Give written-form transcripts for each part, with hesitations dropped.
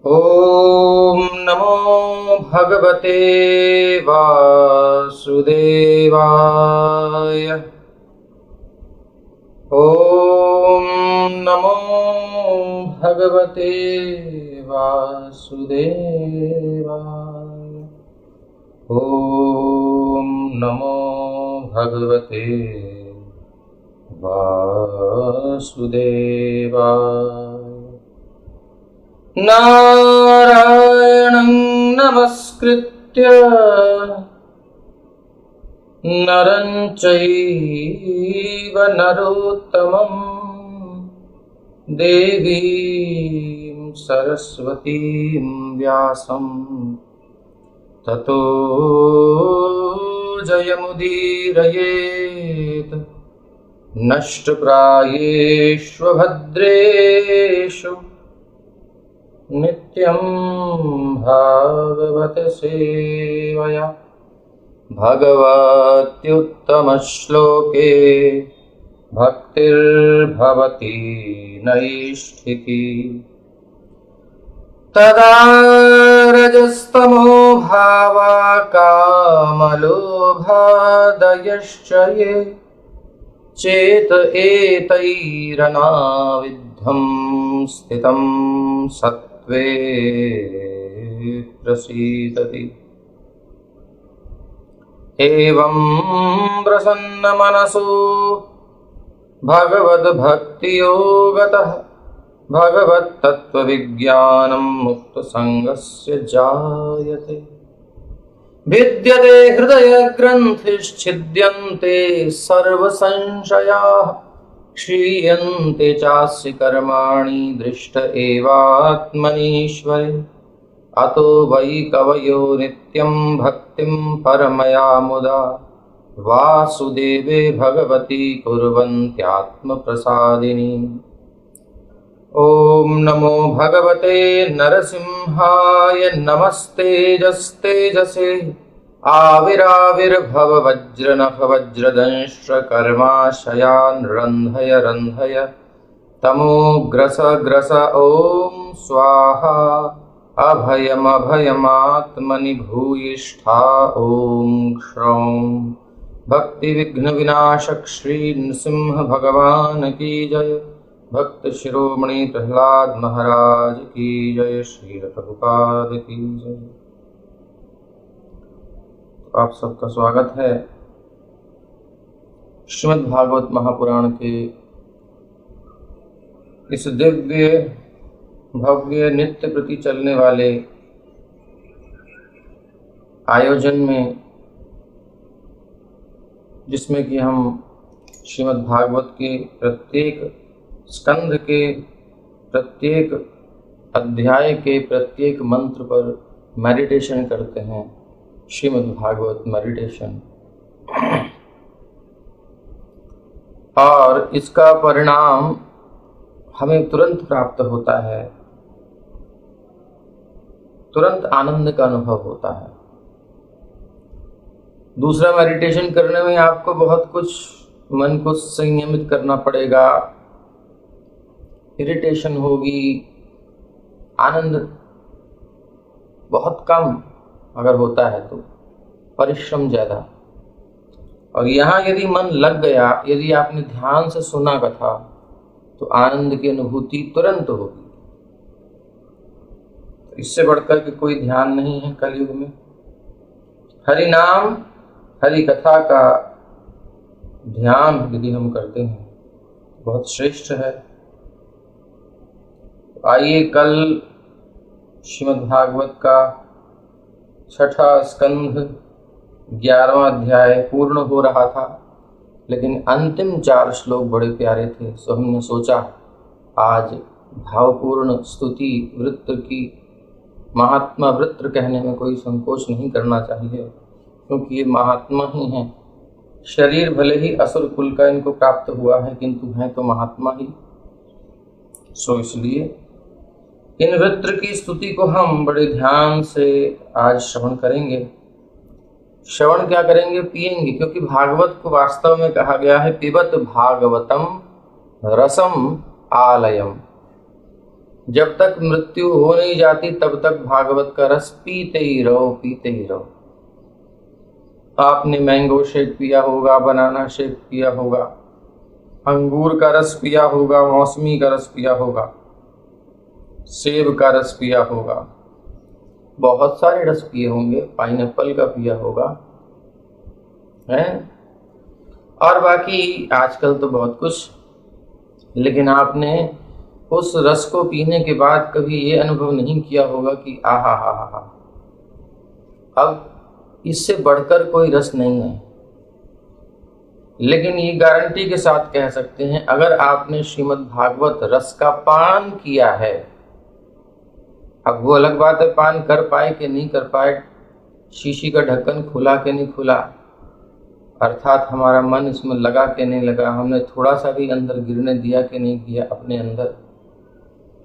ॐ नमो भगवते वासुदेवाय। ॐ नमो भगवते वासुदेवाय। ॐ नमो भगवते वासुदेवाय। नारायणं नमस्कृत्य नरं चैव नरोत्तमं देवीं सरस्वतीं व्यासं ततो जयमुदीरयेत् नष्टप्रायेष्वभद्रेषु नित्यं भागवत सेवया। भगवत्युत्तमश्लोके भक्तिर्भवति नैष्ठिकी। तदा रजस्तमो भावा कामलोभादयश्च ये चेत एतैरनाविद्धं स्थितं सत्त्वे प्रसीदति। एवं प्रसन्नमनसो भगवद्भक्तियोगतः भगवत्तत्त्वविज्ञानं मुक्तसङ्गस्य जायते। भिद्यते हृदयग्रन्थिश्छिद्यन्ते सर्वसंशयाः क्षीयन्ते चास्य कर्माणि दृष्ट एवात्मनीश्वरे। अतो वै कवयो नित्यं भक्तिं परमया मुदा वासुदेवे भगवती कुर्वन्त्यात्मप्रसादिनी। ॐ नमो भगवते नरसिंहाय नमस्तेजस्तेजसे आविराविर्भव वज्रनख वज्रदंष्ट्रकर्माशयान् रन्धय रन्धय तमोग्रस ग्रस ॐ स्वाहा। अभयमभयमात्मनि भूयिष्ठा ॐ क्षौं। भक्तिविघ्नविनाशक श्री नृसिंह भगवान की जय। भक्त शिरोमणि प्रहलाद महाराज की जय। श्री प्रभुपाद की जय। आप सबका स्वागत है श्रीमद् भागवत महापुराण के इस दिव्य भव्य नित्य प्रति चलने वाले आयोजन में, जिसमें कि हम श्रीमद् भागवत के प्रत्येक स्कंध के प्रत्येक अध्याय के प्रत्येक मंत्र पर मेडिटेशन करते हैं, श्रीमद् भागवत मेडिटेशन। और इसका परिणाम हमें तुरंत प्राप्त होता है, तुरंत आनंद का अनुभव होता है। दूसरा, मेडिटेशन करने में आपको बहुत कुछ मन को संयमित करना पड़ेगा, इरिटेशन होगी, आनंद बहुत कम अगर होता है तो परिश्रम ज़्यादा। और यहाँ यदि मन लग गया, यदि आपने ध्यान से सुना कथा, तो आनंद की अनुभूति तुरंत होगी। इससे बढ़कर के कोई ध्यान नहीं है कलयुग में। हरि नाम हरि कथा का ध्यान यदि हम करते हैं बहुत श्रेष्ठ है। आइए, कल श्रीमद् भागवत का छठा स्कंध 11वां अध्याय पूर्ण हो रहा था, लेकिन अंतिम 4 श्लोक बड़े प्यारे थे। सो हमने सोचा आज भावपूर्ण स्तुति वृत्त की, महात्मा वृत्त कहने में कोई संकोच नहीं करना चाहिए, क्योंकि ये महात्मा ही हैं। शरीर भले ही असुर कुल का इनको प्राप्त हुआ है, किंतु हैं तो महात्मा ही। सो इसलिए इन वृत्त की स्तुति को हम बड़े ध्यान से आज श्रवण करेंगे। श्रवण क्या करेंगे? पिएंगे, क्योंकि भागवत को वास्तव में कहा गया है पिबत भागवतम रसम आलयम। जब तक मृत्यु हो नहीं जाती तब तक भागवत का रस पीते ही रहो, पीते ही रहो। आपने मैंगो शेक पिया होगा, बनाना शेक पिया होगा, अंगूर का रस पिया होगा, मौसमी का रस पिया होगा, सेब का रस पिया होगा, बहुत सारे रस पिए होंगे, पाइनएप्पल का पिया होगा, हैं? और बाकी आजकल तो बहुत कुछ। लेकिन आपने उस रस को पीने के बाद कभी ये अनुभव नहीं किया होगा कि आहा हा हा हा, अब इससे बढ़कर कोई रस नहीं है। लेकिन ये गारंटी के साथ कह सकते हैं, अगर आपने श्रीमद् भागवत रस का पान किया है, अब वो अलग बात है पान कर पाए कि नहीं कर पाए, शीशी का ढक्कन खुला कि नहीं खुला, अर्थात हमारा मन इसमें लगा कि नहीं लगा, हमने थोड़ा सा भी अंदर गिरने दिया कि नहीं किया अपने अंदर।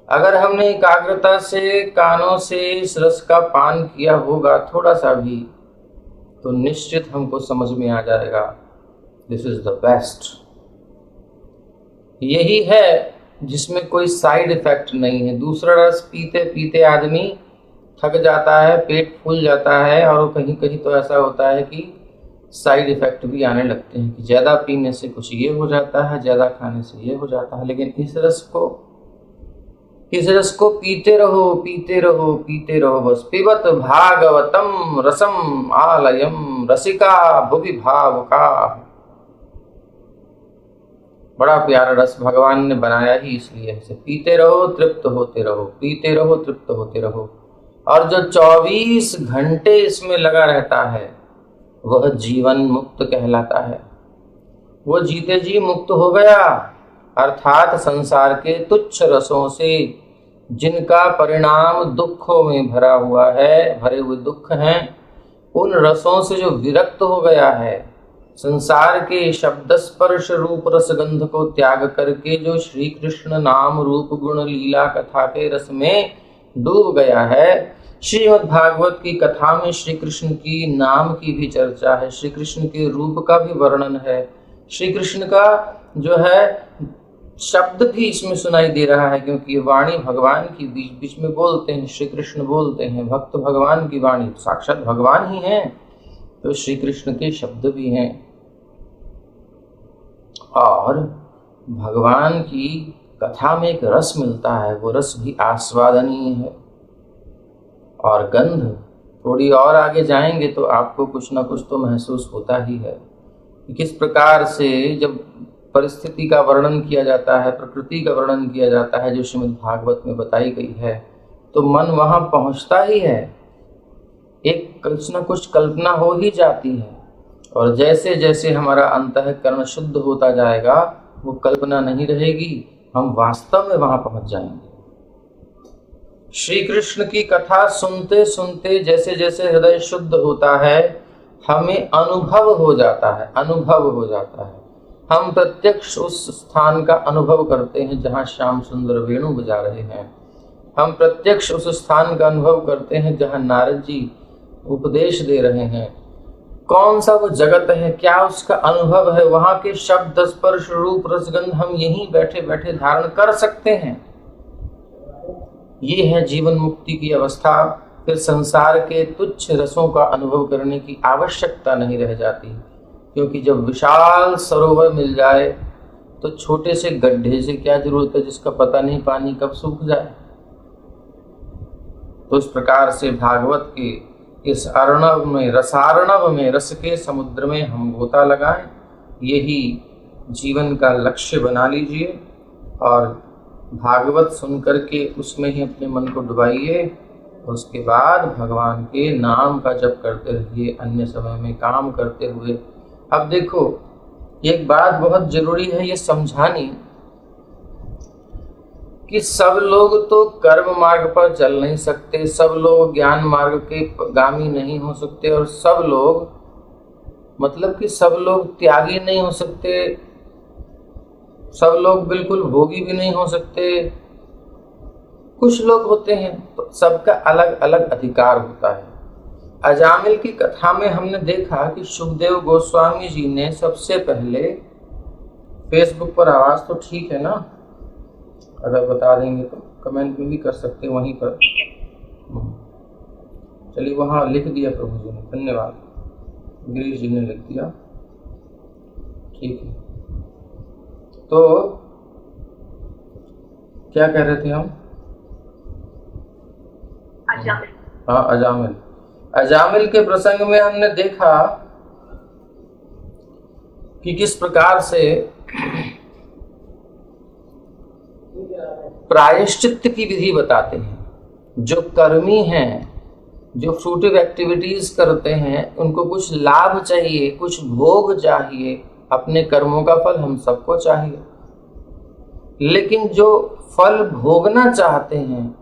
अगर हमने एकाग्रता से कानों से इस रस का पान किया होगा थोड़ा सा भी, तो निश्चित हमको समझ में आ जाएगा दिस इज द बेस्ट। यही है जिसमें कोई साइड इफेक्ट नहीं है। दूसरा रस पीते पीते आदमी थक जाता है, पेट फूल जाता है, और कहीं कहीं तो ऐसा होता है कि साइड इफेक्ट भी आने लगते हैं कि ज़्यादा पीने से कुछ ये हो जाता है, ज़्यादा खाने से ये हो जाता है। लेकिन इस रस को पीते रहो, पीते रहो, पीते रहो, बस। पिबत भागवतम रसम आलयम रसिका भुवि भावुका। बड़ा प्यारा रस भगवान ने बनाया ही इसलिए है। पीते रहो, तृप्त होते रहो, पीते रहो, तृप्त होते रहो। और जो 24 घंटे इसमें लगा रहता है वह जीवन मुक्त कहलाता है। वो जीते जी मुक्त हो गया, अर्थात संसार के तुच्छ रसों से जिनका परिणाम दुखों में भरा हुआ है, भरे हुए दुख हैं, उन रसों से जो विरक्त हो गया है, संसार के शब्द स्पर्श रूप रसगंध को त्याग करके जो श्री कृष्ण नाम रूप गुण लीला कथा के रस में डूब गया है। श्रीमद् भागवत की कथा में श्री कृष्ण की नाम की भी चर्चा है, श्री कृष्ण के रूप का भी वर्णन है, श्री कृष्ण का जो है शब्द भी इसमें सुनाई दे रहा है, क्योंकि ये वाणी भगवान की बीच बीच में बोलते हैं, श्री कृष्ण बोलते हैं, भक्त भगवान की वाणी साक्षात भगवान ही हैं, तो श्री कृष्ण के शब्द भी हैं। और भगवान की कथा में एक रस मिलता है, वो रस भी आस्वादनीय है। और गंध थोड़ी और आगे जाएंगे तो आपको कुछ ना कुछ तो महसूस होता ही है। किस प्रकार से जब परिस्थिति का वर्णन किया जाता है, प्रकृति का वर्णन किया जाता है जो श्रीमद् भागवत में बताई गई है, तो मन वहाँ पहुँचता ही है, एक कुछ न कुछ कल्पना हो ही जाती है। और जैसे जैसे हमारा अंतःकरण शुद्ध होता जाएगा, वो कल्पना नहीं रहेगी, हम वास्तव में वहाँ पहुँच जाएंगे। श्री कृष्ण की कथा सुनते सुनते जैसे जैसे हृदय शुद्ध होता है, हमें अनुभव हो जाता है, अनुभव हो जाता है। हम प्रत्यक्ष उस स्थान का अनुभव करते हैं जहाँ श्याम सुंदर वेणु बजा रहे हैं। हम प्रत्यक्ष उस स्थान का अनुभव करते हैं जहाँ नारद जी उपदेश दे रहे हैं। कौन सा वो जगत है, क्या उसका अनुभव है, वहाँ के शब्द स्पर्श रूप रसगंध हम यहीं बैठे बैठे धारण कर सकते हैं। ये है जीवन मुक्ति की अवस्था। फिर संसार के तुच्छ रसों का अनुभव करने की आवश्यकता नहीं रह जाती, क्योंकि जब विशाल सरोवर मिल जाए तो छोटे से गड्ढे से क्या जरूरत है जिसका पता नहीं पानी कब सूख जाए। तो इस प्रकार से भागवत के इस अर्णव में, रसार्णव में, रस के समुद्र में हम गोता लगाएं, यही जीवन का लक्ष्य बना लीजिए। और भागवत सुन करके उसमें ही अपने मन को डुबाइए, और उसके बाद भगवान के नाम का जप करते रहिए, अन्य समय में काम करते हुए। अब देखो, एक बात बहुत जरूरी है ये समझानी कि सब लोग तो कर्म मार्ग पर चल नहीं सकते, सब लोग ज्ञान मार्ग के गामी नहीं हो सकते, और सब लोग मतलब कि सब लोग त्यागी नहीं हो सकते, सब लोग बिल्कुल भोगी भी नहीं हो सकते। कुछ लोग होते हैं, तो सबका अलग अलग अधिकार होता है। अजामिल की कथा में हमने देखा कि सुखदेव गोस्वामी जी ने सबसे पहले, फेसबुक पर आवाज तो ठीक है ना, अगर बता देंगे तो कमेंट में भी कर सकते हैं वहीं पर। चलिए, वहाँ लिख दिया प्रभु जी ने, धन्यवाद। गिरीश जी ने लिख दिया, ठीक है। तो क्या कह रहे थे हम? हाँ, अजामिल। अजामिल के प्रसंग में हमने देखा कि किस प्रकार से प्रायश्चित्त की विधि बताते हैं। जो कर्मी हैं, जो फ्रूटिव एक्टिविटीज करते हैं, उनको कुछ लाभ चाहिए, कुछ भोग चाहिए, अपने कर्मों का फल हम सबको चाहिए। लेकिन जो फल भोगना चाहते हैं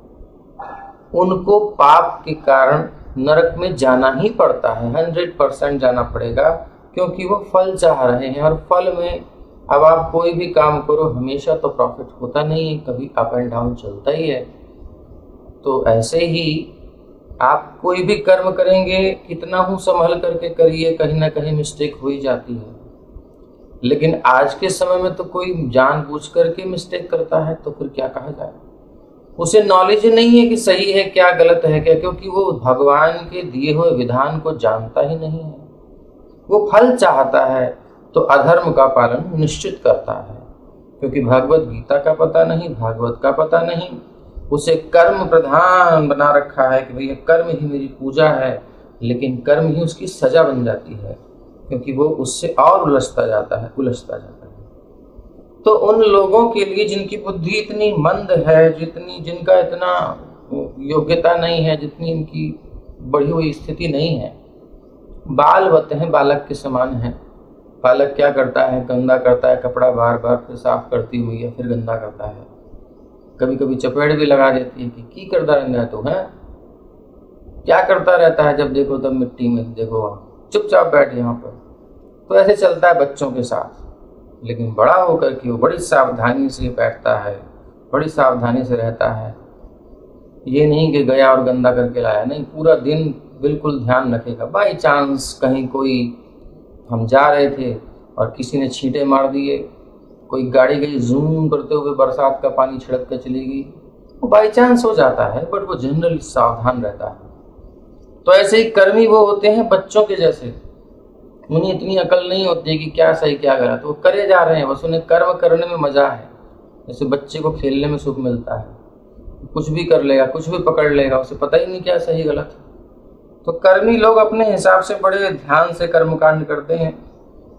उनको पाप के कारण नरक में जाना ही पड़ता है, 100% जाना पड़ेगा, क्योंकि वो फल चाह रहे हैं। और फल में अब आप कोई भी काम करो, हमेशा तो प्रॉफिट होता नहीं है, कभी अप एंड डाउन चलता ही है। तो ऐसे ही आप कोई भी कर्म करेंगे, कितना हूँ संभल करके करिए, कहीं ना कहीं मिस्टेक हो ही जाती है। लेकिन आज के समय में तो कोई जानबूझ करके मिस्टेक करता है, तो फिर क्या कहा जाए? उसे नॉलेज नहीं है कि सही है क्या, गलत है क्या, क्योंकि वो भगवान के दिए हुए विधान को जानता ही नहीं है। वो फल चाहता है तो अधर्म का पालन निश्चित करता है, क्योंकि भगवत गीता का पता नहीं, भागवत का पता नहीं। उसे कर्म प्रधान बना रखा है कि भैया कर्म ही मेरी पूजा है, लेकिन कर्म ही उसकी सजा बन जाती है, क्योंकि वो उससे और उलझता जाता है। तो उन लोगों के लिए जिनकी बुद्धि इतनी मंद है, जिनका इतना योग्यता नहीं है, जितनी इनकी बढ़ी हुई स्थिति नहीं है, बालवत हैं, बालक के समान है। बालक क्या करता है? गंदा करता है कपड़ा, बार बार फिर साफ करती हुई या फिर गंदा करता है। कभी कभी चपेट भी लगा देती है कि की करता रहता है, तो है क्या करता रहता है, जब देखो तब मिट्टी में, देखो वहाँ चुपचाप बैठ यहाँ पर। तो ऐसे चलता है बच्चों के साथ। लेकिन बड़ा होकर के वो बड़ी सावधानी से बैठता है, बड़ी सावधानी से रहता है। ये नहीं कि गया और गंदा करके लाया, नहीं, पूरा दिन बिल्कुल ध्यान रखेगा। बाई चांस कहीं कोई, हम जा रहे थे और किसी ने छींटे मार दिए, कोई गाड़ी गई जूम करते हुए, बरसात का पानी छिड़क कर चली गई, वो बाई चांस हो जाता है, बट वो जनरली सावधान रहता है। तो ऐसे ही कर्मी वो होते हैं बच्चों के जैसे। उन्हें इतनी अकल नहीं होती है कि क्या सही क्या गलत, वो करे जा रहे हैं, बस उन्हें कर्म करने में मजा है। जैसे बच्चे को खेलने में सुख मिलता है, कुछ भी कर लेगा, कुछ भी पकड़ लेगा, उसे पता ही नहीं क्या सही गलत। तो कर्मी लोग अपने हिसाब से बड़े ध्यान से कर्मकांड करते हैं।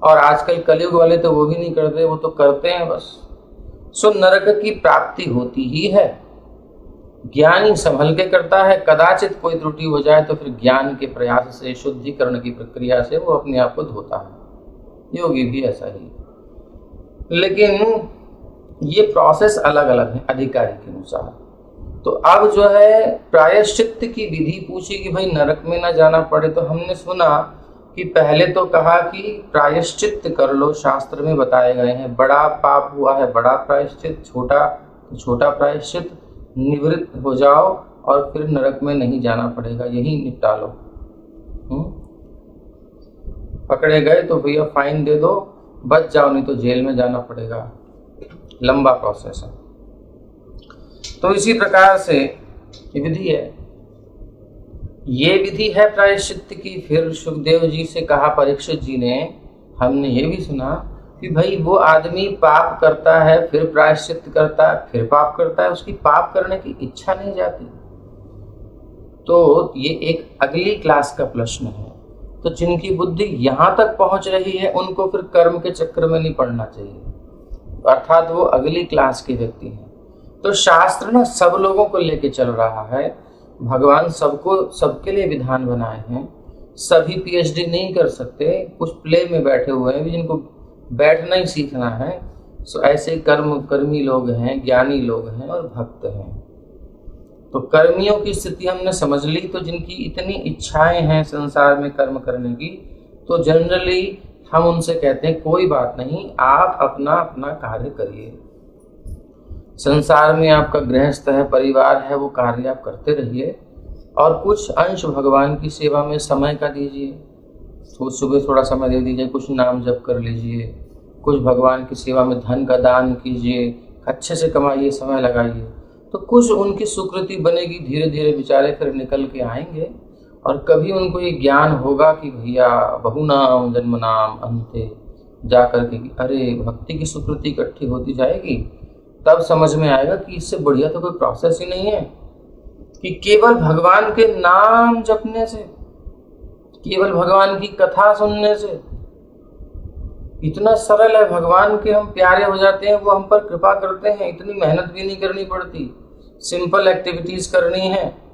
और आजकल कलयुग वाले तो वो भी नहीं करते, वो तो करते हैं बस। सो नरक की प्राप्ति होती ही है। ज्ञानी संभल के करता है, कदाचित कोई त्रुटि हो जाए तो फिर ज्ञान के प्रयास से, शुद्धिकरण की प्रक्रिया से वो अपने आप को धोता है। योगी भी ऐसा ही। लेकिन ये प्रोसेस अलग अलग है अधिकारी के अनुसार। तो अब जो है प्रायश्चित्त की विधि पूछी कि भाई नरक में ना जाना पड़े, तो हमने सुना कि पहले तो कहा कि प्रायश्चित्त कर लो, शास्त्र में बताए गए हैं। बड़ा पाप हुआ है बड़ा प्रायश्चित, छोटा प्रायश्चित, निवृत्त हो जाओ और फिर नरक में नहीं जाना पड़ेगा, यही निपटा लो। पकड़े गए तो भैया फाइन दे दो, बच जाओ, नहीं तो जेल में जाना पड़ेगा। लंबा प्रोसेस है। तो इसी प्रकार से विधि है, ये विधि है प्रायश्चित्त की। फिर सुखदेव जी से कहा परीक्षित जी ने, हमने ये भी सुना कि भाई वो आदमी पाप करता है, फिर प्रायश्चित्त करता है, फिर पाप करता है, उसकी पाप करने की इच्छा नहीं जाती। तो ये एक अगली क्लास का प्रश्न है। तो जिनकी बुद्धि यहाँ तक पहुँच रही है उनको फिर कर्म के चक्कर में नहीं पड़ना चाहिए, अर्थात वो अगली क्लास के व्यक्ति हैं। तो शास्त्र ना सब लोगों को लेके चल रहा है। भगवान सबके लिए विधान बनाए हैं। सभी पीएचडी नहीं कर सकते, कुछ प्ले में बैठे हुए हैं जिनको बैठना ही सीखना है। सो ऐसे कर्मी लोग हैं, ज्ञानी लोग हैं और भक्त हैं। तो कर्मियों की स्थिति हमने समझ ली। तो जिनकी इतनी इच्छाएं हैं संसार में कर्म करने की, तो जनरली हम उनसे कहते हैं कोई बात नहीं, आप अपना अपना कार्य करिए। संसार में आपका गृहस्थ है, परिवार है, वो कार्य आप करते रहिए और कुछ अंश भगवान की सेवा में समय का दीजिए। तो सुबह थोड़ा समय दे दीजिए, कुछ नाम जप कर लीजिए, कुछ भगवान की सेवा में धन का दान कीजिए, अच्छे से कमाइए, समय लगाइए। तो कुछ उनकी सुकृति बनेगी, धीरे धीरे बेचारे फिर निकल के आएंगे और कभी उनको ये ज्ञान होगा कि भैया बहुनाम जन्मनाम अंते जा करके कि अरे भक्ति की सुकृति इकट्ठी होती जाएगी, तब समझ में आएगा कि इससे बढ़िया तो कोई प्रोसेस ही नहीं है कि केवल भगवान के नाम जपने से, केवल भगवान की कथा सुनने से इतना सरल है, भगवान के हम प्यारे हो जाते हैं, वो हम पर कृपा करते हैं, इतनी मेहनत भी नहीं करनी पड़ती, सिंपल एक्टिविटीज करनी है,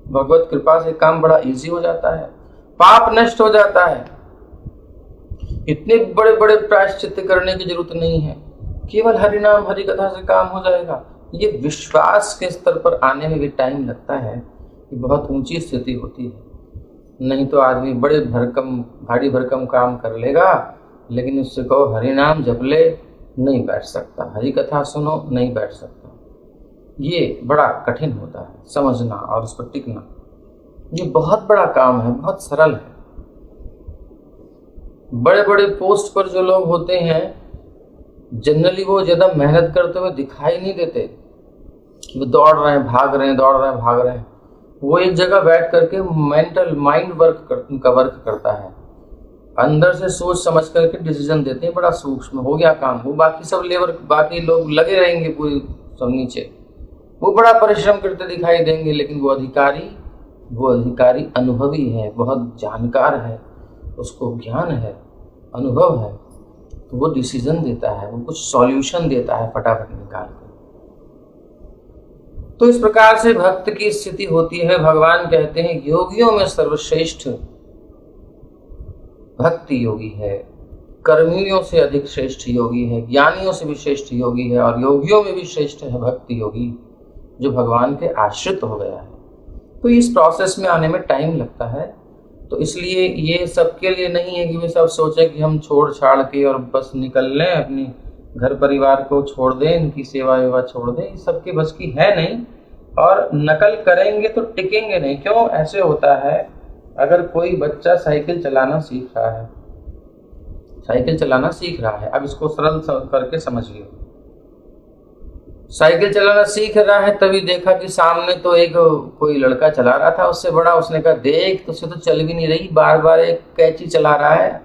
भगवत कृपा से काम बड़ा इजी हो जाता है, पाप नष्ट हो जाता है, इतने बड़े बड़े प्रायश्चित करने की जरूरत नहीं है, केवल हरि नाम हरि कथा से काम हो जाएगा। ये विश्वास के स्तर पर आने में भी टाइम लगता है कि बहुत ऊंची स्थिति होती है, नहीं तो आदमी बड़े भारी भरकम काम कर लेगा, लेकिन उससे कहो हरि नाम जप ले, नहीं बैठ सकता, हरि कथा सुनो, नहीं बैठ सकता। ये बड़ा कठिन होता है समझना और उस पर टिकना, ये बहुत बड़ा काम है, बहुत सरल है। बड़े बड़े पोस्ट पर जो लोग होते हैं जनरली वो ज्यादा मेहनत करते हुए दिखाई नहीं देते कि वो दौड़ रहे हैं, भाग रहे हैं, दौड़ रहे हैं, भाग रहे हैं। वो एक जगह बैठ करके माइंड वर्क करता है, अंदर से सोच समझ करके डिसीजन देते हैं, बड़ा सूक्ष्म, हो गया काम। वो बाकी लोग लगे रहेंगे पूरी सब नीचे, वो बड़ा परिश्रम करते दिखाई देंगे, लेकिन वो अधिकारी अनुभवी है, बहुत जानकार है, उसको ज्ञान है, अनुभव है, तो वो डिसीजन देता है, वो कुछ सॉल्यूशन देता है फटाफट निकाल कर। तो इस प्रकार से भक्त की स्थिति होती है। भगवान कहते हैं योगियों में सर्वश्रेष्ठ भक्ति योगी है, कर्मियों से अधिक श्रेष्ठ योगी है, ज्ञानियों से भी श्रेष्ठ योगी है, और योगियों में भी श्रेष्ठ है भक्ति योगी जो भगवान के आश्रित हो गया है। तो इस प्रोसेस में आने में टाइम लगता है, तो इसलिए ये सबके लिए नहीं है कि वे सब सोचें कि हम छोड़ छाड़ के और बस निकल लें, अपनी घर परिवार को छोड़ दें, इनकी सेवा वेवा छोड़ दें, ये सबके बस की है नहीं। और नकल करेंगे तो टिकेंगे नहीं। क्यों ऐसे होता है? अगर कोई बच्चा साइकिल चलाना सीख रहा है, अब इसको सरल करके समझिए। साइकिल चलाना सीख रहा है, तभी देखा कि सामने तो एक कोई लड़का चला रहा था उससे बड़ा, उसने कहा देख तुझसे तो चल भी नहीं रही, बार बार एक कैंची चला रहा है,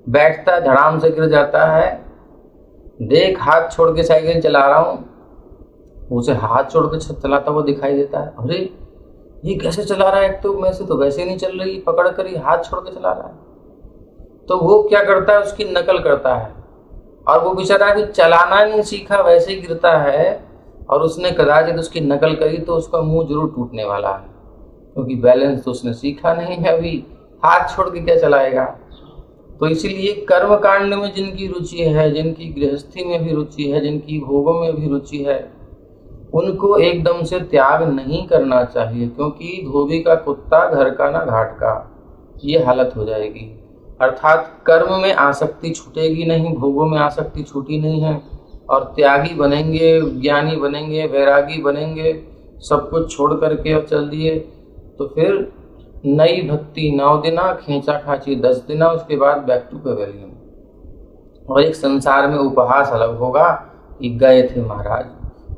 बैठता है धड़ाम से गिर जाता है, देख हाथ छोड़ के साइकिल चला रहा हूँ। उसे हाथ छोड़ के चलाता हुआ दिखाई देता है, अरे ये कैसे चला रहा है, एक तो मैं से तो वैसे ही नहीं चल रही, पकड़ कर ही हाथ छोड़ के चला रहा है। तो वो क्या करता है, उसकी नकल करता है, और वो बेचारा भी चलाना नहीं सीखा, वैसे ही गिरता है, और उसने कदाचित उसकी नकल करी तो उसका मुंह जरूर टूटने वाला है, क्योंकि बैलेंस तो उसने सीखा नहीं है, अभी हाथ छोड़ के क्या चलाएगा। तो इसीलिए कर्म कांड में जिनकी रुचि है, जिनकी गृहस्थी में भी रुचि है, जिनकी भोगों में भी रुचि है, उनको एकदम से त्याग नहीं करना चाहिए, क्योंकि धोबी का कुत्ता घर का ना घाट का, ये हालत हो जाएगी। अर्थात कर्म में आसक्ति छूटेगी नहीं, भोगों में आसक्ति छूटी नहीं है, और त्यागी बनेंगे, ज्ञानी बनेंगे, वैरागी बनेंगे, सब कुछ छोड़ करके और चल दिए, तो फिर नई भक्ति 9 दिना, खींचा खाची 10 दिना, उसके बाद बैक टू पेवेलियन। और एक संसार में उपहास अलग होगा कि गए थे महाराज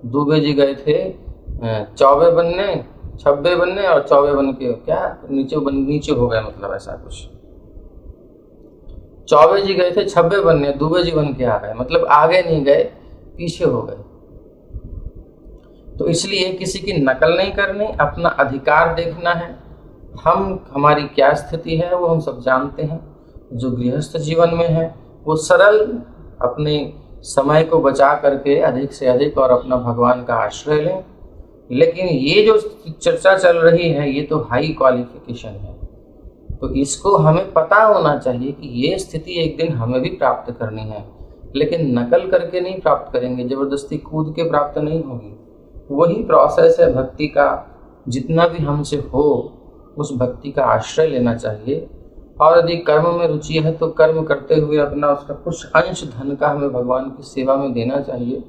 दुबे जी, गए थे चौबे बनने, छब्बे बनने, और चौबे बन के क्या नीचे हो गए, मतलब ऐसा कुछ। चौबे जी गए थे छब्बे बनने, दुबे जी बन के आ गए, मतलब आगे नहीं गए, पीछे हो गए। तो इसलिए किसी की नकल नहीं करनी, अपना अधिकार देखना है। हमारी क्या स्थिति है वो हम सब जानते हैं। जो गृहस्थ जीवन में है वो सरल अपने समय को बचा करके अधिक से अधिक और अपना भगवान का आश्रय लें। लेकिन ये जो चर्चा चल रही है ये तो हाई क्वालिफिकेशन है, तो इसको हमें पता होना चाहिए कि ये स्थिति एक दिन हमें भी प्राप्त करनी है, लेकिन नकल करके नहीं प्राप्त करेंगे, जबरदस्ती कूद के प्राप्त नहीं होगी। वही प्रोसेस है भक्ति का, जितना भी हमसे हो उस भक्ति का आश्रय लेना चाहिए। और यदि कर्म में रुचि है तो कर्म करते हुए अपना उसका कुछ अंश धन का हमें भगवान की सेवा में देना चाहिए।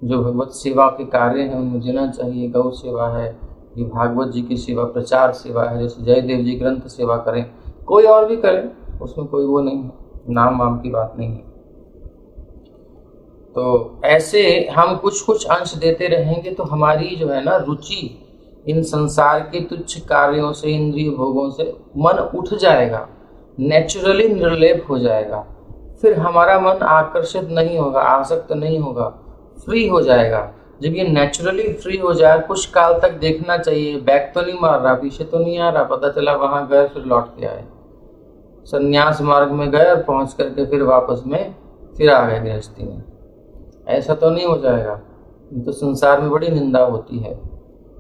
जो भगवत सेवा के कार्य हैं उनमें देना चाहिए। गौ सेवा है, ये भागवत जी की सेवा, प्रचार सेवा है, जैसे जयदेव जी ग्रंथ सेवा करें, कोई और भी करें, उसमें कोई वो नहीं है, नाम वाम की बात नहीं है। तो ऐसे हम कुछ कुछ अंश देते रहेंगे तो हमारी जो है ना रुचि इन संसार के तुच्छ कार्यों से, इंद्रिय भोगों से मन उठ जाएगा, नेचुरली निर्लेप हो जाएगा। फिर हमारा मन आकर्षित नहीं होगा, आसक्त नहीं होगा, फ्री हो जाएगा। जब ये नेचुरली फ्री हो जाए, कुछ काल तक देखना चाहिए, बैक तो नहीं मार रहा, पीछे तो नहीं आ रहा, पता चला वहां गए फिर लौट के आए, संन्यास मार्ग में गए और पहुंच करके फिर वापस में फिर आ गए गृहस्थी में। ऐसा तो नहीं हो जाएगा, तो संसार में बड़ी निंदा होती है।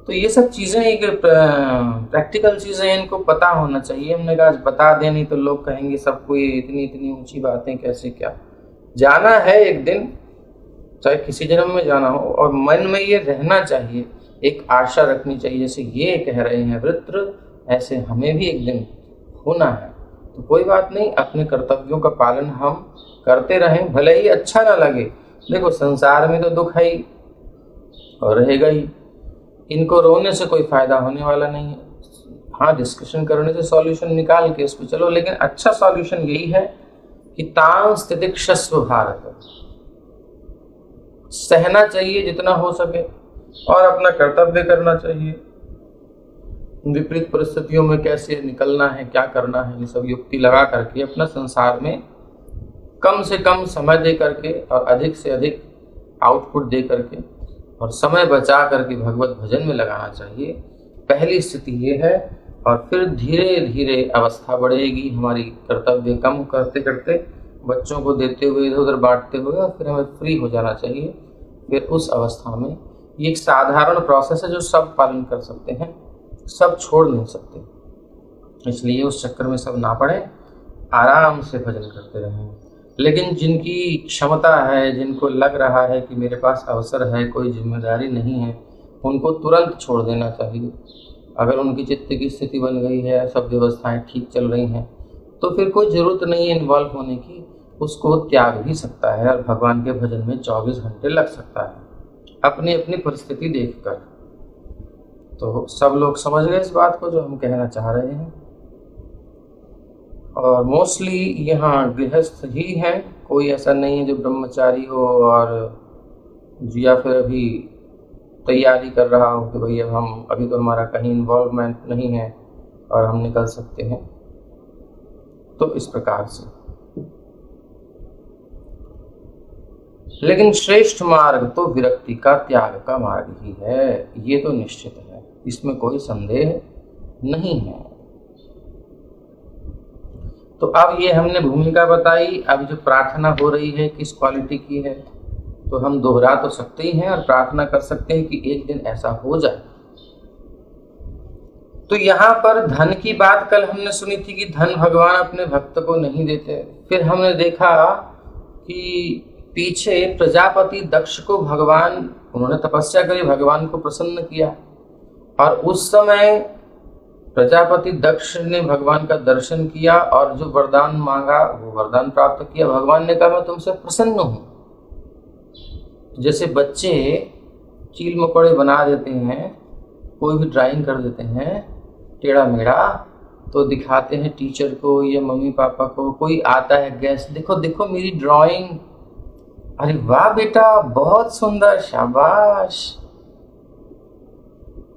तो ये सब चीज़ें एक प्रैक्टिकल चीज़ें, इनको पता होना चाहिए। हमने कहा आज बता दें, नहीं तो लोग कहेंगे सबको ये इतनी इतनी ऊंची बातें कैसे, क्या जाना है एक दिन, चाहे किसी जन्म में जाना हो, और मन में ये रहना चाहिए, एक आशा रखनी चाहिए, जैसे ये कह रहे हैं वृत्र, ऐसे हमें भी एक दिन होना है। तो कोई बात नहीं, अपने कर्तव्यों का पालन हम करते रहें, भले ही अच्छा ना लगे। देखो संसार में तो दुख है ही और रहेगा ही, इनको रोने से कोई फायदा होने वाला नहीं है। हाँ, डिस्कशन करने से सॉल्यूशन निकाल के इस पर चलो, लेकिन अच्छा सॉल्यूशन यही है कि तां स्थितिक्षस्व भारत, सहना चाहिए जितना हो सके और अपना कर्तव्य करना चाहिए। विपरीत परिस्थितियों में कैसे निकलना है, क्या करना है, ये सब युक्ति लगा करके अपना संसार में कम से कम समय दे करके और अधिक से अधिक आउटपुट दे करके और समय बचा करके भगवत भजन में लगाना चाहिए। पहली स्थिति ये है, और फिर धीरे धीरे अवस्था बढ़ेगी हमारी, कर्तव्य कम करते करते, बच्चों को देते हुए, इधर उधर बांटते हुए, और फिर हमें फ्री हो जाना चाहिए। फिर उस अवस्था में ये एक साधारण प्रोसेस है जो सब पालन कर सकते हैं, सब छोड़ नहीं सकते, इसलिए उस चक्कर में सब ना पड़े, आराम से भजन करते रहें। लेकिन जिनकी क्षमता है, जिनको लग रहा है कि मेरे पास अवसर है, कोई जिम्मेदारी नहीं है, उनको तुरंत छोड़ देना चाहिए। अगर उनकी चित्त की स्थिति बन गई है, सब व्यवस्थाएं ठीक चल रही हैं, तो फिर कोई ज़रूरत नहीं है इन्वॉल्व होने की, उसको त्याग भी सकता है और भगवान के भजन में 24 घंटे लग सकता है, अपनी अपनी परिस्थिति देखकर। तो सब लोग समझ गए इस बात को जो हम कहना चाह रहे हैं। और मोस्टली यहाँ गृहस्थ ही हैं, कोई ऐसा नहीं है जो ब्रह्मचारी हो और या फिर अभी तैयारी कर रहा हो कि भाई अब हम अभी तो हमारा कहीं इन्वॉल्वमेंट नहीं है और हम निकल सकते हैं। तो इस प्रकार से, लेकिन श्रेष्ठ मार्ग तो विरक्ति का, त्याग का मार्ग ही है, ये तो निश्चित है, इसमें कोई संदेह नहीं है। तो अब ये हमने भूमिका बताई, अब जो प्रार्थना हो रही है किस क्वालिटी की है, तो हम दोहरा तो सकते ही हैं और प्रार्थना कर सकते हैं कि एक दिन ऐसा हो जाए। तो यहाँ पर धन की बात कल हमने सुनी थी कि धन भगवान अपने भक्त को नहीं देते। फिर हमने देखा कि पीछे प्रजापति दक्ष को भगवान, उन्होंने तपस्या करी, भगवान को प्रसन्न किया, और उस समय प्रजापति दक्ष ने भगवान का दर्शन किया और जो वरदान मांगा वो वरदान प्राप्त किया। भगवान ने कहा मैं तुमसे प्रसन्न हूँ। जैसे बच्चे चील मकोड़े बना देते हैं, कोई भी ड्राइंग कर देते हैं टेढ़ा मेढ़ा, तो दिखाते हैं टीचर को या मम्मी पापा को, कोई आता है गेस्ट, देखो देखो मेरी ड्राइंग, अरे वाह बेटा बहुत सुंदर, शाबाश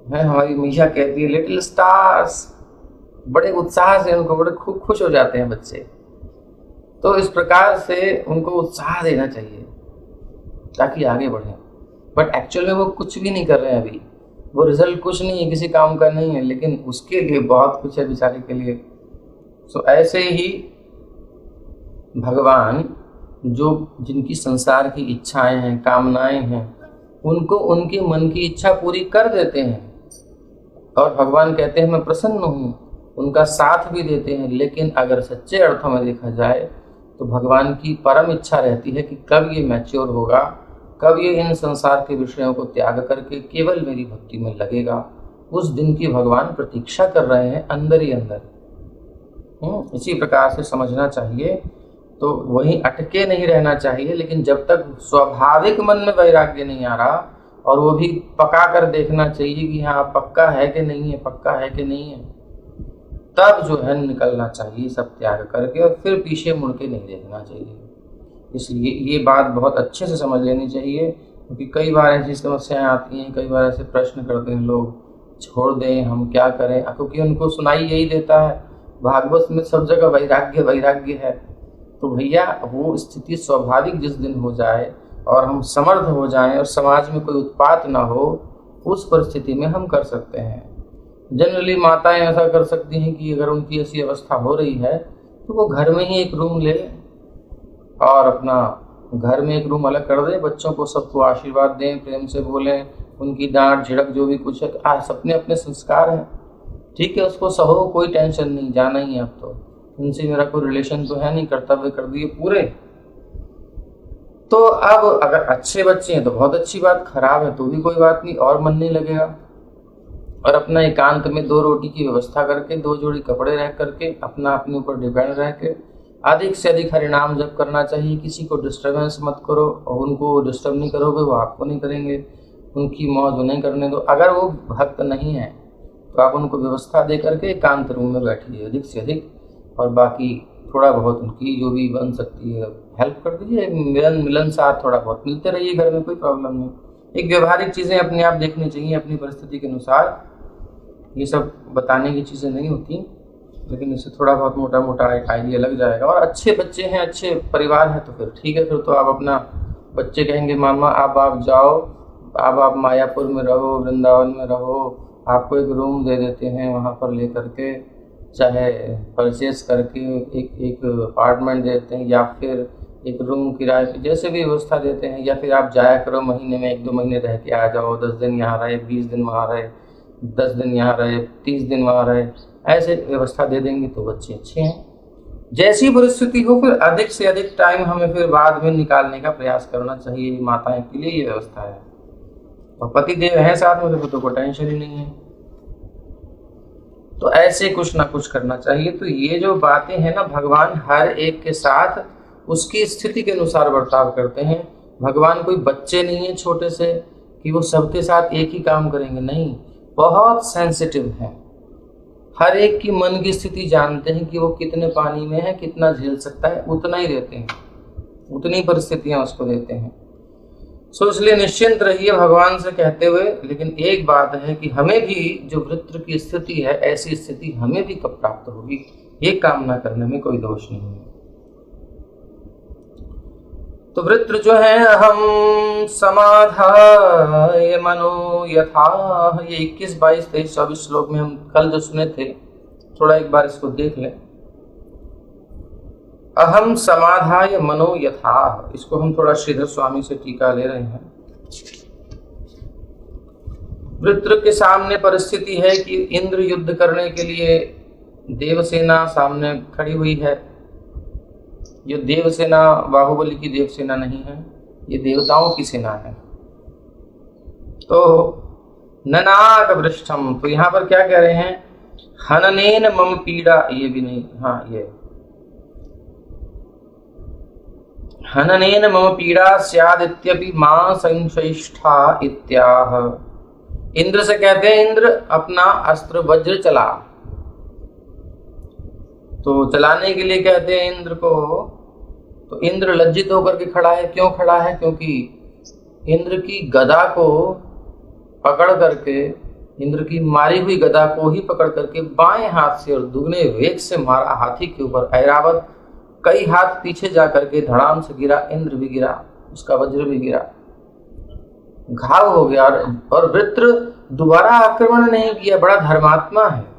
है। हमारी मीशा कहती है लिटिल स्टार्स, बड़े उत्साह से उनको बड़े खूब खुश हो जाते हैं बच्चे। तो इस प्रकार से उनको उत्साह देना चाहिए ताकि आगे बढ़े। बट एक्चुअल में वो कुछ भी नहीं कर रहे हैं अभी, वो रिजल्ट कुछ नहीं है, किसी काम का नहीं है, लेकिन उसके लिए बहुत कुछ है बेचारे के लिए। सो ऐसे ही भगवान जो जिनकी संसार की इच्छाएं हैं, कामनाएं हैं, उनको उनके मन की इच्छा पूरी कर देते हैं और भगवान कहते हैं मैं प्रसन्न हूँ, उनका साथ भी देते हैं। लेकिन अगर सच्चे अर्थों में देखा जाए तो भगवान की परम इच्छा रहती है कि कब ये मैच्योर होगा, कब ये इन संसार के विषयों को त्याग करके केवल मेरी भक्ति में लगेगा। उस दिन की भगवान प्रतीक्षा कर रहे हैं अंदर ही अंदर। इसी प्रकार से समझना चाहिए। तो वहीं अटके नहीं रहना चाहिए, लेकिन जब तक स्वाभाविक मन में वैराग्य नहीं आ रहा, और वो भी पका कर देखना चाहिए कि हाँ पक्का है कि नहीं है, पक्का है कि नहीं है, तब जो है निकलना चाहिए सब त्याग करके, और फिर पीछे मुड़ के नहीं देखना चाहिए। इसलिए ये बात बहुत अच्छे से समझ लेनी चाहिए, क्योंकि कई बार ऐसी समस्याएं आती हैं, कई बार ऐसे प्रश्न करते हैं लोग, छोड़ दें हम क्या करें, क्योंकि उनको सुनाई यही देता है भागवत में सब जगह वैराग्य वैराग्य है। तो भैया वो स्थिति स्वाभाविक जिस दिन हो जाए और हम समर्थ हो जाएं और समाज में कोई उत्पात ना हो, उस परिस्थिति में हम कर सकते हैं। जनरली माताएं ऐसा कर सकती हैं कि अगर उनकी ऐसी अवस्था हो रही है तो वो घर में ही एक रूम ले और अपना घर में एक रूम अलग कर दें, बच्चों को सबको आशीर्वाद दें, प्रेम से बोलें, उनकी डांट झिड़क जो भी कुछ है, अपने अपने संस्कार हैं, ठीक है, उसको सहो, कोई टेंशन नहीं, जाना ही है। अब तो उनसे मेरा कोई रिलेशन तो है नहीं, कर्तव्य कर दिए पूरे। तो अब अगर अच्छे बच्चे हैं तो बहुत अच्छी बात, खराब है तो भी कोई बात नहीं, और मन नहीं लगेगा। और अपना एकांत में 2 रोटी की व्यवस्था करके, 2 जोड़ी कपड़े रह करके, अपना अपने ऊपर डिपेंड रह के अधिक से अधिक हरिनाम जप करना चाहिए। किसी को डिस्टर्बेंस मत करो, और उनको डिस्टर्ब नहीं करोगे वो आपको नहीं करेंगे, उनकी मौज उन्हें करने दो। अगर वो भक्त नहीं है तो आप उनको व्यवस्था दे करके एकांत रूम में बैठिए अधिक से अधिक, और बाकी थोड़ा बहुत उनकी जो भी बन सकती है हेल्प कर दीजिए। मिलनसार थोड़ा बहुत मिलते रहिए घर में, कोई प्रॉब्लम नहीं। एक व्यवहारिक चीज़ें अपने आप देखनी चाहिए अपनी परिस्थिति के अनुसार, ये सब बताने की चीज़ें नहीं होती, लेकिन इससे थोड़ा बहुत मोटा मोटा एक आइडिया लग जाएगा। और अच्छे बच्चे हैं, अच्छे परिवार है तो फिर ठीक है, फिर तो आप अपना, बच्चे कहेंगे मामा अब आप जाओ, अब आप मायापुर में रहो, वृंदावन में रहो, आपको एक रूम दे देते हैं, वहाँ पर ले करके चाहे परचेस करके एक अपार्टमेंट देते हैं, या फिर एक रूम किराए पे, जैसे भी व्यवस्था देते हैं। या फिर आप जाया करो महीने में 1-2 महीने रह के आ जाओ, 10 दिन यहाँ रहे, 20 दिन वहाँ रहे, 10 दिन यहाँ रहे, 30 दिन वहाँ रहे, ऐसे व्यवस्था दे देंगे तो बच्चे अच्छे हैं। जैसी परिस्थिति हो फिर अधिक से अधिक टाइम हमें फिर बाद में निकालने का प्रयास करना चाहिए। माताएं के लिए ये व्यवस्था है, और पति देव हैं साथ में तो कोई टेंशन ही नहीं है। तो ऐसे कुछ ना कुछ करना चाहिए। तो ये जो बातें हैं ना, भगवान हर एक के साथ उसकी स्थिति के अनुसार बर्ताव करते हैं। भगवान कोई बच्चे नहीं है छोटे से कि वो सबके साथ एक ही काम करेंगे, नहीं, बहुत सेंसिटिव है। हर एक की मन की स्थिति जानते हैं कि वो कितने पानी में है, कितना झेल सकता है, उतना ही देते हैं, उतनी परिस्थितियां उसको देते हैं। सो इसलिए निश्चिंत रहिए भगवान से कहते हुए। लेकिन एक बात है कि हमें भी जो वृत्र की स्थिति है, ऐसी स्थिति हमें भी कब प्राप्त होगी, ये कामना करने में कोई दोष नहीं है। तो वृत्र जो है, हम समाधाय मनो यथा, ये 21, 22, 23, 24 श्लोक में हम कल जो सुने थे, थोड़ा एक बार इसको देख लें। अहम समाधाय मनो यथा, इसको हम थोड़ा श्रीधर स्वामी से टीका ले रहे हैं। वृत्र के सामने परिस्थिति है कि इंद्र युद्ध करने के लिए देवसेना सामने खड़ी हुई है। ये देवसेना बाहुबली की देवसेना नहीं है, ये देवताओं की सेना है। तो ननाद वृष्ठम, तो यहाँ पर क्या कह रहे हैं, हननेन मम पीड़ा, ये भी नहीं, हाँ ये हननेन मम पीड़ा स्यादित्यपि मां संशयिष्ठा इत्याह। इंद्र से कहते हैं, इंद्र अपना अस्त्र वज्र चला। तो चलाने के लिए कहते हैं इंद्र को, तो इंद्र लज्जित होकर के खड़ा है। क्यों खड़ा है? क्योंकि इंद्र की गदा को पकड़ करके, इंद्र की मारी हुई गदा को ही पकड़ करके बाएं हाथ से और दुगने वेग से मारा हाथी के ऊपर। ऐरावत कई हाथ पीछे जा करके धड़ाम से गिरा, इंद्र भी गिरा, उसका वज्र भी गिरा, घाव हो गया। और वृत्र दोबारा आक्रमण नहीं किया, बड़ा धर्मात्मा है।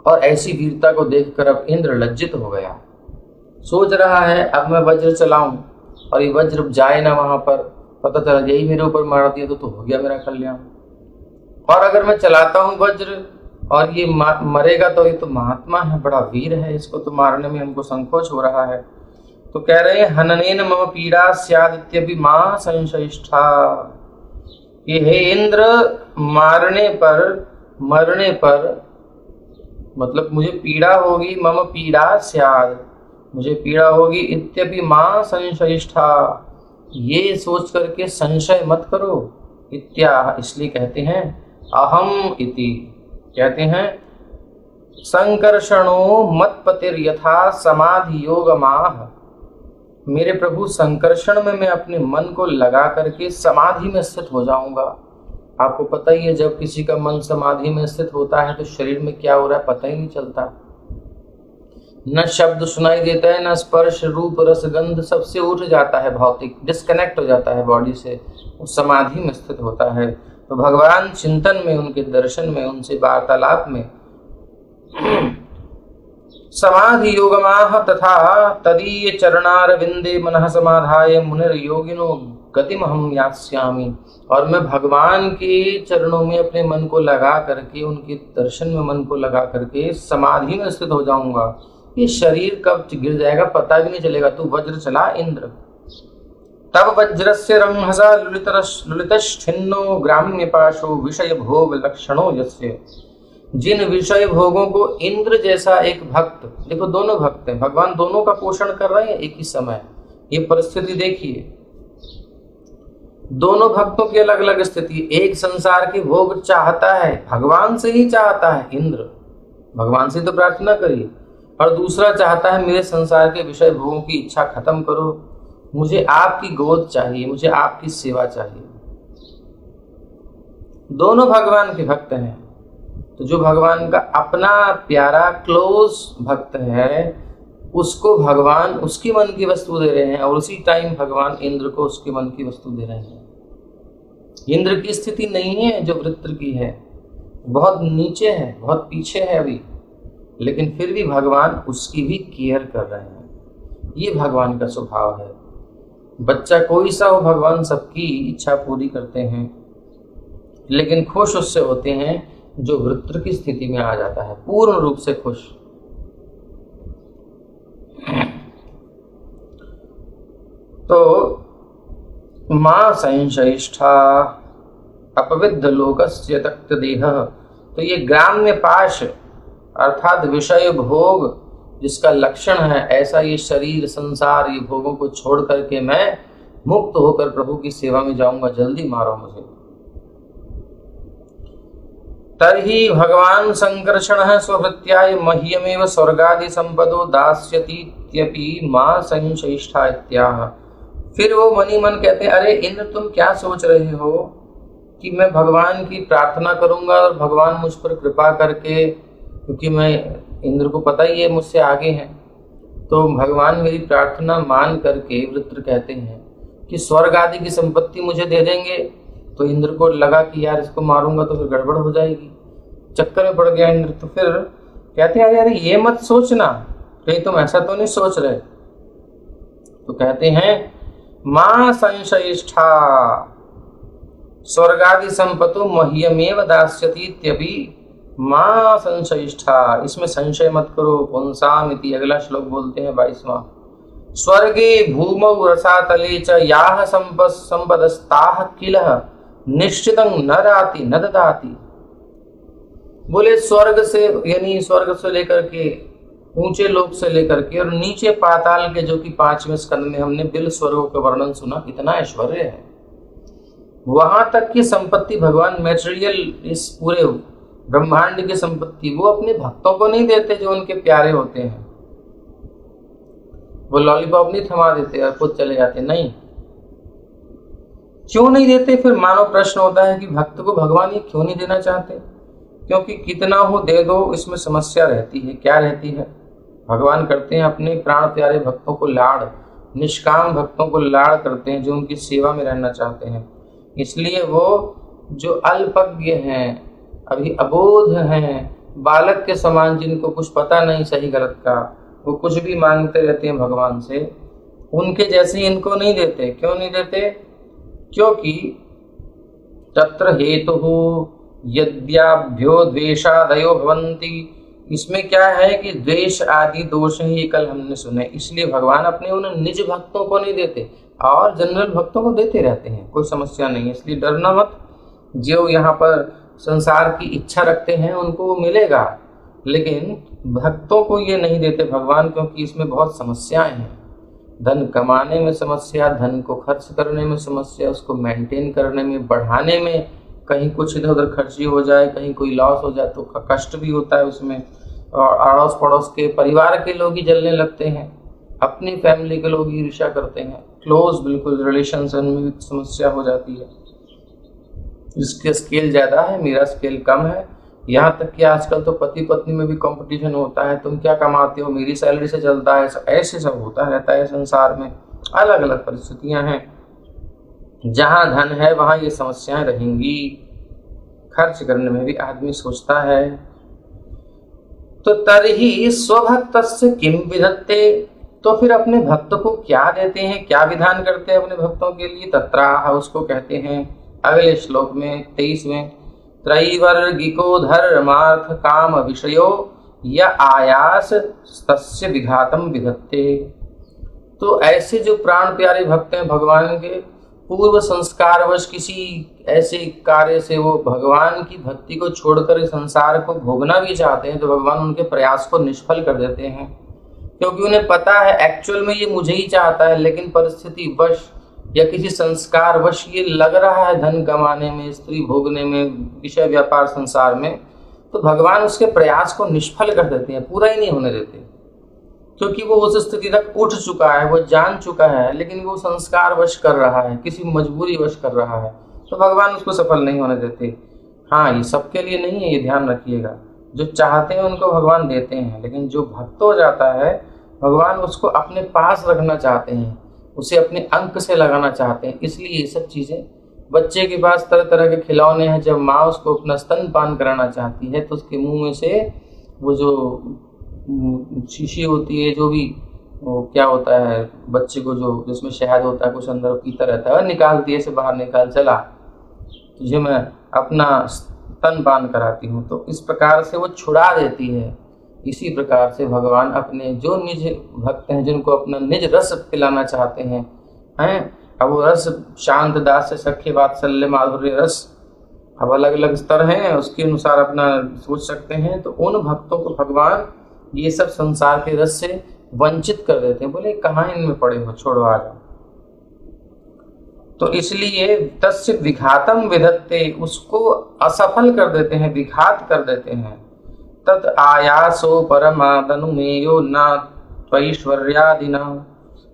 और ऐसी वीरता को देखकर अब इंद्र लज्जित हो गया। सोच रहा है अब मैं वज्र चलाऊं और ये वज्र जाए ना वहां पर, पता चला यही मेरे ऊपर मार दिया तो हो गया मेरा कल्याण। और अगर मैं चलाता हूं वज्र और ये मरेगा तो ये तो महात्मा है, बड़ा वीर है, इसको तो मारने में हमको संकोच हो रहा है। तो कह रहे हैं हननेन मम पीड़ा स्यादित्यपि मां संशयिष्ठा, ये हे इंद्र मरने पर मतलब मुझे पीड़ा होगी, मम पीड़ा स्याद, मुझे पीड़ा होगी, इत्यपि मां संशयिष्ठा, ये सोच करके संशय मत करो। इत्या इसलिए कहते हैं अहम इति, कहते हैं संकर्षणो मत्पतिर्यथा समाधि योगमाह। मेरे प्रभु, संकर्षण में मैं अपने मन को लगा करके समाधि में स्थित हो जाऊंगा। आपको पता ही है, जब किसी का मन समाधि में स्थित होता है तो शरीर में क्या हो रहा है पता ही नहीं चलता। न शब्द सुनाई देता है, न स्पर्श, रूप, रस, गंध, सबसे उठ जाता है, भौतिक डिस्कनेक्ट हो जाता है बॉडी से, वो समाधि में स्थित होता है। तो भगवान चिंतन में, उनके दर्शन में, उनसे वार्तालाप में समाधि योगमाह तथा तदीय चरणारविंदे मनः समाधाय मुनिर्योगिनो गतिमहं यास्यामि। और मैं भगवान के चरणों में अपने मन को लगा करके, उनके दर्शन में मन को लगा करके समाधि में स्थित हो जाऊंगा। ये शरीर कब गिर जाएगा पता भी नहीं चलेगा। तू वज्र चला इंद्र। तब वज्रस्य रंहसा लुलितश्छिन्नो ग्राम्य पाशो विषय भोग लक्षणो यस्य। जिन विषय भोगों को इंद्र जैसा एक भक्त, देखो दोनों भक्त हैं, भगवान दोनों का पोषण कर रहे हैं एक ही समय। ये परिस्थिति देखिए, दोनों भक्तों की अलग अलग स्थिति। एक संसार के भोग चाहता है, भगवान से ही चाहता है, इंद्र भगवान से तो प्रार्थना करिए। और दूसरा चाहता है मेरे संसार के विषय भोगों की इच्छा खत्म करो, मुझे आपकी गोद चाहिए, मुझे आपकी सेवा चाहिए। दोनों भगवान के भक्त हैं। तो जो भगवान का अपना प्यारा क्लोज भक्त है, उसको भगवान उसकी मन की वस्तु दे रहे हैं, और उसी टाइम भगवान इंद्र को उसके मन की वस्तु दे रहे हैं। इंद्र की स्थिति नहीं है जो वृत्र की है, बहुत नीचे है, बहुत पीछे है अभी, लेकिन फिर भी भगवान उसकी भी केयर कर रहे हैं। ये भगवान का स्वभाव है। बच्चा कोई सा हो, भगवान सबकी इच्छा पूरी करते हैं, लेकिन खुश उससे होते हैं जो वृत्र की स्थिति में आ जाता है, पूर्ण रूप से खुश। तो मां संशयिष्ठा अपविद्ध लोकस्य तक्त देह। तो ये ग्राम्य पाश अर्थात विषय भोग जिसका लक्षण है, ऐसा ये शरीर, संसार, ये भोगों को छोड़ करके मैं मुक्त होकर प्रभु की सेवा में जाऊंगा, जल्दी मारो मुझे। तर्हि भगवान संकर्षण स्वभृत्याय मह्यमेव स्वर्गादि संपदो दास्यतीत्यपि मां संशयिष्ठा इत्याह। फिर वो मनी मन कहते हैं, अरे इंद्र तुम क्या सोच रहे हो कि मैं भगवान की प्रार्थना करूंगा और भगवान मुझ पर कृपा करके, क्योंकि मैं इंद्र को पता ही है मुझसे आगे हैं, तो भगवान मेरी प्रार्थना मान करके वृत्र कहते हैं कि स्वर्ग आदि की संपत्ति मुझे दे देंगे। तो इंद्र को लगा कि यार इसको मारूंगा तो फिर गड़बड़ हो जाएगी, चक्कर में पड़ गया इंद्र। तो फिर कहते हैं अरे ये मत सोचना, कहीं तुम ऐसा तो नहीं सोच रहे। तो कहते हैं मां संशयिष्ठा स्वर्गादि संपत्तो मह्यमेव दास्यतीत्यपि मां संशयिष्ठा। इसमें संशय मत करो। पुंसाम इति अगला श्लोक बोलते हैं 22वां। स्वर्गे भूमौ रसातले च याह संपदस्ताह किलह निश्चितं न दाति न ददाति। बोले स्वर्ग से, यानी स्वर्ग से लेकर के, ऊंचे लोक से लेकर के और नीचे पाताल के, जो कि 5वें स्कंद में हमने बिल स्वर्गों का वर्णन सुना, इतना ऐश्वर्य है। वहां तक की संपत्ति भगवान मैटेरियल, इस पूरे ब्रह्मांड की संपत्ति वो अपने भक्तों को नहीं देते जो उनके प्यारे होते हैं। वो लॉलीपॉप नहीं थमा देते और खुद चले जाते, नहीं। क्यों नहीं देते? फिर मानव प्रश्न होता है कि भक्त को भगवान ये क्यों नहीं देना चाहते? क्योंकि कितना हो दे दो, इसमें समस्या रहती है। क्या रहती है? भगवान करते हैं अपने प्राण प्यारे भक्तों को लाड़, निष्काम भक्तों को लाड़ करते हैं जो उनकी सेवा में रहना चाहते हैं। इसलिए वो जो अल्पज्ञ हैं, अभी अबोध हैं, बालक के समान, जिनको कुछ पता नहीं सही गलत का, वो कुछ भी मांगते रहते हैं भगवान से, उनके जैसे इनको नहीं देते। क्यों नहीं देते? क्योंकि तत्र हेतुः यद्याभ्यो द्वेषादयो भवन्ति। इसमें क्या है कि द्वेष आदि दोष हैं, ये कल हमने सुने। इसलिए भगवान अपने उन निज भक्तों को नहीं देते और जनरल भक्तों को देते रहते हैं, कोई समस्या नहीं है। इसलिए डरना मत। जो यहाँ पर संसार की इच्छा रखते हैं उनको मिलेगा, लेकिन भक्तों को ये नहीं देते भगवान, क्योंकि इसमें बहुत समस्याएं हैं। धन कमाने में समस्या, धन को खर्च करने में समस्या, उसको मेंटेन करने में, बढ़ाने में, कहीं कुछ इधर उधर खर्ची हो जाए, कहीं कोई लॉस हो जाए तो कष्ट भी होता है उसमें। और अड़ोस पड़ोस के परिवार के लोग ही जलने लगते हैं, अपनी फैमिली के लोग ईर्ष्या करते हैं, क्लोज बिल्कुल रिलेशंस में समस्या हो जाती है। जिसके स्केल ज़्यादा है, मेरा स्केल कम है, यहाँ तक कि आजकल तो पति पत्नी में भी कंपटीशन होता है, तुम क्या कमाते हो, मेरी सैलरी से चलता है, ऐसे सब होता रहता है संसार में। अलग अलग परिस्थितियां हैं, जहाँ धन है वहाँ ये समस्याएं रहेंगी। खर्च करने में भी आदमी सोचता है। तो तरही स्वभक्तस्य किम विधत्ते, तो फिर अपने भक्त को क्या देते हैं, क्या विधान करते हैं अपने भक्तों के लिए। तत्राह, उसको कहते हैं अगले श्लोक में 23वें, त्रैवर्गिको धर्मार्थ काम विषयो या आयास तस्य विघातम विधत्ते। तो ऐसे जो प्राण प्यारे भक्त हैं भगवान के, पूर्व संस्कारवश किसी ऐसे कार्य से वो भगवान की भक्ति को छोड़कर इस संसार को भोगना भी चाहते हैं, तो भगवान उनके प्रयास को निष्फल कर देते हैं। क्योंकि उन्हें पता है एक्चुअल में ये मुझे ही चाहता है, लेकिन परिस्थिति वश या किसी संस्कार वश ये लग रहा है धन कमाने में, स्त्री भोगने में, विषय व्यापार संसार में, तो भगवान उसके प्रयास को निष्फल कर देते हैं, पूरा ही नहीं होने देते। क्योंकि वो उस स्थिति तक उठ चुका है, वो जान चुका है, लेकिन वो संस्कार वश कर रहा है, किसी मजबूरी वश कर रहा है, तो भगवान उसको सफल नहीं होने देते। हाँ, ये सबके लिए नहीं है, ये ध्यान रखिएगा। जो चाहते हैं उनको भगवान देते हैं, लेकिन जो भक्त हो जाता है भगवान उसको अपने पास रखना चाहते हैं, उसे अपने अंक से लगाना चाहते हैं। इसलिए ये सब चीज़ें, बच्चे के पास तरह तरह के खिलौने हैं, जब माँ उसको अपना स्तनपान कराना चाहती है तो उसके मुंह में से वो जो शीशी होती है, जो भी वो क्या होता है बच्चे को, जो जिसमें शहद होता है कुछ अंदर पीता रहता है, निकालती है, इसे बाहर निकाल, चला तुझे मैं अपना स्तनपान कराती हूँ। तो इस प्रकार से वो छुड़ा देती है। इसी प्रकार से भगवान अपने जो निज भक्त हैं, जिनको अपना निज रस पिलाना चाहते हैं, अब वो रस शांत दास सख्य वात्सल्य माधुर्य रस, अब अलग अलग स्तर हैं, उसके अनुसार अपना सोच सकते हैं। तो उन भक्तों को भगवान ये सब संसार के रस से वंचित कर देते हैं, बोले कहाँ इनमें पड़े हो, छोड़ो आ जाओ। तो इसलिए तस्य विघातम विधत्ते, उसको असफल कर देते हैं, विघात कर देते हैं। तत् आयासो परमादनुमेयो न त्वैश्वर्यादिना,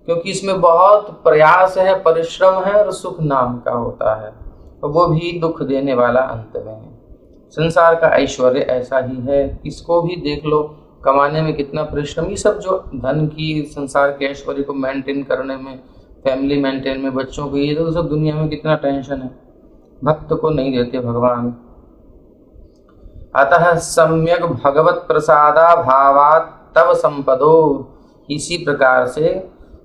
क्योंकि इसमें बहुत प्रयास है, परिश्रम है और सुख नाम का होता है, और वो भी दुख देने वाला अंत में है। संसार का ऐश्वर्य ऐसा ही है, इसको भी देख लो, कमाने में कितना परिश्रम, ये सब जो धन की संसार के ऐश्वर्य को मेंटेन करने में, फैमिली मेंटेन में, बच्चों को, ये तो सब दुनिया में कितना टेंशन है, भक्त को नहीं देते भगवान। अतः सम्यक भगवत प्रसादा भावात् तव संपदो, इसी प्रकार से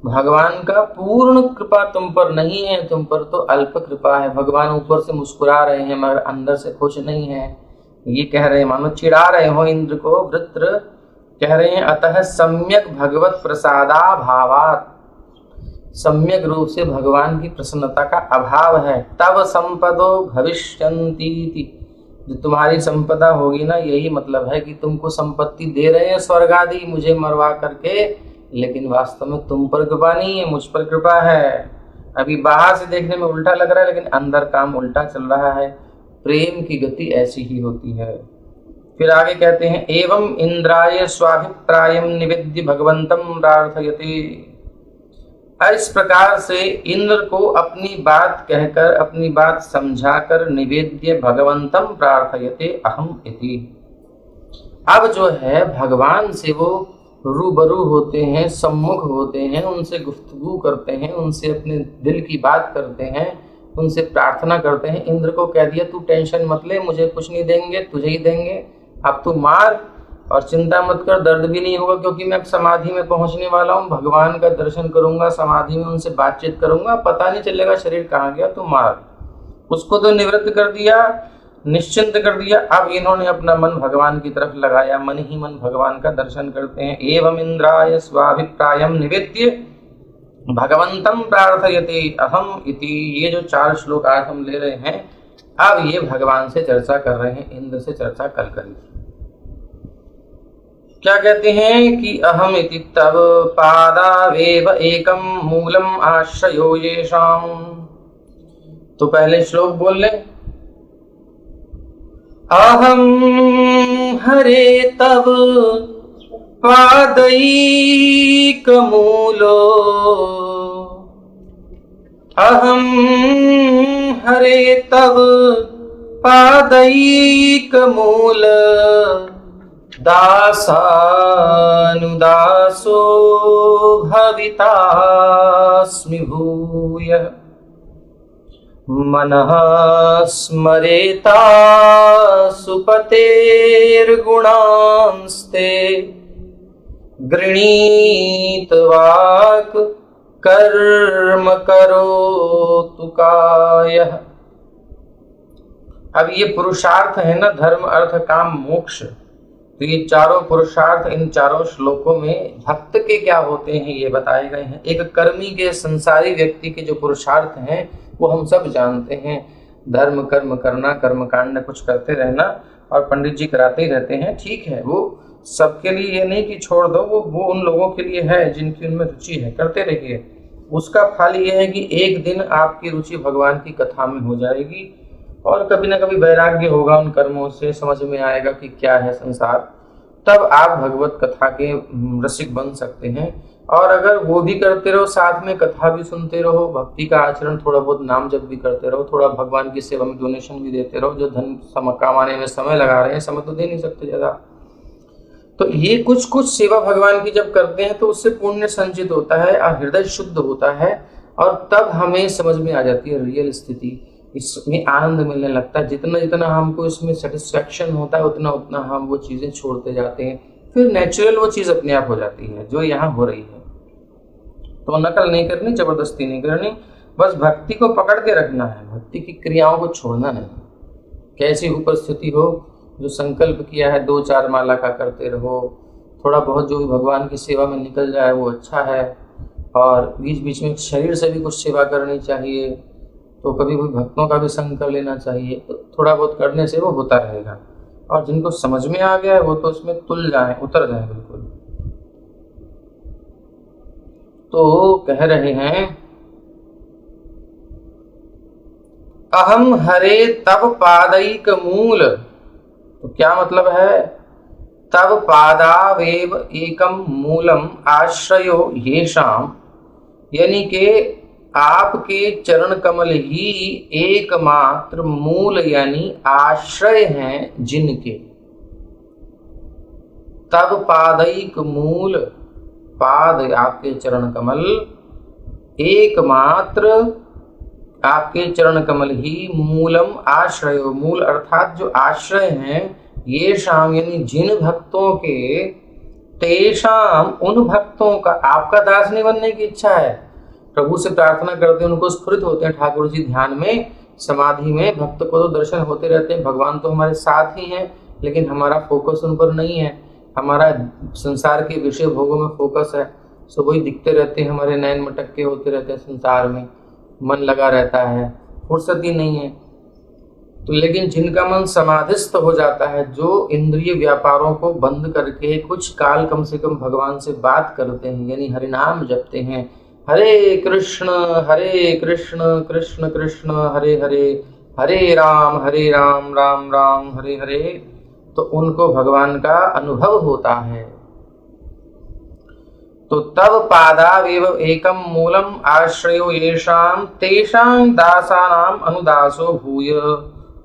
भगवान का पूर्ण कृपा तुम पर नहीं है, तुम पर तो अल्प कृपा है। भगवान ऊपर से मुस्कुरा रहे हैं मगर अंदर से खुश नहीं है, ये कह रहे हैं, मानो चिढ़ा रहे हो इंद्र को। वृत्र कह रहे हैं अतः सम्यक भगवत प्रसादा भावात्, सम्यक रूप से भगवान की प्रसन्नता का अभाव है। तब संपदो भविष्यन्ति, जो तुम्हारी संपदा होगी ना, यही मतलब है कि तुमको संपत्ति दे रहे हैं स्वर्ग आदि मुझे मरवा करके, लेकिन वास्तव में तुम पर कृपा नहीं है, मुझ पर कृपा है। अभी बाहर से देखने में उल्टा लग रहा है, लेकिन अंदर काम उल्टा चल रहा है। प्रेम की गति ऐसी ही होती है। फिर आगे कहते हैं एवं इंद्राय स्वाभिप्रायम निवेद्य भगवंतम प्रार्थयते, इस प्रकार से इंद्र को अपनी बात कहकर, अपनी बात समझाकर, निवेद्य भगवंतम प्रार्थयते अहम इति, अब जो है भगवान से वो रूबरू होते हैं, सम्मुख होते हैं, उनसे गुफ्तगू करते हैं, उनसे अपने दिल की बात करते हैं, उनसे प्रार्थना करते हैं। इंद्र को कह दिया तू टेंशन मत ले, मुझे कुछ नहीं देंगे, तुझे ही देंगे, अब तू मार और चिंता मत कर, दर्द भी नहीं होगा, क्योंकि मैं समाधि में पहुंचने वाला हूँ, भगवान का दर्शन करूंगा, समाधि में उनसे बातचीत करूंगा, पता नहीं चलेगा शरीर कहाँ गया, तू मार। उसको तो निवृत्त कर दिया, निश्चिंत कर दिया। अब इन्होंने अपना मन भगवान की तरफ लगाया, मन ही मन भगवान का दर्शन करते हैं। एवं इंद्राय स्वाभिप्रायम निवेद्य भगवंतम प्रार्थयते अहम इति, ये जो 4 श्लोक आज हम ले रहे हैं, अब ये भगवान से चर्चा कर रहे हैं, इंद्र से चर्चा कल करी। क्या कहते हैं कि अहम इति तव पादावेव एकम मूलम आश्रयो येषाम। तो पहले श्लोक बोल ले, अहम हरे तव पादैकमूलो अहं हरे तव पादैकमूल दासानुदासो भवितास्मि भूयः मनः स्मरेता सुपतेर्गुणांस्ते गृणीत वाक् कर्म करोतु कायः। अब ये पुरुषार्थ है ना, धर्म अर्थ काम मोक्ष, तो ये चारों पुरुषार्थ इन चारों श्लोकों में भक्त के क्या होते हैं ये बताए गए हैं। एक कर्मी के संसारी व्यक्ति के जो पुरुषार्थ हैं वो हम सब जानते हैं, धर्म कर्म करना, कर्म कांड कुछ करते रहना, और पंडित जी कराते ही रहते हैं, ठीक है, वो सबके लिए ये नहीं कि छोड़ दो, वो उन लोगों के लिए है जिनकी उनमें रुचि है, करते रहिए। उसका फल ये है कि एक दिन आपकी रुचि भगवान की कथा में हो जाएगी और कभी ना कभी वैराग्य होगा उन कर्मों से, समझ में आएगा कि क्या है संसार, तब आप भगवत कथा के रसिक बन सकते हैं। और अगर वो भी करते रहो, साथ में कथा भी सुनते रहो, भक्ति का आचरण, थोड़ा बहुत नाम जप भी करते रहो, थोड़ा भगवान की सेवा में डोनेशन भी देते रहो, जो धन कमाने में समय लगा रहे हैं, समय तो दे नहीं सकते ज़्यादा, तो ये कुछ कुछ सेवा भगवान की जब करते हैं तो उससे पुण्य संचित होता है और हृदय शुद्ध होता है, और तब हमें समझ में आ जाती है रियल स्थिति, इसमें आनंद मिलने लगता है। जितना जितना हमको इसमें सेटिस्फैक्शन होता है उतना उतना हम वो चीज़ें छोड़ते जाते हैं, फिर नेचुरल वो चीज़ अपने आप हो जाती है जो यहाँ हो रही है। तो नकल नहीं करनी, जबरदस्ती नहीं करनी, बस भक्ति को पकड़ के रखना है, भक्ति की क्रियाओं को छोड़ना नहीं। कैसी उपस्थिति हो, जो संकल्प किया है 2-4 माला का करते रहो, थोड़ा बहुत जो भी भगवान की सेवा में निकल जाए वो अच्छा है, और बीच बीच में शरीर से भी कुछ सेवा करनी चाहिए, तो कभी कोई भक्तों का भी संग कर लेना चाहिए, तो थोड़ा बहुत करने से वो होता रहेगा। और जिनको समझ में आ गया है वो तो उसमें तुल जाए, उतर जाए बिल्कुल। तो कह रहे हैं अहम हरे तब पादैक मूल, तो क्या मतलब है, तब पादावेव एकम मूलम आश्रयो येषाम, यानी कि आपके चरण कमल ही एकमात्र मूल यानी आश्रय हैं जिनके। तब पादैक मूल, पाद आपके चरण कमल, एकमात्र आपके चरण कमल ही मूलम आश्रय, मूल अर्थात जो आश्रय हैं, ये शाम यानी जिन भक्तों के, तेषाम उन भक्तों का, आपका दास नहीं बनने की इच्छा है, प्रभु से प्रार्थना करते हैं, उनको स्फुरित होते हैं ठाकुर जी ध्यान में, समाधि में, भक्त को तो दर्शन होते रहते हैं, भगवान तो हमारे साथ ही हैं, लेकिन हमारा फोकस उन पर नहीं है, हमारा संसार के विषय भोगों में फोकस है, सो वही दिखते रहते हैं, हमारे नयन मटक्के होते रहते हैं संसार में, मन लगा रहता है, फुर्सत ही नहीं है। तो लेकिन जिनका मन समाधिस्थ हो जाता है, जो इंद्रिय व्यापारों को बंद करके कुछ काल कम से कम भगवान से बात करते हैं, यानी हरिनाम जपते हैं, हरे कृष्ण कृष्ण कृष्ण हरे हरे, हरे राम राम राम हरे हरे, तो उनको भगवान का अनुभव होता है। तो तब पादावेव एकम मूलम आश्रयो येषाम तेषां दासानाम अनुदासो भूय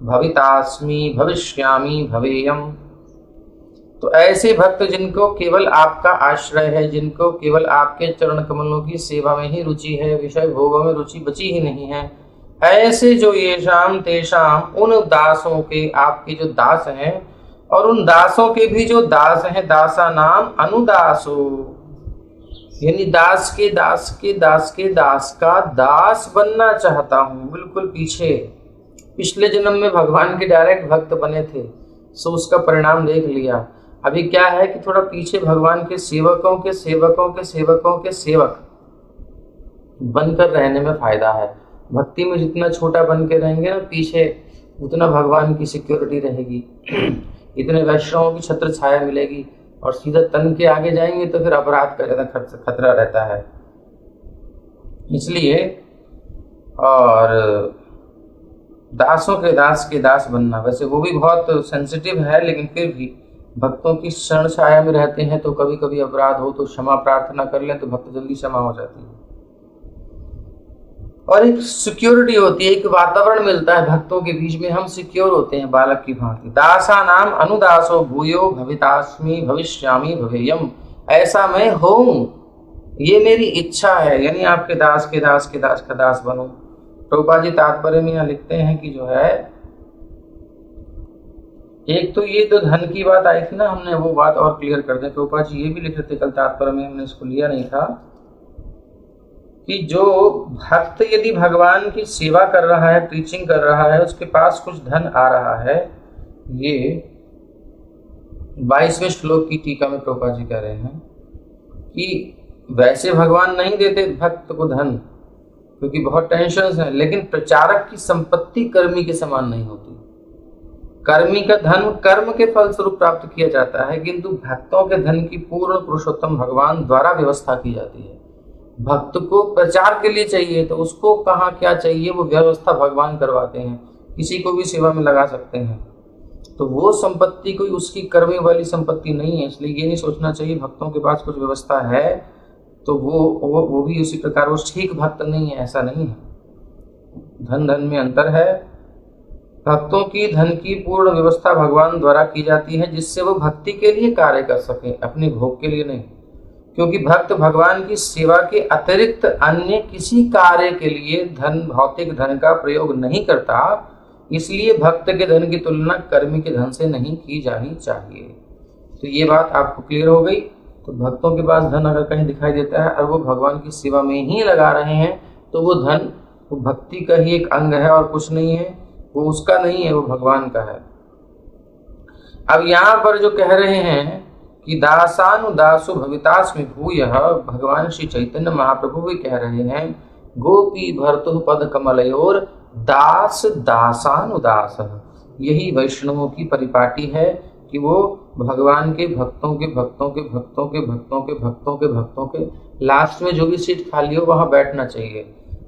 भवितास्मि भविष्यामि भवेयम। तो ऐसे भक्त जिनको केवल आपका आश्रय है, जिनको केवल आपके चरण कमलों की सेवा में ही रुचि है, विषय भोगों में रुचि बची ही नहीं है, ऐसे जो येषाम तेषाम उन दासों के, आपके जो दास हैं, और उन दासों के भी जो दास हैं, दासा नाम अनुदासो, यानी दास के दास के दास के दास का दास बनना चाहता हूँ। बिल्कुल पीछे पिछले जन्म में भगवान के डायरेक्ट भक्त बने थे, सो उसका परिणाम देख लिया। अभी क्या है कि थोड़ा पीछे भगवान के सेवकों के सेवकों के सेवकों के सेवक बनकर रहने में फायदा है। भक्ति में जितना छोटा बन के रहेंगे ना पीछे, उतना भगवान की सिक्योरिटी रहेगी, इतने वैष्णवों की छत्र छाया मिलेगी, और सीधा तन के आगे जाएंगे तो फिर अपराध का ज़्यादा खतरा रहता है। इसलिए और दासों के दास बनना, वैसे वो भी बहुत सेंसिटिव है, लेकिन फिर भी भक्तों की शरण छाया में रहते हैं तो कभी कभी अपराध हो तो क्षमा प्रार्थना कर लें तो भक्त जल्दी क्षमा हो जाती है। और एक सिक्योरिटी होती है, एक वातावरण मिलता है भक्तों के बीच में, हम सिक्योर होते हैं बालक की भांति। दासा नाम अनुदासो भूयो भवितास्मि भविष्यामि भवेयम, ऐसा मैं हूं, ये मेरी इच्छा है, यानी आपके दास के दास के दास का दास बनो। प्रभुपाद जी तात्पर्य में यहाँ लिखते हैं कि जो है, एक तो ये जो धन की बात आई थी ना, हमने वो बात और क्लियर कर दें। प्रभुपाद जी ये भी लिख रहे थे कल तात्पर्य में, हमने इसको लिया नहीं था, कि जो भक्त यदि भगवान की सेवा कर रहा है, प्रीचिंग कर रहा है, उसके पास कुछ धन आ रहा है, ये 22वें श्लोक की टीका में प्रभुपाद जी कह रहे हैं कि वैसे भगवान नहीं देते भक्त को धन, क्योंकि बहुत टेंशन है, लेकिन प्रचारक की संपत्ति कर्मी के समान नहीं होती। कर्मी का धन कर्म के फल स्वरूप प्राप्त किया जाता है, किंतु भक्तों के धन की पूर्ण पुरुषोत्तम भगवान द्वारा व्यवस्था की जाती है। भक्त को प्रचार के लिए चाहिए तो उसको कहाँ क्या चाहिए वो व्यवस्था भगवान करवाते हैं, किसी को भी सेवा में लगा सकते हैं। तो वो संपत्ति कोई उसकी कर्मी वाली संपत्ति नहीं है, इसलिए ये नहीं सोचना चाहिए भक्तों के पास कुछ व्यवस्था है तो वो भी उसी प्रकार वो ठीक भक्त नहीं है, ऐसा नहीं है। धन धन में अंतर है। भक्तों की धन की पूर्ण व्यवस्था भगवान द्वारा की जाती है, जिससे वो भक्ति के लिए कार्य कर सके, अपने भोग के लिए नहीं। क्योंकि भक्त भगवान की सेवा के अतिरिक्त अन्य किसी कार्य के लिए धन, भौतिक धन का प्रयोग नहीं करता, इसलिए भक्त के धन की तुलना कर्मी के धन से नहीं की जानी चाहिए। तो ये बात आपको क्लियर हो गई। तो भक्तों के पास धन अगर कहीं दिखाई देता है और वो भगवान की सेवा में ही लगा रहे हैं तो वो धन वो भक्ति का ही एक अंग है और कुछ नहीं है, वो उसका नहीं है, वो भगवान का है। अब यहाँ पर जो कह रहे हैं कि दासानुदासो भवितास्मि भूयः, भगवान श्री चैतन्य महाप्रभु भी कह रहे हैं गोपी भर्तु पद कमलयोर दास दासानुदास। यही वैष्णवों की परिपाटी है कि वो भगवान के भक्तों के भक्तों के भक्तों के भक्तों के भक्तों के भक्तों के लास्ट में जो भी सीट खाली हो वहां बैठना चाहिए।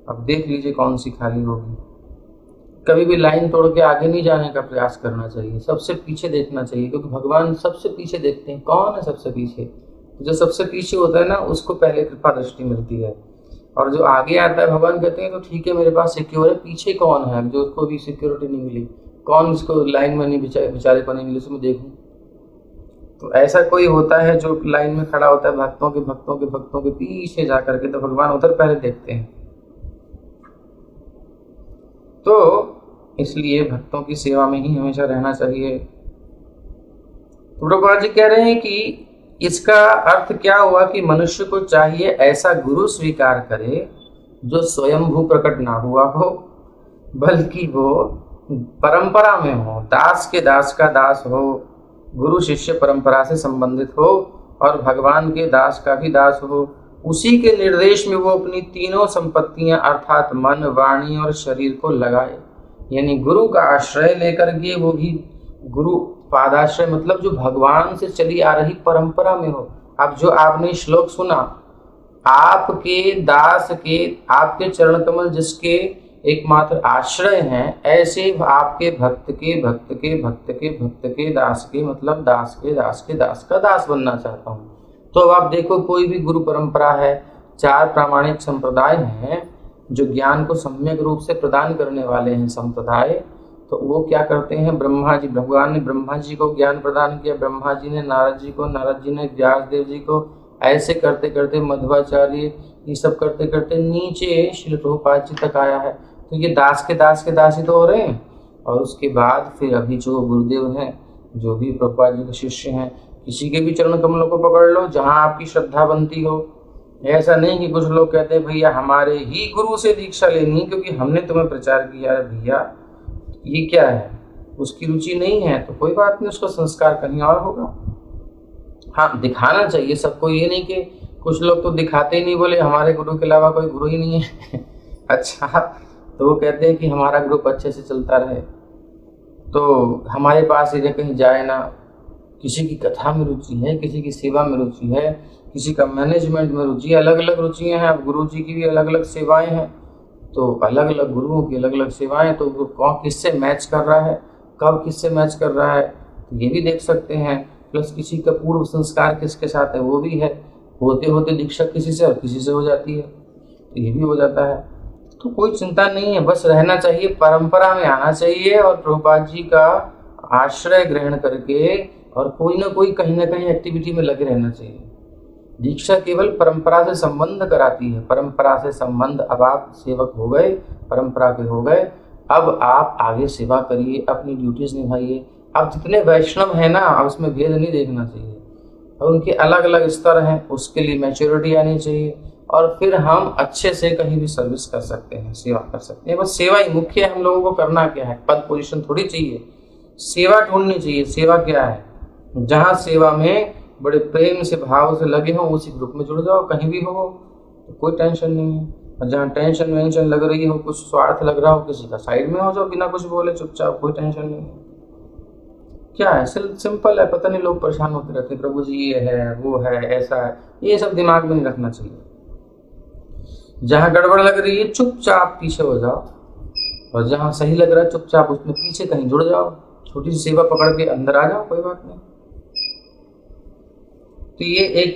अब देख लीजिए कौन सी खाली होगी। कभी भी लाइन तोड़ के आगे नहीं जाने का प्रयास करना चाहिए, सबसे पीछे देखना चाहिए, क्योंकि भगवान सबसे पीछे देखते हैं। कौन है सबसे पीछे? जो सबसे पीछे होता है ना उसको पहले कृपा दृष्टि मिलती है, और जो आगे आता है भगवान कहते हैं तो ठीक है मेरे पास सिक्योर है, पीछे कौन है जो उसको भी सिक्योरिटी नहीं मिली, कौन इसको लाइन में नहीं बेचारे को नहीं मिली, उसमें देखूं। तो ऐसा कोई होता है जो लाइन में खड़ा होता है भक्तों के भक्तों के भक्तों के पीछे जा करके, तो भगवान उधर पहले देखते हैं। तो इसलिए भक्तों की सेवा में ही हमेशा रहना चाहिए। प्रभुपाद जी कह रहे हैं कि इसका अर्थ क्या हुआ कि मनुष्य को चाहिए ऐसा गुरु स्वीकार करे जो स्वयंभू प्रकट ना हुआ हो, बल्कि वो परंपरा में हो, दास के दास का दास हो, गुरु शिष्य परंपरा से संबंधित हो और भगवान के दास का भी दास हो। उसी के निर्देश में वो अपनी तीनों संपत्तियां अर्थात मन, वाणी और शरीर को लगाए, यानी गुरु का आश्रय लेकर के, वो भी गुरु पादाश्रय मतलब जो भगवान से चली आ रही परंपरा में हो। अब जो आपने श्लोक सुना, आपके दास के, आपके चरण कमल जिसके एकमात्र आश्रय हैं, ऐसे आपके भक्त के भक्त के भक्त के भक्त के दास के मतलब दास के दास के दास का दास बनना चाहता हूँ। तो अब आप देखो कोई भी गुरु परंपरा है, 4 प्रामाणिक संप्रदाय हैं जो ज्ञान को सम्यक रूप से प्रदान करने वाले हैं संप्रदाय, तो वो क्या करते हैं, ब्रह्मा जी, भगवान ने ब्रह्मा जी को ज्ञान प्रदान किया, ब्रह्मा जी ने नारद जी को, नारद जी ने व्यास देव जी को, ऐसे करते करते मध्वाचार्य, ये सब करते करते नीचे श्री प्रभुपाद जी तक आया है। तो ये दास के दास ही तो हो रहे हैं। और उसके बाद फिर अभी जो गुरुदेव हैं, जो भी प्रभुपाद जी के शिष्य हैं, किसी के भी चरण कमलों को पकड़ लो जहाँ आपकी श्रद्धा बनती हो। ऐसा नहीं कि कुछ लोग कहते हैं भैया हमारे ही गुरु से दीक्षा लेनी क्योंकि हमने तुम्हें प्रचार किया है। भैया ये क्या है, उसकी रुचि नहीं है तो कोई बात नहीं, उसका संस्कार कहीं और होगा। हाँ, दिखाना चाहिए सबको, ये नहीं कि कुछ लोग तो दिखाते ही नहीं, बोले हमारे गुरु के अलावा कोई गुरु ही नहीं है। अच्छा, तो वो कहते हैं कि हमारा ग्रुप अच्छे से चलता रहे तो हमारे पास ये कहीं जाए ना। किसी की कथा में रुचि है, किसी की सेवा में रुचि है, किसी का मैनेजमेंट में रुचि है, अलग अलग रुचियाँ हैं। अब गुरु जी की भी अलग अलग सेवाएं हैं, तो अलग अलग गुरुओं की अलग अलग सेवाएं, तो कौन किससे मैच कर रहा है, कब किससे मैच कर रहा है, तो ये भी देख सकते हैं। प्लस किसी का पूर्व संस्कार किसके साथ है वो भी है, होते होते दीक्षा किसी से और किसी से हो जाती है, तो ये भी हो जाता है। तो कोई चिंता नहीं है, बस रहना चाहिए, परंपरा में आना चाहिए और प्रभुपाद जी का आश्रय ग्रहण करके और कोई ना कोई कहीं ना कहीं एक्टिविटी में लगे रहना चाहिए। दीक्षा केवल परंपरा से संबंध कराती है, परंपरा से संबंध, अब आप सेवक हो गए, परंपरा के हो गए, अब आप आगे सेवा करिए, अपनी ड्यूटीज निभाइए। अब जितने वैष्णव हैं ना, अब उसमें भेद नहीं देखना चाहिए, और उनके अलग अलग स्तर हैं, उसके लिए मैच्योरिटी आनी चाहिए, और फिर हम अच्छे से कहीं भी सर्विस कर सकते हैं, सेवा कर सकते हैं। बस सेवा ही मुख्य है, हम लोगों को करना क्या है, पद पोजीशन थोड़ी चाहिए, सेवा ढूंढनी चाहिए। सेवा क्या है, जहाँ सेवा में बड़े प्रेम से भाव से लगे हो उसी ग्रुप में जुड़ जाओ, कहीं भी हो तो कोई टेंशन नहीं है। और जहाँ टेंशन वेंशन लग रही हो, कुछ स्वार्थ लग रहा हो किसी का, साइड में हो जाओ, बिना कुछ बोले चुपचाप, कोई टेंशन नहीं है। क्या है, सिंपल है। पता नहीं लोग परेशान होते रहते हैं, प्रभु जी ये है वो है ऐसा है, ये सब दिमाग में नहीं रखना चाहिए। जहाँ गड़बड़ लग रही है चुपचाप पीछे हो जाओ, और जहाँ सही लग रहा है चुपचाप उसमें पीछे कहीं जुड़ जाओ, छोटी सी सेवा पकड़ के अंदर आ जाओ, कोई बात नहीं। तो ये एक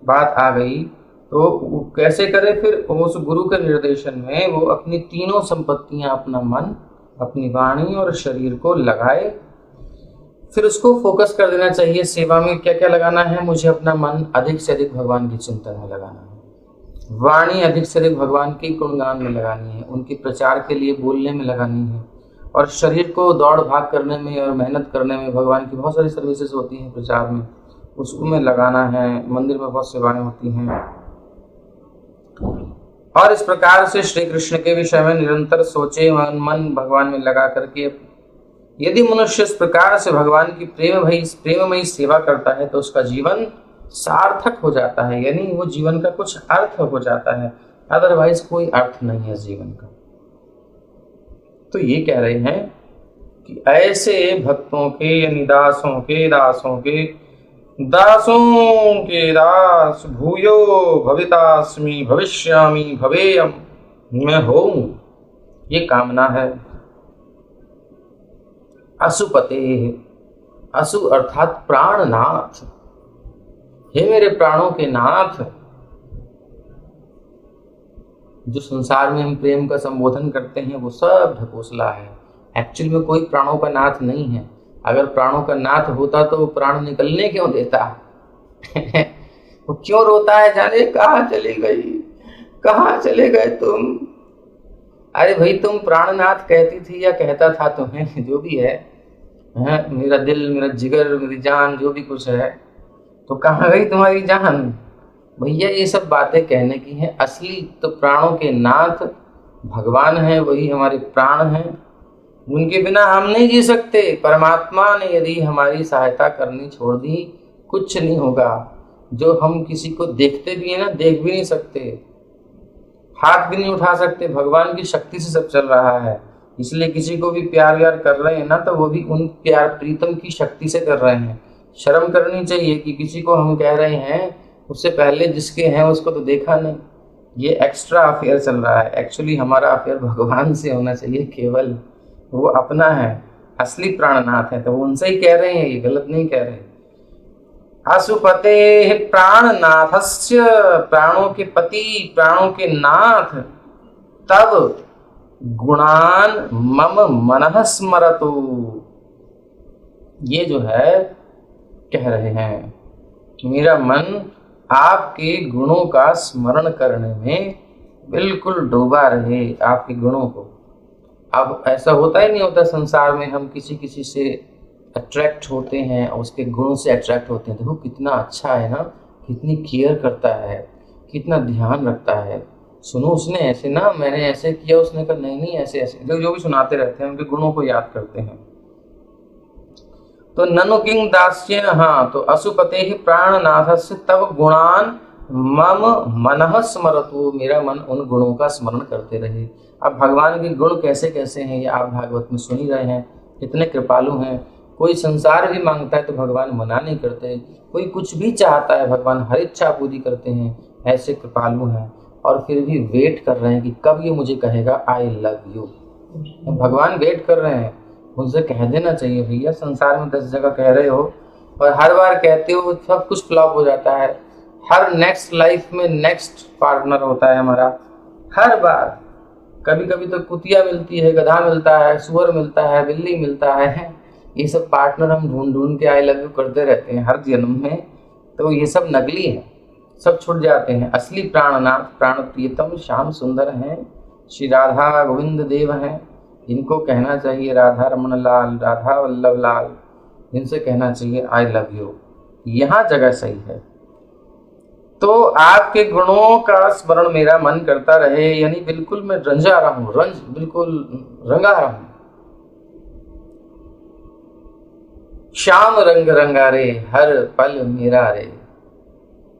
बात आ गई। तो कैसे करे फिर, उस गुरु के निर्देशन में वो अपनी तीनों संपत्तियां, अपना मन, अपनी वाणी और शरीर को लगाए, फिर उसको फोकस कर देना चाहिए। सेवा में क्या क्या लगाना है, मुझे अपना मन अधिक से अधिक भगवान की चिंतन में लगाना है, वाणी अधिक से अधिक भगवान के गुणगान में लगानी है, उनके प्रचार के लिए बोलने में लगानी है, और शरीर को दौड़ भाग करने में और मेहनत करने में, भगवान की बहुत सारी सर्विसेज होती हैं प्रचार में, उसमें लगाना है। मंदिर में बहुत सेवाएं होती हैं। और इस प्रकार से श्री कृष्ण के विषय में निरंतर सोचे, मन भगवान में लगा करके, यदि मनुष्य इस प्रकार से भगवान की प्रेममयी सेवा करता है तो उसका जीवन सार्थक हो जाता है, यानी वो जीवन का कुछ अर्थ हो जाता है, अदरवाइज कोई अर्थ नहीं है जीवन का। तो ये कह रहे हैं कि ऐसे भक्तों के, यानी दासों के दास भूयो भवितास्मि भविष्यामि भवेयम, मैं होऊं, ये कामना है। असुपते, असु अर्थात प्राणनाथ, हे मेरे प्राणों के नाथ। जो संसार में हम प्रेम का संबोधन करते हैं वो सब ढकोसला है, एक्चुअल में कोई प्राणों का नाथ नहीं है। अगर प्राणों का नाथ होता तो वो प्राण निकलने क्यों देता वो क्यों रोता है, जाने कहाँ चली गई, कहाँ चले गए तुम। अरे भाई, तुम प्राणनाथ कहती थी या कहता था तुम्हें, जो भी है, मेरा दिल, मेरा जिगर, मेरी जान, जो भी कुछ है, तो कहाँ गई तुम्हारी जान। भैया ये सब बातें कहने की हैं, असली तो प्राणों के नाथ भगवान हैं, वही हमारे प्राण हैं, उनके बिना हम नहीं जी सकते। परमात्मा ने यदि हमारी सहायता करनी छोड़ दी, कुछ नहीं होगा। जो हम किसी को देखते भी हैं ना, देख भी नहीं सकते, हाथ भी नहीं उठा सकते, भगवान की शक्ति से सब चल रहा है। इसलिए किसी को भी प्यार व्यार कर रहे हैं ना, तो वो भी उन प्यार प्रीतम की शक्ति से कर रहे हैं। शर्म करनी चाहिए कि किसी को हम कह रहे हैं, उससे पहले जिसके हैं उसको तो देखा नहीं। ये एक्स्ट्रा अफेयर चल रहा है, एक्चुअली हमारा अफेयर भगवान से होना चाहिए केवल, वो अपना है, असली प्राणनाथ है, तो वो उनसे ही कह रहे हैं, ये गलत नहीं कह रहे। असुपते प्राणनाथस्य, प्राणों के पति, प्राणों के नाथ, तब गुणान मम मनः स्मरतु, ये जो है कह रहे हैं कि मेरा मन आपके गुणों का स्मरण करने में बिल्कुल डूबा रहे, आपके गुणों को। अब ऐसा होता ही नहीं होता संसार में, हम किसी से अट्रैक्ट होते हैं, उसके गुणों से अट्रैक्ट होते हैं। देखो कितना अच्छा है ना, कितनी केयर करता है, कितना ध्यान रखता है। सुनो उसने ऐसे ना, मैंने ऐसे किया, उसने कहा नहीं नहीं ऐसे ऐसे, जो भी सुनाते रहते हैं, उनके गुणों को याद करते हैं। तो ननु किंग दास्येन, हाँ, तो असुपते ही प्राणनाथस्य तब गुणान मम मनः स्मरतु, मेरा मन उन गुणों का स्मरण करते रहे। अब भगवान के गुण कैसे कैसे हैं ये आप भागवत में सुन ही रहे हैं, कितने कृपालु हैं। कोई संसार भी मांगता है तो भगवान मना नहीं करते, कोई कुछ भी चाहता है भगवान हर इच्छा पूरी करते हैं, ऐसे कृपालु हैं। और फिर भी वेट कर रहे हैं कि कब ये मुझे कहेगा आई लव यू। भगवान वेट कर रहे हैं, उनसे कह देना चाहिए भैया, संसार में 10 जगह कह रहे हो, और हर बार कहते हो सब कुछ फ्लॉप हो जाता है। हर नेक्स्ट लाइफ में नेक्स्ट पार्टनर होता है हमारा, हर बार। कभी कभी तो कुतिया मिलती है, गधा मिलता है, सुअर मिलता है, बिल्ली मिलता है। ये सब पार्टनर हम ढूंढ ढूंढ के आई लव यू करते रहते हैं हर जन्म में। तो ये सब नकली है, सब छूट जाते हैं। असली प्राणनाथ प्राण प्रियतम श्याम सुंदर हैं, श्री राधा गोविंद देव हैं। इनको कहना चाहिए राधा रमन लाल, राधा वल्लभ लाल, इनसे कहना चाहिए आई लव यू। यहाँ जगह सही है। तो आपके गुणों का स्मरण मेरा मन करता रहे, यानी बिल्कुल मैं रंजा रहा हूं, बिल्कुल रंगा रहा हूं। श्याम रंग रंगारे हर पल मेरा रे,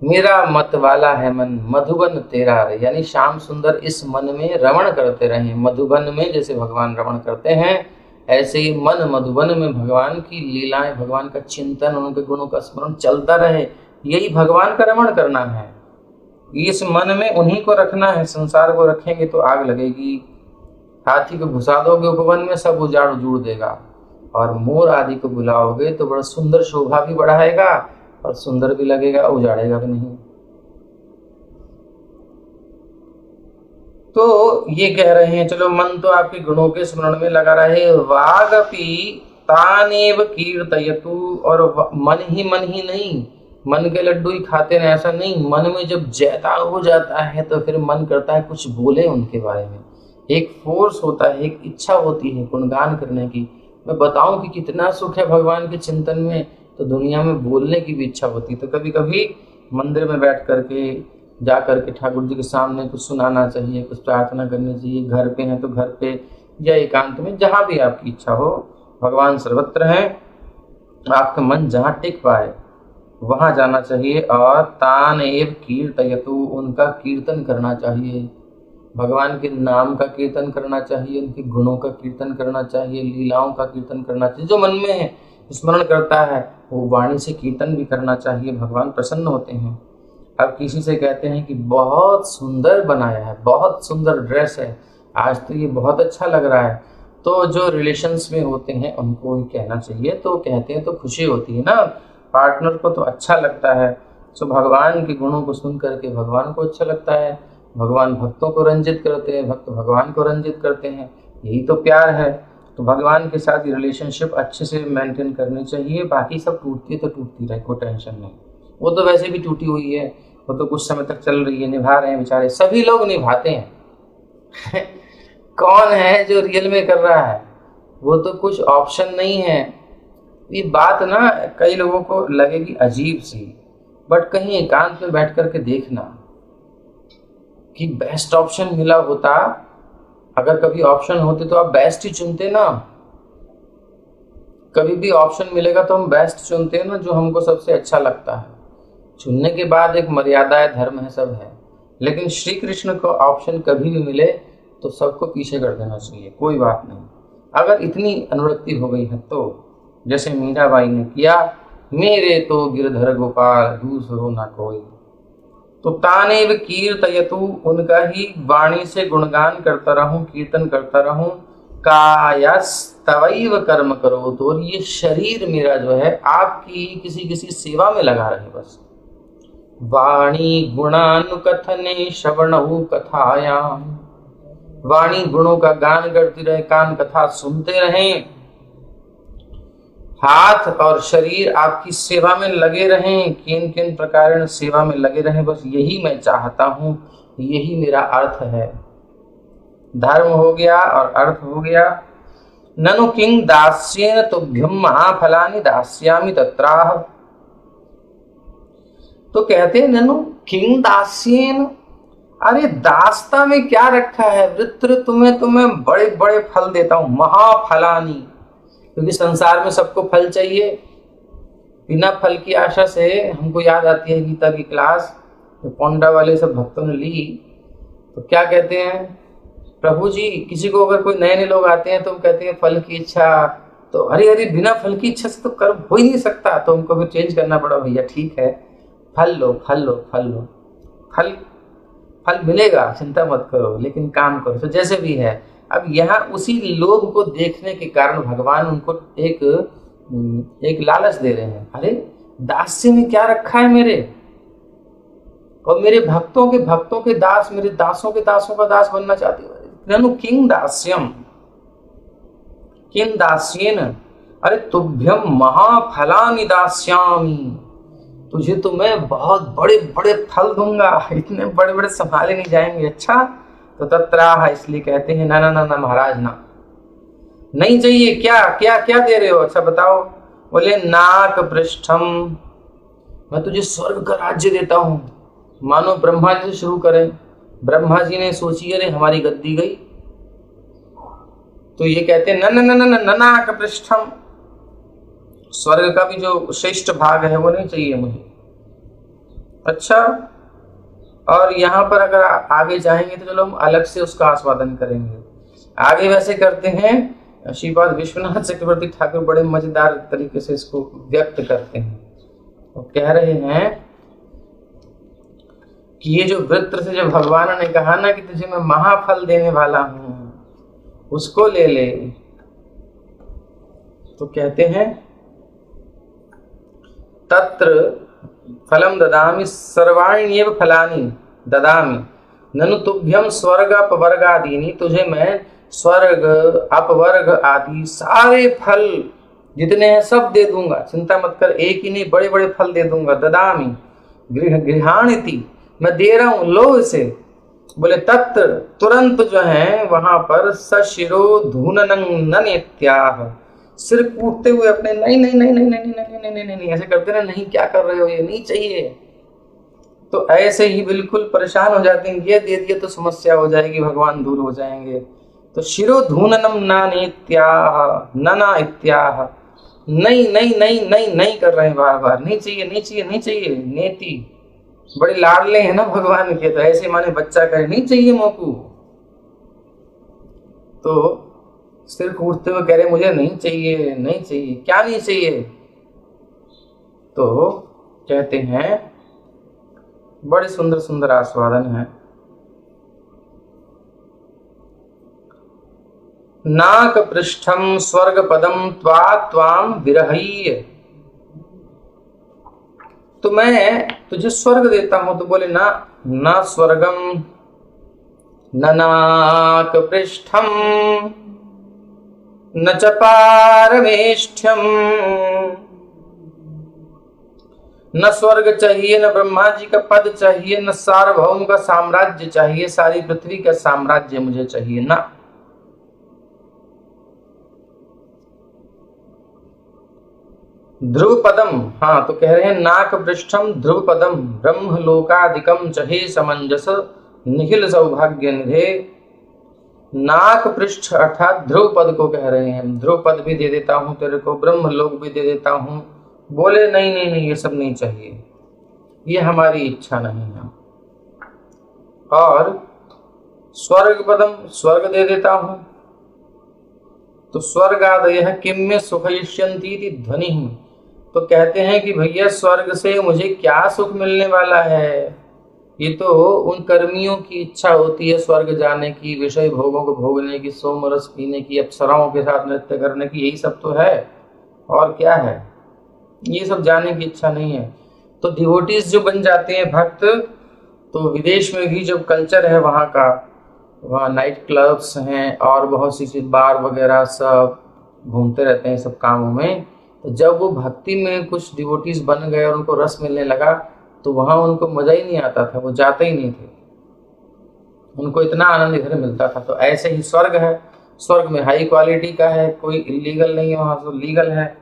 मेरा मत वाला है मन मधुबन तेरा रे। यानी श्याम सुंदर इस मन में रमण करते रहे। मधुबन में जैसे भगवान रमण करते हैं, ऐसे ही मन मधुबन में भगवान की लीलाएं, भगवान का चिंतन, उनके गुणों का स्मरण चलता रहे। यही भगवान का रमण करना है। इस मन में उन्हीं को रखना है। संसार को रखेंगे तो आग लगेगी। हाथी को घुसा दोगे उपवन में, सब उजाड़ उजूड़ देगा। और मोर आदि को बुलाओगे तो बड़ा सुंदर शोभा भी बढ़ाएगा और सुंदर भी लगेगा, उजाड़ेगा भी नहीं। तो ये कह रहे हैं, चलो मन तो आपके गुणों के स्मरण में लगा रहे। वागपि तानेव कीर्तयतु, और मन ही नहीं, मन के लड्डू ही खाते हैं ऐसा नहीं। मन में जब ज्यादा हो जाता है तो फिर मन करता है कुछ बोले उनके बारे में। एक फोर्स होता है, एक इच्छा होती है गुणगान करने की। मैं बताऊं कि कितना सुख है भगवान के चिंतन में, तो दुनिया में बोलने की भी इच्छा होती है। तो कभी कभी मंदिर में बैठ करके, जा करके ठाकुर जी के सामने कुछ सुनाना चाहिए, कुछ प्रार्थना करनी चाहिए। घर पे हैं तो घर पे, या एकांत में, जहाँ भी आपकी इच्छा हो। भगवान सर्वत्र हैं, आपका मन जहाँ टिक पाए वहाँ जाना चाहिए। और तान एव कीर्तयतु, उनका कीर्तन करना चाहिए। भगवान के नाम का कीर्तन करना चाहिए, उनके गुणों का कीर्तन करना चाहिए, लीलाओं का कीर्तन करना चाहिए। जो मन में है स्मरण करता है वो वाणी से कीर्तन भी करना चाहिए। भगवान प्रसन्न होते हैं। अब किसी से कहते हैं कि बहुत सुंदर बनाया है, बहुत सुंदर ड्रेस है, आज तो ये बहुत अच्छा लग रहा है, तो जो रिलेशंस में होते हैं उनको ही कहना चाहिए। तो कहते हैं तो खुशी होती है ना, पार्टनर को तो अच्छा लगता है। सो भगवान के गुणों को सुन करके भगवान को अच्छा लगता है। भगवान भक्तों को रंजित करते हैं, भक्त भगवान को रंजित करते हैं। यही तो प्यार है। तो भगवान के साथ ये रिलेशनशिप अच्छे से मेंटेन करनी चाहिए। बाकी सब टूटती है तो टूटती रहे, कोई टेंशन नहीं। वो तो वैसे भी टूटी हुई है, वो तो कुछ समय तक चल रही है, निभा रहे हैं बेचारे। सभी लोग निभाते हैं कौन है जो रियल में कर रहा है? वो तो कुछ ऑप्शन नहीं है। ये बात ना कई लोगों को लगेगी अजीब सी, बट कहीं एकांत में बैठ करके देखना कि बेस्ट ऑप्शन मिला होता। अगर कभी ऑप्शन होते तो आप बेस्ट ही चुनते ना। कभी भी ऑप्शन मिलेगा तो हम बेस्ट चुनते हैं ना, जो हमको सबसे अच्छा लगता है। चुनने के बाद एक मर्यादा है, धर्म है, सब है। लेकिन श्री कृष्ण को ऑप्शन कभी भी मिले तो सबको पीछे कर देना चाहिए, कोई बात नहीं। अगर इतनी अनुरक्ति हो गई है तो, जैसे मीराबाई ने किया, मेरे तो गिरधर गोपाल दूसरो ना कोई। तो तानेव कीर्तयतु, उनका ही वाणी से गुणगान करता रहूं, कीर्तन करता रहूं। कायस्तवैव कर्म करो, तो ये शरीर मेरा जो है आपकी किसी सेवा में लगा रहे बस। वाणी गुणानुकथने श्रवणहु कथायाम, वाणी गुणों का गान करती रहे, कान कथा सुनते रहें। हाथ और शरीर आपकी सेवा में लगे रहें, किन किन प्रकार सेवा में लगे रहें, बस यही मैं चाहता हूं, यही मेरा अर्थ है। धर्म हो गया और अर्थ हो गया। ननु किंग दास्येन तुभ्यम महाफलानि दास्यामि तत्राह। तो कहते हैं ननु किंग दास्येन, अरे दास्ता में क्या रखा है? वृत्र तुम्हें बड़े बड़े फल देता हूं, महाफलानि। क्योंकि संसार में सबको फल चाहिए। बिना फल की आशा से, हमको याद आती है गीता की क्लास, जो पौंडा वाले सब भक्तों ने ली, तो क्या कहते हैं, प्रभु जी किसी को अगर कोई नए नए लोग आते हैं तो कहते हैं फल की इच्छा, तो अरे बिना फल की इच्छा से तो कर्म हो ही नहीं सकता। तो उनको फिर चेंज करना पड़ा, भैया ठीक है, फल लो फल लो फल लो, फल मिलेगा, चिंता मत करो, लेकिन काम करो। तो जैसे भी है, अब यहाँ उसी लोभ को देखने के कारण भगवान उनको एक एक लालच दे रहे हैं, अरे दास्य में क्या रखा है मेरे, और मेरे भक्तों के दास, मेरे दासों के दासों का दास बनना चाहती हो। ननु किंग दास्यम किं दास्येन, अरे तुभ्यम महाफलानि दास्यामि, तुझे तो मैं बहुत बड़े बड़े फल दूंगा, इतने बड़े बड़े संभाले नहीं जाएंगे। अच्छा, तो तत्राह, इसलिए कहते हैं ना ना ना ना महाराज ना, नहीं चाहिए। क्या क्या क्या दे रहे हो, अच्छा बताओ। बोले नाक पृष्ठम, मैं तुझे स्वर्ग का राज्य देता हूं। मानो ब्रह्मा जी से शुरू करें, ब्रह्मा जी ने सोची अरे हमारी गद्दी गई, तो ये कहते हैं न न न न नाक पृष्ठम, स्वर्ग का भी जो श्रेष्ठ भाग है वो नहीं चाहिए मुझे। अच्छा, और यहाँ पर अगर आगे जाएंगे तो चलो हम अलग से उसका आस्वादन करेंगे। आगे वैसे करते हैं, श्रीपाद विश्वनाथ चक्रवर्ती ठाकुर बड़े मजेदार तरीके से इसको व्यक्त करते हैं। वो कह रहे हैं कि ये जो वृत्र से जो भगवान ने कहा ना कि तुझे मैं महाफल देने वाला हूं, उसको ले ले, तो कहते हैं तत्र फलम ददामि सर्वाण्येव फलानि ददामि ननु तुभ्यम स्वर्ग अपवर्गादीनि, तुझे मैं स्वर्ग अपवर्ग आदि सारे फल जितने हैं सब दे दूंगा, चिंता मत कर, एक ही नहीं बड़े बड़े फल दे दूंगा। ददामि गृहाणिति, मैं दे रहा हूं, लो इसे। बोले तत्र, तुरंत जो है वहां पर सशिरो धूननं ननेत्याह, सिर कूटते हुए अपने नहीं नहीं नहीं नहीं नहीं नहीं नहीं नहीं नहीं ऐसे करते ना, नहीं क्या कर रहे हो, ये नहीं चाहिए। तो ऐसे ही बिल्कुल परेशान हो जाते हैं, ये दे दिए तो समस्या हो जाएगी, भगवान दूर हो जाएंगे। तो शिरो धूननम नानेत्याह नना इत्याह, नहीं नहीं नहीं नहीं नहीं कर रहे हैं बार बार, नहीं चाहिए नहीं चाहिए नहीं चाहिए। नेति, बड़े लाडले हैं ना भगवान के, तो ऐसे माने बच्चा कहे नहीं चाहिए मोकू, तो सिर कूटते हुए कह रहे मुझे नहीं चाहिए नहीं चाहिए। क्या नहीं चाहिए, तो कहते हैं बड़े सुंदर सुंदर आस्वादन है। नाक पृष्ठम स्वर्ग पदम त्वा त्वाम विरहय्य, तो मैं तुझे स्वर्ग देता हूं। तो बोले ना, न स्वर्गम न नाक पृष्ठम न च पारमेष्ठ्यम, न स्वर्ग चाहिए, न ब्रह्मा जी का पद चाहिए, न सार्वभौम का साम्राज्य चाहिए, सारी पृथ्वी का साम्राज्य मुझे चाहिए ना। ध्रुव पदम, हाँ, तो कह रहे हैं नाक पृष्ठम ध्रुव पदम ब्रह्मलोकादिकम चहे समंजस निखिल सौभाग्य निधे। नाक पृष्ठ अर्थात ध्रुव पद को कह रहे हैं, ध्रुव पद भी दे देता हूं तेरे को, ब्रह्मलोक भी दे देता हूं। बोले नहीं नहीं नहीं, ये सब नहीं चाहिए, ये हमारी इच्छा नहीं है। और स्वर्ग पदम, स्वर्ग दे देता हूं। तो स्वर्गादयः किम में सुखयिष्यन्ति ध्वनि, तो कहते हैं कि भैया स्वर्ग से मुझे क्या सुख मिलने वाला है, ये तो उन कर्मियों की इच्छा होती है स्वर्ग जाने की, विषय भोगों को भोगने की, सोमरस पीने की, अप्सराओं के साथ नृत्य करने की, यही सब तो है, और क्या है, ये सब जाने की इच्छा नहीं है। तो डिवोटीज जो बन जाते हैं भक्त, तो विदेश में भी जो कल्चर है वहाँ का, वहाँ नाइट क्लब्स हैं और बहुत सी बार वगैरह सब घूमते रहते हैं सब कामों में। तो जब वो भक्ति में कुछ डिवोटीज बन गए और उनको रस मिलने लगा, तो वहाँ उनको मजा ही नहीं आता था, वो जाते ही नहीं थे, उनको इतना आनंद इधर मिलता था। तो ऐसे ही स्वर्ग है, स्वर्ग में हाई क्वालिटी का है, कोई इलीगल नहीं है, वहाँ तो लीगल है,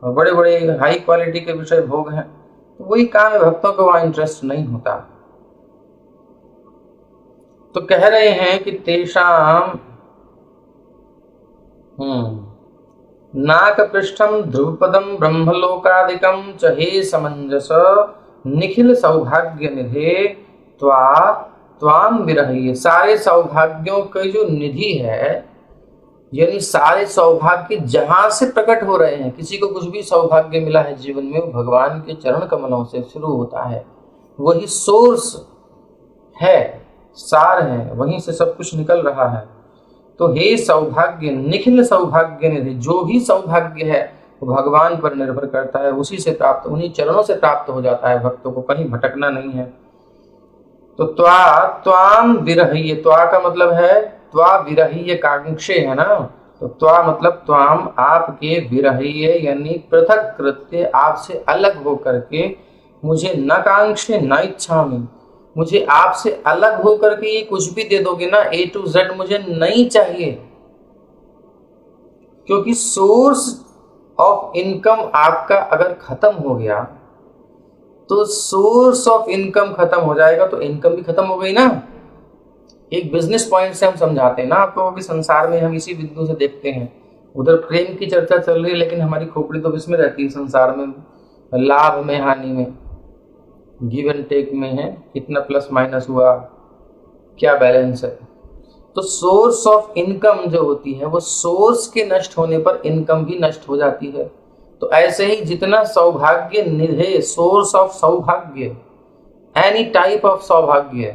और बड़े बड़े हाई क्वालिटी के विषय भोग हैं। तो वही काम है, भक्तों को वहाँ इंटरेस्ट नहीं होता। तो कह रहे हैं कि तेषाम नाक पृष्ठम ध्रुवपदम ब्रह्मलोकादिकम चहे समंजस निखिल सौभाग्य निधे त्वाम विरही, सारे सौभाग्यों की जो निधि है, यानी सारे सौभाग्य जहां से प्रकट हो रहे हैं, किसी को कुछ भी सौभाग्य मिला है जीवन में, वो भगवान के चरण कमलों से शुरू होता है, वही सोर्स है, सार है, वहीं से सब कुछ निकल रहा है। तो हे सौभाग्य, निखिल सौभाग्य निधि, जो भी सौभाग्य है वो भगवान पर निर्भर करता है, उसी से प्राप्त, उन्हीं चरणों से प्राप्त हो जाता है भक्तों को, कहीं भटकना नहीं है। तो त्वाम विरह्य, त्वा का मतलब है त्वा विरह्य कांक्षे है ना, तो त्वा मतलब त्वाम आपके, विरह्य यानी पृथक कृत्य, आपसे अलग होकर के, मुझे न कांक्षे न इच्छामि, मुझे आपसे अलग होकर के ये कुछ भी दे दोगे ना A to Z मुझे नहीं चाहिए, क्योंकि सोर्स ऑफ इनकम आपका अगर खत्म हो गया तो सोर्स ऑफ इनकम खत्म हो जाएगा तो इनकम भी खत्म हो गई ना। एक बिजनेस पॉइंट से हम समझाते हैं ना आपको, भी संसार में हम इसी बिंदु से देखते हैं। उधर प्रेम की चर्चा चल रही है लेकिन हमारी खोपड़ी तो इसमें रहती है, संसार में लाभ में हानि में, गिव एंड टेक में है, कितना प्लस माइनस हुआ, क्या बैलेंस है। तो सोर्स ऑफ इनकम जो होती है वो सोर्स के नष्ट होने पर इनकम भी नष्ट हो जाती है। तो ऐसे ही जितना सौभाग्य निधे, सोर्स ऑफ सौभाग्य, एनी टाइप ऑफ सौभाग्य,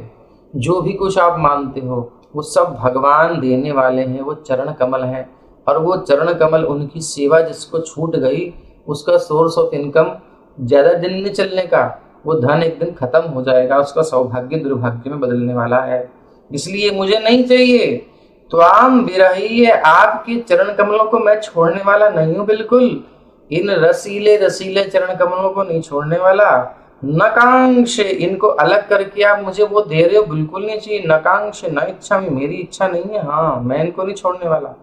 जो भी कुछ आप मानते हो वो सब भगवान देने वाले हैं, वो चरण कमल हैं। और वो चरण कमल, उनकी सेवा जिसको छूट गई उसका सोर्स ऑफ इनकम ज़्यादा दिन नहीं चलने का, वो धन एक दिन खत्म हो जाएगा, उसका सौभाग्य दुर्भाग्य में बदलने वाला है। इसलिए मुझे नहीं चाहिए। त्वाम विरह्य, आपके चरण कमलों को मैं छोड़ने वाला नहीं हूँ, बिल्कुल इन रसीले रसीले चरण कमलों को नहीं छोड़ने वाला। नकांक्ष, इनको अलग करके आप मुझे वो दे रहे हो, बिल्कुल नहीं चाहिए। नकांक्ष न इच्छा में, मेरी इच्छा नहीं है, हाँ मैं इनको नहीं छोड़ने वाला।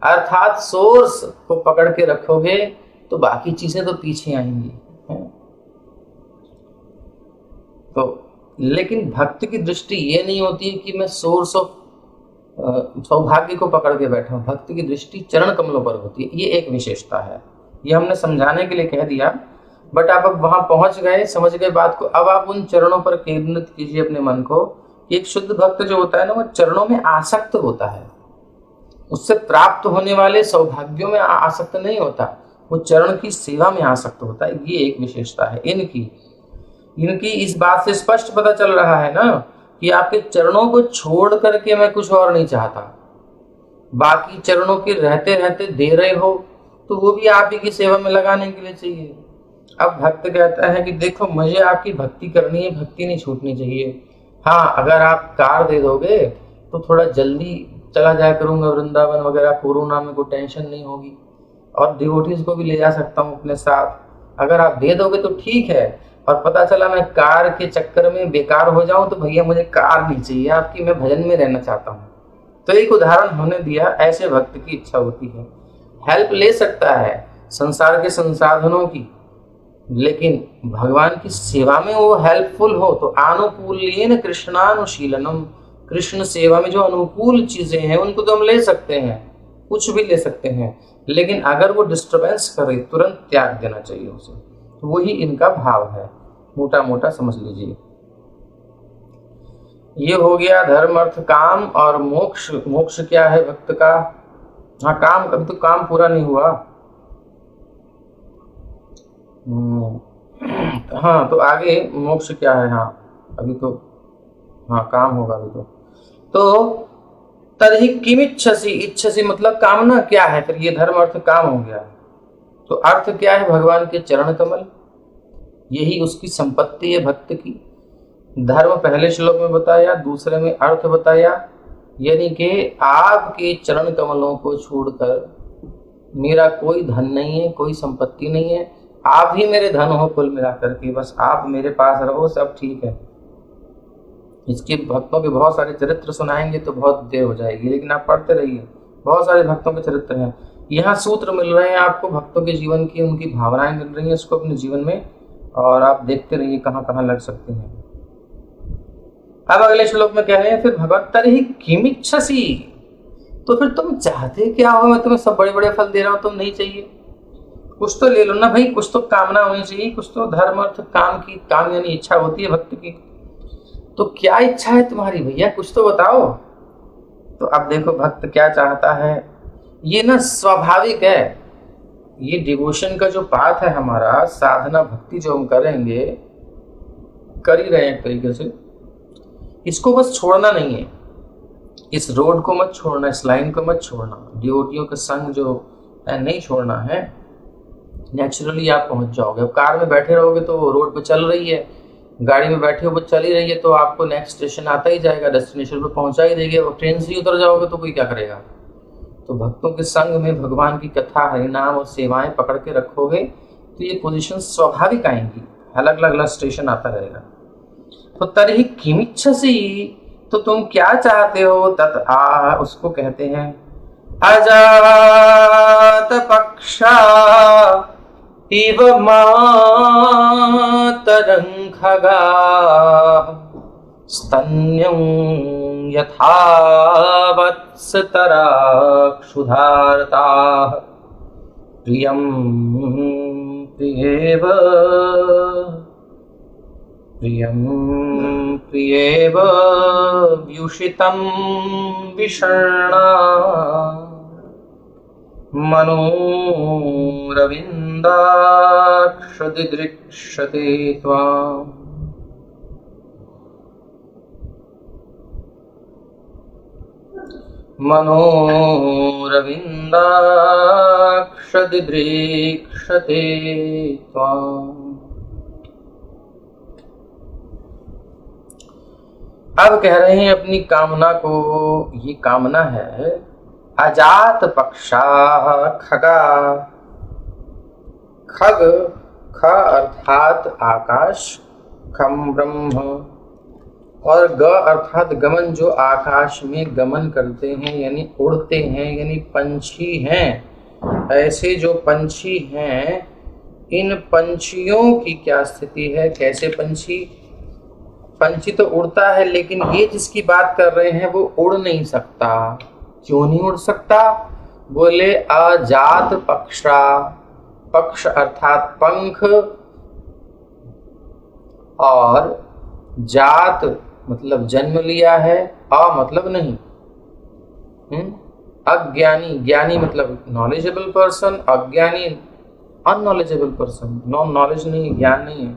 अर्थात सोर्स को पकड़ के रखोगे तो बाकी चीजें तो पीछे आएंगी। तो लेकिन भक्त की दृष्टि ये नहीं होती है कि मैं सोर्स ऑफ सौभाग्य को पकड़ के बैठा हूं, भक्त की दृष्टि चरण कमलों पर होती है। ये एक विशेषता है, ये हमने समझाने के लिए कह दिया, बट आप अब वहां पहुंच गए, समझ गए बात को। अब आप उन चरणों पर केंद्रित कीजिए अपने मन को। एक शुद्ध भक्त जो होता है ना, वो चरणों में आसक्त होता है, उससे प्राप्त होने वाले सौभाग्यों में आसक्त नहीं होता, वो चरण की सेवा में आसक्त होता है। ये एक विशेषता है इनकी इस बात से स्पष्ट पता चल रहा है ना कि आपके चरणों को छोड़ करके मैं कुछ और नहीं चाहता। बाकी चरणों के रहते रहते दे रहे हो तो वो भी आप ही की सेवा में लगाने के लिए चाहिए। अब भक्त कहता है कि देखो मुझे आपकी भक्ति करनी है, भक्ति नहीं छूटनी चाहिए। हाँ, अगर आप कार दे दोगे तो थोड़ा जल्दी चला जाया करूंगा वृंदावन वगैरह, कोरोना में कोई टेंशन नहीं होगी, और डिवोटीज को भी ले जा सकता हूँ अपने साथ। अगर आप दे दोगे तो ठीक है, और पता चला मैं कार के चक्कर में बेकार हो जाऊं तो भैया मुझे कार नहीं चाहिए आपकी, मैं भजन में रहना चाहता हूँ। तो एक उदाहरण हमने दिया, ऐसे भक्त की इच्छा होती है। हेल्प ले सकता है संसार के संसाधनों की, लेकिन भगवान की सेवा में वो हेल्पफुल हो तो आनुकूल्येन कृष्णानुशीलनम, कृष्ण सेवा में जो अनुकूल चीजें हैं उनको तो हम ले सकते हैं, कुछ भी ले सकते हैं, लेकिन अगर वो डिस्टर्बेंस करे तुरंत त्याग देना चाहिए उसे। तो वही इनका भाव है, मोटा मोटा समझ लीजिए। ये हो गया धर्म अर्थ काम और मोक्ष। मोक्ष क्या है भक्त का? हाँ काम, कभी तो काम पूरा नहीं हुआ। हाँ तो आगे मोक्ष क्या है? हाँ अभी तो, हाँ काम होगा अभी तो तर्हि किमिच्छसि, इच्छसि मतलब कामना क्या है? फिर ये धर्म अर्थ काम हो गया। तो अर्थ क्या है? भगवान के चरण कमल, यही उसकी संपत्ति है भक्त की। धर्म पहले श्लोक में बताया, दूसरे में अर्थ बताया, यानी कि आपके चरण कमलों को छोड़कर मेरा कोई धन नहीं है, कोई संपत्ति नहीं है, आप ही मेरे धन हो कुल मिलाकर के, बस आप मेरे पास रहो, सब ठीक है। इसके भक्तों के बहुत सारे चरित्र सुनाएंगे तो बहुत देर हो जाएगी, लेकिन आप पढ़ते रहिए, बहुत सारे भक्तों के चरित्र हैं। यहाँ सूत्र मिल रहे हैं आपको, भक्तों के जीवन की उनकी भावनाएं मिल रही हैं, इसको अपने जीवन में और आप देखते रहिए कहाँ कहाँ लग सकते हैं। अब अगले श्लोक में कह रहे हैं, फिर भगवत तर्हि किमिच्छसि, तो फिर तुम चाहते क्या हो? मैं तुम्हें सब बड़े बड़े फल दे रहा हूँ, तुम नहीं चाहिए, कुछ तो ले लो ना भाई, कुछ तो कामना होनी चाहिए, कुछ तो धर्म अर्थ काम की, काम यानी इच्छा होती है भक्त की। तो क्या इच्छा है तुम्हारी भैया, कुछ तो बताओ। तो अब देखो भक्त क्या चाहता है, ये ना स्वाभाविक है, ये डिवोशन का जो पाथ है हमारा, साधना भक्ति जो हम करेंगे, कर ही रहे हैं एक तरीके से, इसको बस छोड़ना नहीं है। इस रोड को मत छोड़ना, इस लाइन को मत छोड़ना, डिवोटियों का संग जो नहीं छोड़ना है, नेचुरली आप पहुंच जाओगे। अब कार में बैठे रहोगे तो रोड पे चल रही है, गाड़ी में बैठे हो वो चल ही रही है, तो आपको नेक्स्ट स्टेशन आता ही जाएगा, डेस्टिनेशन पे पहुंचा ही देगी। अब ट्रेन से ही उतर जाओगे तो कोई क्या करेगा। तो भक्तों के संग में भगवान की कथा, हरिनाम और सेवाएं पकड़ के रखोगे तो ये पोजीशन स्वाभाविक आएंगी, अलग अलग स्टेशन आता रहेगा। तो तरही किमिच्छसि, तो तुम क्या चाहते हो, तत् आ, उसको कहते हैं अजात पक्षा इव मातरं खगाः स्तन्यं यथा वत्सतराक्षुधार्ताः प्रियं प्रियेव व्युषितं विषण्णा मनोरविन्दाक्ष दिदृक्षते त्वाम्। मनोरविन्दाक्ष दिदृक्षते त्वाम्। अब कह रहे हैं अपनी कामना को, ये कामना है अजात पक्षा खगा, खग ख अर्थात आकाश, खम ब्रह्म, और ग अर्थात गमन, जो आकाश में गमन करते हैं यानी उड़ते हैं, यानी पंछी हैं। ऐसे जो पंछी हैं, इन पंछियों की क्या स्थिति है, कैसे पंछी, पंछी तो उड़ता है लेकिन ये जिसकी बात कर रहे हैं वो उड़ नहीं सकता। क्यों नहीं उड़ सकता, बोले अजात पक्षा, पक्ष अर्थात पंख, और जात मतलब जन्म लिया है, अ मतलब नहीं, अज्ञानी, ज्ञानी मतलब नॉलेजेबल पर्सन, अज्ञानी अननॉलेजेबल पर्सन, नॉलेज नहीं, ज्ञान नहीं है।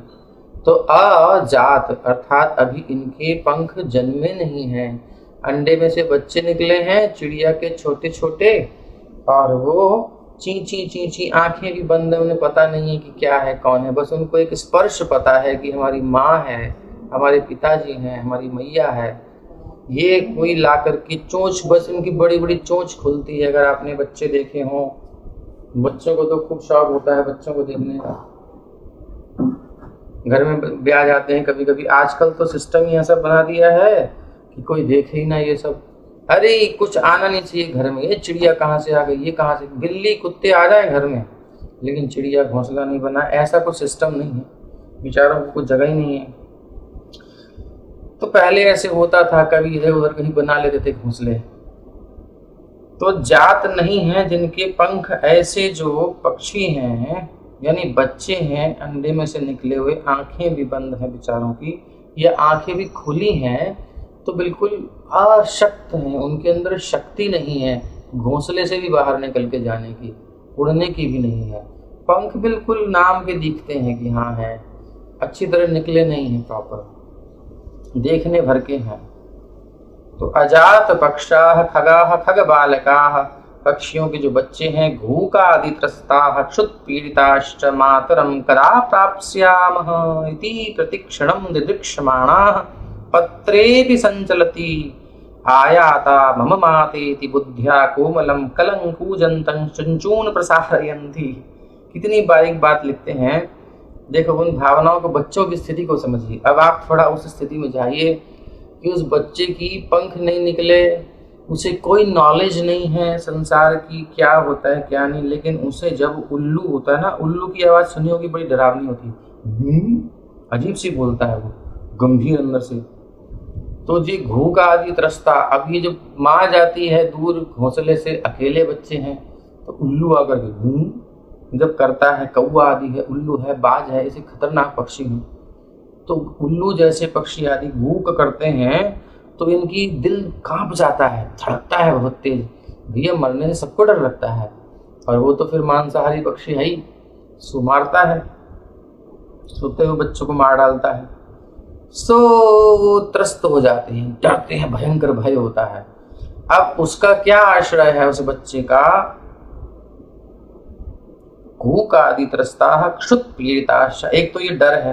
तो अजात अर्थात अभी इनके पंख जन्मे नहीं हैं, अंडे में से बच्चे निकले हैं चिड़िया के छोटे छोटे, और वो ची ची आंखें भी बंद है, उन्हें पता नहीं है कि क्या है कौन है, बस उनको एक स्पर्श पता है कि हमारी माँ है, हमारे पिताजी हैं, हमारी मैया है। ये कोई लाकर की चोंच, बस इनकी बड़ी बड़ी चोंच खुलती है। अगर आपने बच्चे देखे हों, बच्चों को तो खूब शौक होता है बच्चों को देखने का, घर में ब्याह जाते हैं कभी कभी। आजकल तो सिस्टम ही ऐसा बना दिया है कि कोई देखे ही ना ये सब। अरे कुछ आना नहीं चाहिए घर में, ये चिड़िया कहाँ से आ गई, ये कहाँ से, बिल्ली कुत्ते आ जाए घर में लेकिन चिड़िया घोंसला नहीं बना, ऐसा कुछ सिस्टम नहीं है, बेचारों को कुछ जगह ही नहीं है। तो पहले ऐसे होता था, कभी इधर उधर कहीं बना लेते थे घोंसले। तो जात नहीं है जिनके पंख, ऐसे जो पक्षी हैं यानी बच्चे हैं अंडे में से निकले हुए, आंखें भी बंद हैं बेचारों की, या आंखें भी खुली हैं तो बिल्कुल अशक्त हैं, उनके अंदर शक्ति नहीं है घोंसले से भी बाहर निकल के जाने की, उड़ने की भी नहीं है। पंख बिल्कुल नाम के दिखते हैं कि हाँ है, अच्छी तरह निकले नहीं हैं, प्रॉपर देखने भर के हैं। तो अजात पक्षाः खगाः खग बालकाः, पक्षियों के जो बच्चे हैं, घूकादि त्रस्ताः क्षुत् पीड़िताश्च मातरं कदा प्राप्स्यामः इति प्रतिक्षणं दिदृक्षमाणाः पत्रेऽपि संचलति आयाता मम मातेति बुद्ध्या कोमलं कलं कूजन्तं चंचून प्रसारयन्ति। कितनी बारीक बात लिखते हैं, देखो उन भावनाओं को, बच्चों की स्थिति को समझिए। अब आप थोड़ा उस स्थिति में जाइए कि उस बच्चे की पंख नहीं निकले, उसे कोई नॉलेज नहीं है संसार की क्या होता है क्या नहीं, लेकिन उसे जब उल्लू होता है ना, उल्लू की आवाज़ सुनी होगी, बड़ी डरावनी होती है, अजीब सी बोलता है वो गंभीर अंदर से। तो जी घूका आदि त्रस्ता, अब ये जब माँ जाती है दूर घोंसले से, अकेले बच्चे हैं, तो उल्लू आकर के जब करता है, कौवा आदि है, उल्लू है, बाज है, ऐसे खतरनाक पक्षी हैं, तो उल्लू जैसे पक्षी आदि भूक करते हैं तो इनकी दिल कांप जाता है, धड़कता है बहुत तेज, भैया मरने से सबको डर लगता है। और वो तो फिर मांसाहारी पक्षी है ही, सो मारता है, सोते हुए बच्चों को मार डालता है। सो वो त्रस्त हो जाते हैं, डरते हैं, भयंकर भय होता है। अब उसका क्या आश्रय है उस बच्चे का, भूख आदि त्रस्ता क्षुत पीड़िताश्च। एक तो ये डर है,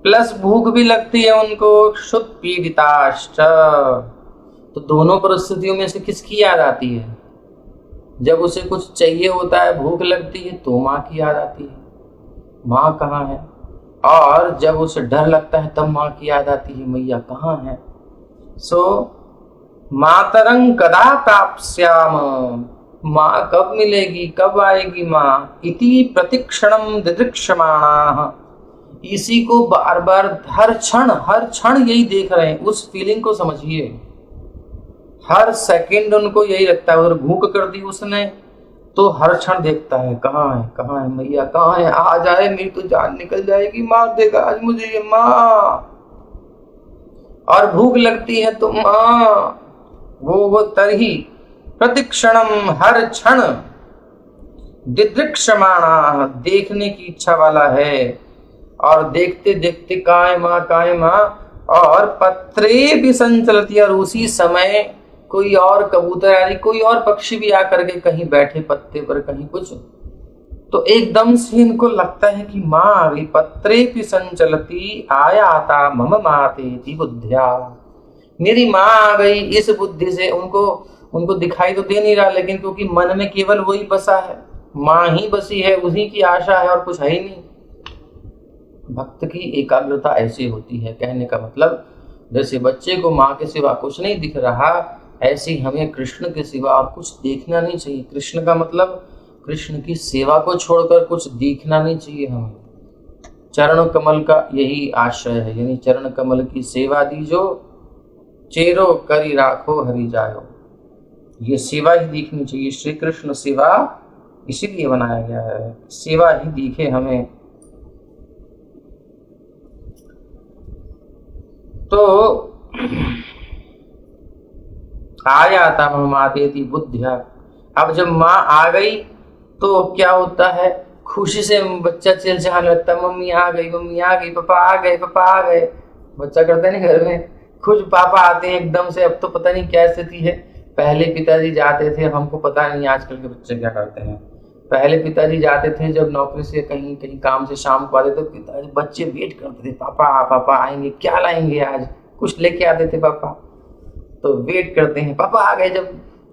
प्लस भूख भी लगती है उनको, क्षुत पीड़िताश्च। तो दोनों परिस्थितियों में से किसकी याद आती है? जब उसे कुछ चाहिए होता है, भूख लगती है, तो माँ की याद आती है, माँ कहाँ है। और जब उसे डर लगता है तब माँ की याद आती है, मैया कहाँ है। सो मातरं कदा प्राप्स्याम, माँ कब मिलेगी, कब आएगी माँ। इति प्रतिक्षणम दिदृक्षमाणाः, इसी को बार बार हर क्षण यही देख रहे हैं। उस फीलिंग को समझिए, हर सेकंड उनको यही लगता है। उधर भूख कर दी उसने तो हर क्षण देखता है, कहाँ है मैया, कहाँ है, आ जाए, मेरी तो जान निकल जाएगी, मार देगा आज मुझे ये माँ। और भूख लगती है तो माँ, वो तरही प्रतिक्षणम, हर क्षण दिदृक्षमाणा, देखने की इच्छा वाला है। और देखते देखते काय माँ। और पत्रे भी संचलती, और उसी समय कोई और कबूतर आदि कोई और पक्षी भी आकर के कहीं बैठे पत्ते पर, कहीं कुछ, तो एकदम से इनको लगता है कि माँ आ गई। पत्रे भी संचलती आयाता मम मातेति बुद्धिया, मेरी माँ आ गई इस बुद्धि से। उनको दिखाई तो दे नहीं रहा, लेकिन क्योंकि मन में केवल वही बसा है, माँ ही बसी है, उसी की आशा है और कुछ है ही नहीं। भक्त की एकाग्रता ऐसी होती है। कहने का मतलब, जैसे बच्चे को माँ के सिवा कुछ नहीं दिख रहा, ऐसे हमें कृष्ण के सिवा और कुछ देखना नहीं चाहिए। कृष्ण का मतलब कृष्ण की सेवा को छोड़कर कुछ देखना नहीं चाहिए हमें। चरण कमल का यही आश्रय है, यानी चरण कमल की सेवा दीजो, चेरो करी राखो हरि जायो। ये सेवा ही दिखनी चाहिए। श्री कृष्ण सेवा इसीलिए बनाया गया है, सेवा ही दिखे हमें। तो आया था मातेति बुद्धिया। अब जब माँ आ गई तो क्या होता है, खुशी से बच्चा चिल्लाने लगता है, मम्मी आ गई, पापा आ गए। बच्चा करता है ना घर में, खुद पापा आते हैं एकदम से। अब तो पता नहीं क्या स्थिति है, पहले पिताजी जाते थे, हमको पता नहीं आजकल के बच्चे क्या करते हैं। पहले पिताजी जाते थे जब नौकरी से कहीं काम से शाम को आते थे, पिताजी बच्चे वेट करते थे, पापा आएंगे, क्या लाएंगे आज, कुछ लेके आते थे पापा। तो वेट करते हैं, पापा आ गए। जब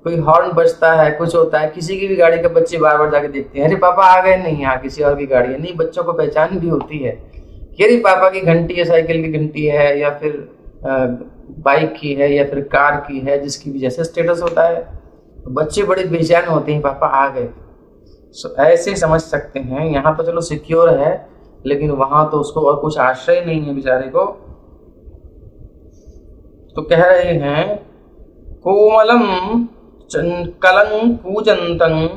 कोई हॉर्न बजता है, कुछ होता है, किसी की भी गाड़ी का बच्चे बार बार जाके देखते हैं, अरे पापा आ गए, नहीं यहाँ किसी और की गाड़ी है। नहीं, बच्चों को पहचान भी होती है कि अरे पापा की घंटी है, साइकिल की घंटी है, या फिर बाइक की है, या फिर कार की है, जिसकी भी जैसे स्टेटस होता है। तो बच्चे बड़े बेचैन होते हैं, पापा आ गए। ऐसे समझ सकते हैं। यहाँ तो चलो सिक्योर है, लेकिन वहां तो उसको और कुछ आश्रय नहीं है बेचारे को। तो कह रहे हैं, कोमलम कलं कूजंतं,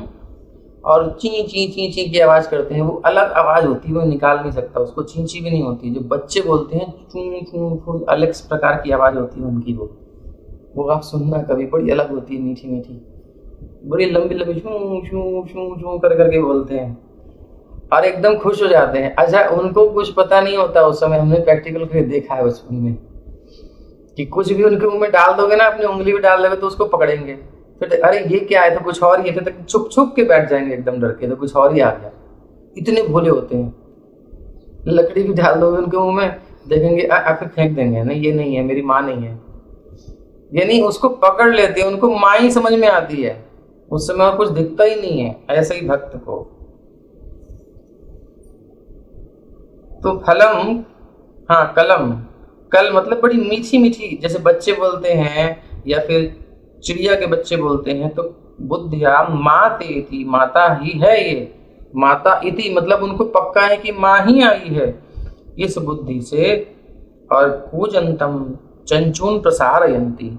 और ची ची ची ची की आवाज करते हैं। वो अलग आवाज होती है, वो निकाल नहीं सकता उसको, चींची भी नहीं होती। जो बच्चे बोलते हैं चू चू, अलग प्रकार की आवाज होती है उनकी। वो आप सुनना कभी, बड़ी अलग होती है, मीठी मीठी, बड़ी लंबी लंबी शू शू शू शू कर करके बोलते हैं, और एकदम खुश हो जाते हैं। अच्छा, उनको कुछ पता नहीं होता उस समय, हमने प्रैक्टिकल करके देखा है बचपन में, कि कुछ भी उनके मुंह में डाल दोगे ना, अपनी उंगली भी डाल दोगे तो उसको पकड़ेंगे, फिर अरे ये क्या है, तो कुछ और ही है, फिर छुप छुप के बैठ जाएंगे एकदम डर के, तो कुछ और ही आ गया। इतने भोले होते हैं। लकड़ी भी डाल दोगे उनके मुंह में, देखेंगे फिर फेंक देंगे, नहीं ये नहीं है, मेरी माँ नहीं है। यानी उसको पकड़ लेते हैं, उनको माँ ही समझ में आती है, उस समय और कुछ दिखता ही नहीं है। ऐसे ही भक्त को तो फलम, हाँ कलम, कल मतलब बड़ी मीठी मीठी, जैसे बच्चे बोलते हैं या फिर चिड़िया के बच्चे बोलते हैं। तो बुद्धिया मातेति, माता ही है ये, माता इति मतलब उनको पक्का है कि माँ ही आई है, इस बुद्धि से। और कूजंतम चंचून प्रसारयंती,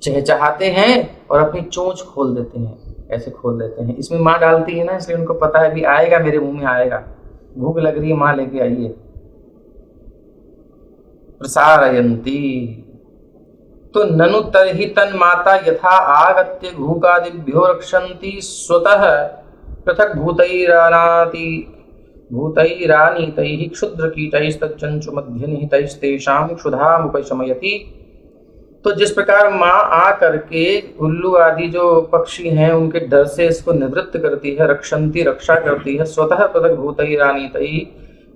चहचहाते हैं और अपनी चोंच खोल देते हैं, ऐसे खोल देते हैं। इसमें माँ डालती है ना, इसलिए उनको पता है भी आएगा, मेरे मुंह में आएगा, भूख लग रही है, माँ लेके आइए। प्रसारयन्ति तो ननु तर्हि तन्माता यथा आगत्य घूकादिभ्यो रक्षन्ति स्वतः पृथक भूतैरानीतैः क्षुद्रकीटैस्तच्चंचु मध्य निहितैस्तेषां क्षुधामुपशमयति तो जिस प्रकार माँ आ करके उल्लू आदि जो पक्षी हैं उनके डर से इसको निवृत्त करती है, रक्षंती रक्षा करती है, स्वतः पृथक भूतई रानीतई,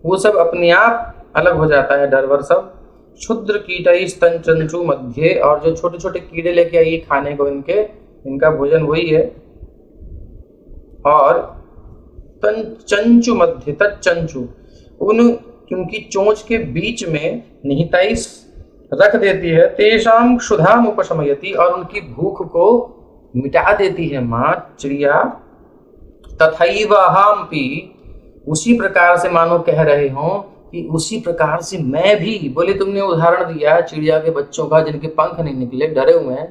वो सब अपने आप अलग हो जाता है डरवर सब। क्षुद्र कीटई स्तन चंचु मध्य, और जो छोटे छोटे कीड़े लेके आइए खाने को इनके, इनका भोजन वही है। और चंचु मध्य तच्चंचु, उनकी चोंच के बीच में निहिताई रख देती है। तेषाम क्षुधाम उपशमयति, और उनकी भूख को मिटा देती है माँ चिड़िया। तथैव अहमपि, उसी प्रकार से मानो कह रहे हो कि उसी प्रकार से मैं भी। बोले तुमने उदाहरण दिया चिड़िया के बच्चों का जिनके पंख नहीं निकले, डरे हुए हैं,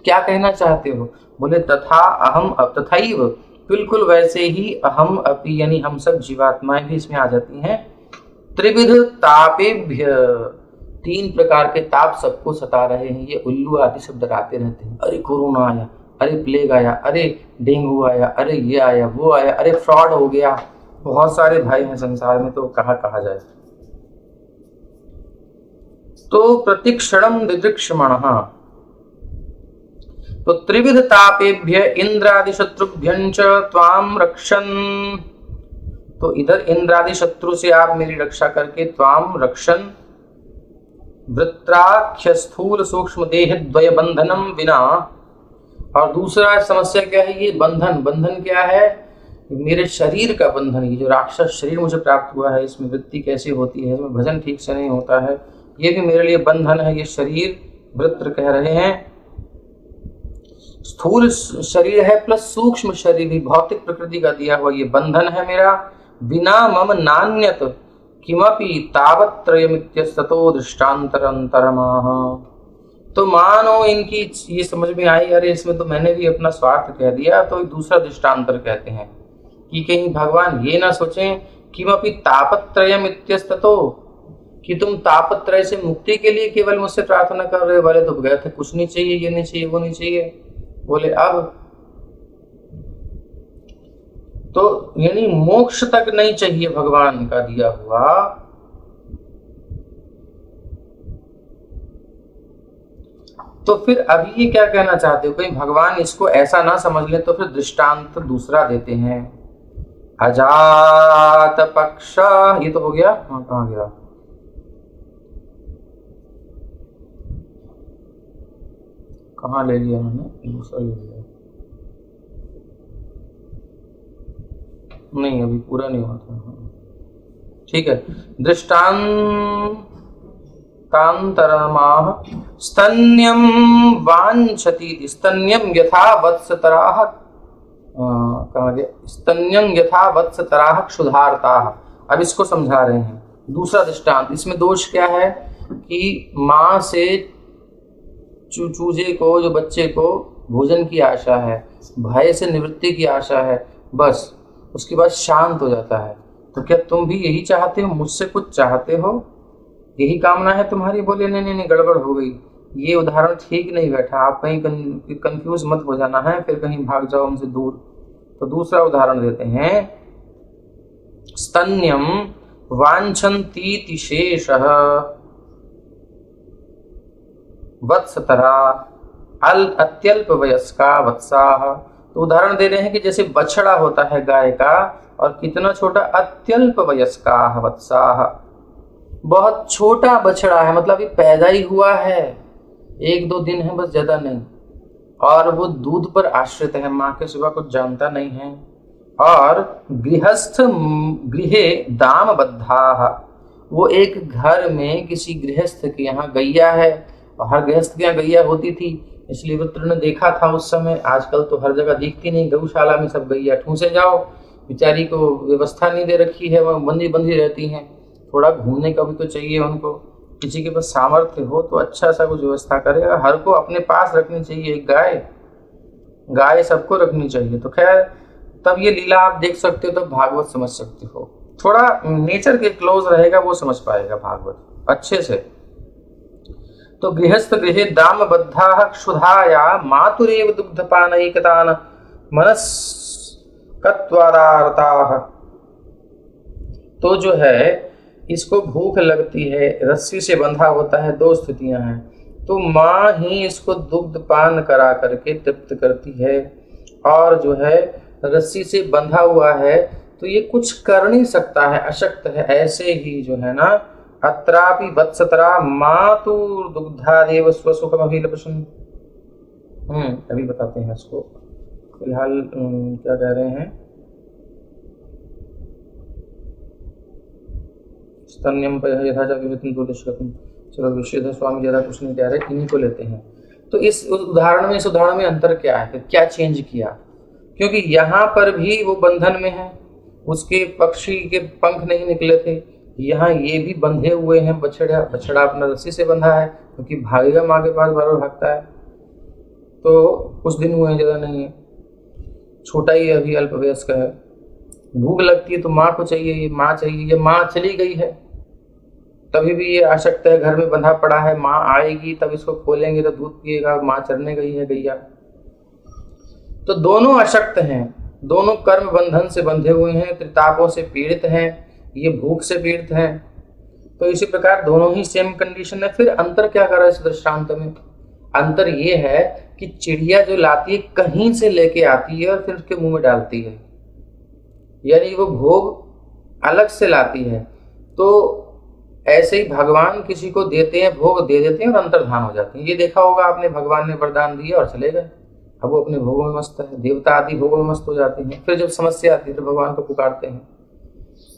क्या कहना चाहते हो? बोले तथा अहम तथैव, बिल्कुल वैसे ही अहम अपि, यानी हम सब जीवात्माएं भी इसमें आ जाती हैं। त्रिविध तापेभ्य, 3 प्रकार के ताप सबको सता रहे हैं। ये उल्लू आदि सब डराते रहते हैं, अरे कोरोना आया, अरे प्लेग आया, अरे डेंगू आया, अरे ये आया वो आया, अरे फ्रॉड हो गया। बहुत सारे भाई हैं संसार में, तो कहा जाए। तो प्रतिक्षणम दिदृक्षमाणः, तो त्रिविध तापेभ्य इंद्रादि शत्रुभ्यंच त्वाम रक्षन्, तो इधर इंद्रादि शत्रु से आप मेरी रक्षा करके, त्वाम रक्षन् वृत्राख्य स्थूल सूक्ष्म देह द्वय बंधनम विना। और दूसरा समस्या क्या है? ये बंधन क्या है? मेरे शरीर का बंधन, ये जो राक्षस शरीर मुझे प्राप्त हुआ है, इसमें वृत्ति कैसे होती है, इसमें भजन ठीक से नहीं होता है, ये भी मेरे लिए बंधन है। ये शरीर वृत्र कह रहे हैं, स्थूल शरीर है प्लस सूक्ष्म शरीर भी भौतिक प्रकृति का दिया हुआ, ये बंधन है मेरा। बिना मम नान्यत किमपि तावत्रयमित्यस्ततो दृष्टांतरंतरमाह। तो मानो इनकी ये समझ में आई, अरे इसमें तो मैंने भी अपना स्वार्थ कह दिया, तो दूसरा दृष्टांतर कहते हैं कि कहीं भगवान ये ना सोचें किमपि तापत्रयमित्यस्ततो, कि तुम तापत्रय से मुक्ति के लिए केवल मुझसे प्रार्थना कर रहे वाले, तो गए थे कुछ नहीं चाहिए, ये नहीं चाहिए वो नहीं चाहिए। बोले अब तो यानी मोक्ष तक नहीं चाहिए भगवान का दिया हुआ, तो फिर अभी ये क्या कहना चाहते हो? कहीं भगवान इसको ऐसा ना समझ ले, तो फिर दृष्टांत दूसरा देते हैं। अजात पक्ष, ये तो हो गया। हाँ, कहाँ गया? कहाँ ले लिया मैंने? दूसरा ले लिया। नहीं, अभी पूरा नहीं हुआ था। ठीक है, दृष्टांतांतरमाह स्तन्यम वांछति, स्तन्यम यथा वत्सतराः, कहाँ गया? स्तन्यम यथा वत्सतराः क्षुधार्ताः। अब इसको समझा रहे हैं दूसरा दृष्टांत। इसमें दोष क्या है कि माँ से चूजे को, जो बच्चे को भोजन की आशा है, भय से निवृत्ति की आशा है, बस उसके बाद शांत हो जाता है। तो क्या तुम भी यही चाहते हो? मुझसे कुछ चाहते हो? यही कामना है तुम्हारी? बोले नहीं, गड़बड़ हो गई, ये उदाहरण ठीक नहीं बैठा, आप कहीं कंफ्यूज मत हो जाना है, फिर कहीं भाग जाओ हमसे दूर। तो दूसरा उदाहरण देते हैं, स्तन्यम वांछन्तीति शेषः वत्सतरा अत्यल्प वयस्का वत्साः। तो उदाहरण दे रहे हैं कि जैसे बछड़ा होता है गाय का, और कितना छोटा, अत्यल्प वयस्का वत्साः, बहुत छोटा बछड़ा है, मतलब ये पैदा ही हुआ है, 1-2 दिन है बस, ज्यादा नहीं, और वो दूध पर आश्रित है, माँ के सिवा कुछ जानता नहीं है। और गृहस्थ गृहे दाम बद्धाः, वो एक घर में किसी गृहस्थ के यहाँ गैया है, और हर गृहस्थ के यहाँ गैया होती थी, इसलिए वृत्र ने देखा था उस समय। आजकल तो हर जगह दिखती नहीं, गौशाला में सब गैया ठूंसे जाओ, बेचारी को व्यवस्था नहीं दे रखी है, वह बंदी रहती हैं, थोड़ा घूमने का भी तो चाहिए उनको। किसी के पास सामर्थ्य हो तो अच्छा सा कुछ व्यवस्था करेगा। हर को अपने पास रखनी चाहिए एक गाय सबको रखनी चाहिए। तो खैर, तब ये लीला आप देख सकते हो, तो भागवत समझ सकते हो। थोड़ा नेचर के क्लोज रहेगा वो समझ पाएगा भागवत अच्छे से। तो गृहस्थ गृहे दाम बद्धाः क्षुधाया मातुरेव दुग्धपानैकतान् मनस्कत्वादारताः। तो जो है इसको भूख लगती है, रस्सी से बंधा होता है, 2 स्थितियां हैं। तो माँ ही इसको दुग्ध पान करा करके तृप्त करती है, और जो है रस्सी से बंधा हुआ है तो ये कुछ कर नहीं सकता है, अशक्त है। ऐसे ही जो है ना, अत्रापि वत्सतरा मातु दुग्धादेव स्वसुखम अभिलषन्। अभी बताते हैं इसको, फिलहाल क्या कह रहे हैं, स्तन्यम यथा च विवृतं दूरदर्शकं। चलो विशुद्ध स्वामी ज्यादा कुछ नहीं कह रहे, इन्हीं को लेते हैं। तो इस उदाहरण में अंतर क्या है, क्या चेंज किया? क्योंकि यहाँ पर भी वो बंधन में है, उसके पक्षी के पंख नहीं निकले थे, यहाँ ये भी बंधे हुए हैं, बछड़ा अपना रस्सी से बंधा है, क्योंकि भागेगा माँ के पास, बार बार भागता है। तो कुछ दिन हुए हैं, ज़्यादा नहीं है, छोटा ही अभी अल्पवयस्क है। भूख लगती है तो माँ को चाहिए, ये माँ चाहिए, ये माँ चली गई है तभी भी ये आशक्त है, घर में बंधा पड़ा है, माँ आएगी तब इसको खोलेंगे तो दूध पिएगा, माँ चरने गई है गैया। तो दोनों अशक्त हैं, दोनों कर्म बंधन से बंधे हुए हैं, त्रितापों से पीड़ित हैं, ये भूख से पीड़ित हैं। तो इसी प्रकार दोनों ही सेम कंडीशन है। फिर अंतर क्या कर रहा है इस दृष्टांत में? अंतर ये है कि चिड़िया जो लाती है कहीं से लेके आती है और फिर उसके मुंह में डालती है, यानी वो भोग अलग से लाती है। तो ऐसे ही भगवान किसी को देते हैं, भोग दे देते हैं और अंतर्धान हो जाते हैं। ये देखा होगा आपने, भगवान ने वरदान दिया और चले गए, अब वो अपने भोगों में मस्त है। देवता आदि भोगों में मस्त हो जाते हैं, फिर जब समस्या आती है तो भगवान को पुकारते हैं।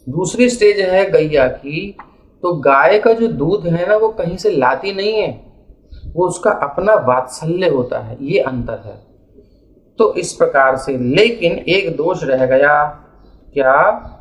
दूसरी स्टेज है गैया की। तो गाय का जो दूध है ना, वो कहीं से लाती नहीं है, वो उसका अपना वात्सल्य होता है, ये अंतर है। तो इस प्रकार से, लेकिन एक दोष रह गया, क्या?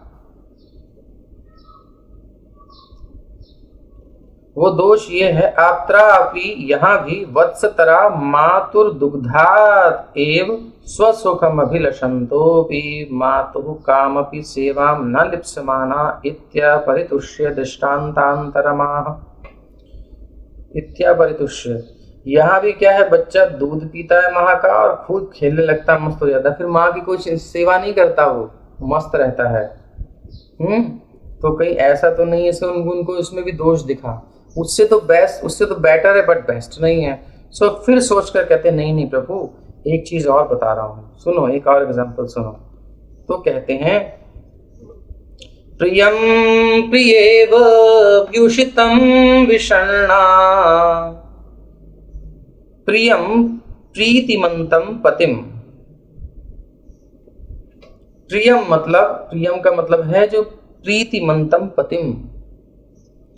वो दोष ये है, अत्रापि यहाँ भी वत्सतरा मातुर दुग्धात् एव स्वसुखम अभिलषन्तोपि मातुः कामपि सेवां न लिप्समाना इत्यापरितुष्य दृष्टान्तान्तरमाह। इत्यापरितुष्य, यहाँ भी क्या है, बच्चा दूध पीता है माँ का और खुद खेलने लगता, मस्त हो जाता है, फिर माँ की कोई सेवा नहीं करता, वो मस्त रहता है। तो कहीं ऐसा तो नहीं है उनको इसमें भी दोष दिखा, उससे तो बेटर है बट बेस्ट नहीं है। सो फिर सोचकर कहते नहीं नहीं प्रभु, एक चीज और बता रहा हूँ, सुनो, एक और एग्जांपल सुनो। तो कहते हैं, प्रियम प्रियेव व्युषितम विषण्णा प्रियम प्रीतिमंतम पतिम। प्रियम का मतलब है जो प्रीतिमंतम पतिम,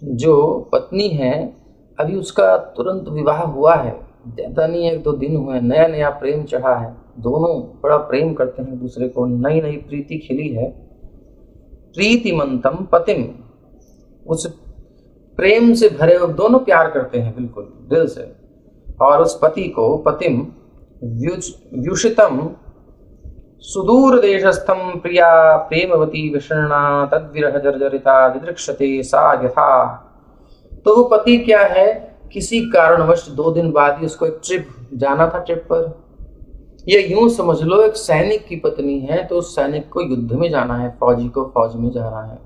जो पत्नी है, अभी उसका तुरंत विवाह हुआ है, ज्यादा नहीं, 1-2 दिन हुए, नया नया प्रेम चढ़ा है, दोनों बड़ा प्रेम करते हैं दूसरे को, नई नई प्रीति खिली है। प्रीतिमंतम पतिम, उस प्रेम से भरे हुए, दोनों प्यार करते हैं बिल्कुल दिल से, और उस पति को पतिम व्युषितम सुदूर देशस्थम प्रिया प्रेमवती विषण्णा तद्विरह जर्जरिता दिदृक्षते सा यथा। तो वो पति क्या है, किसी कारणवश 2 दिन बाद ही उसको एक ट्रिप जाना था, ट्रिप पर, ये यूं समझ लो एक सैनिक की पत्नी है, तो उस सैनिक को युद्ध में जाना है, फौजी को फौज में जाना है।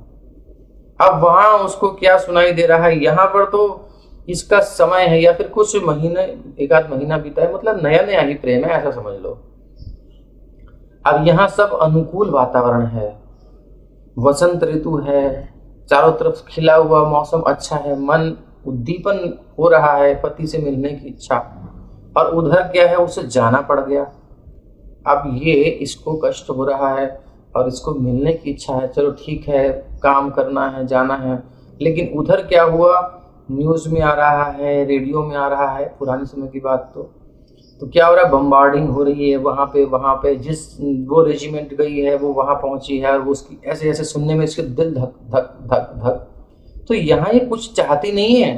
अब वहां उसको क्या सुनाई दे रहा है, यहाँ पर तो इसका समय है, या फिर कुछ महीने, 1-आध महीना बीता है, मतलब नया नया ही प्रेम है, ऐसा समझ लो। अब यहाँ सब अनुकूल वातावरण है, वसंत ऋतु है, चारों तरफ खिला हुआ मौसम अच्छा है, मन उद्दीपन हो रहा है, पति से मिलने की इच्छा, और उधर क्या है, उसे जाना पड़ गया। अब ये इसको कष्ट हो रहा है और इसको मिलने की इच्छा है, चलो ठीक है, काम करना है, जाना है, लेकिन उधर क्या हुआ, न्यूज़ में आ रहा है, रेडियो में आ रहा है, पुराने समय की बात। तो क्या हो रहा है, बम्बार्डिंग हो रही है वहाँ पे, जिस वो रेजिमेंट गई है वो वहाँ पहुँची है, और वो उसकी ऐसे ऐसे सुनने में इसके दिल धक धक धक धक। तो यहाँ ये कुछ चाहती नहीं है,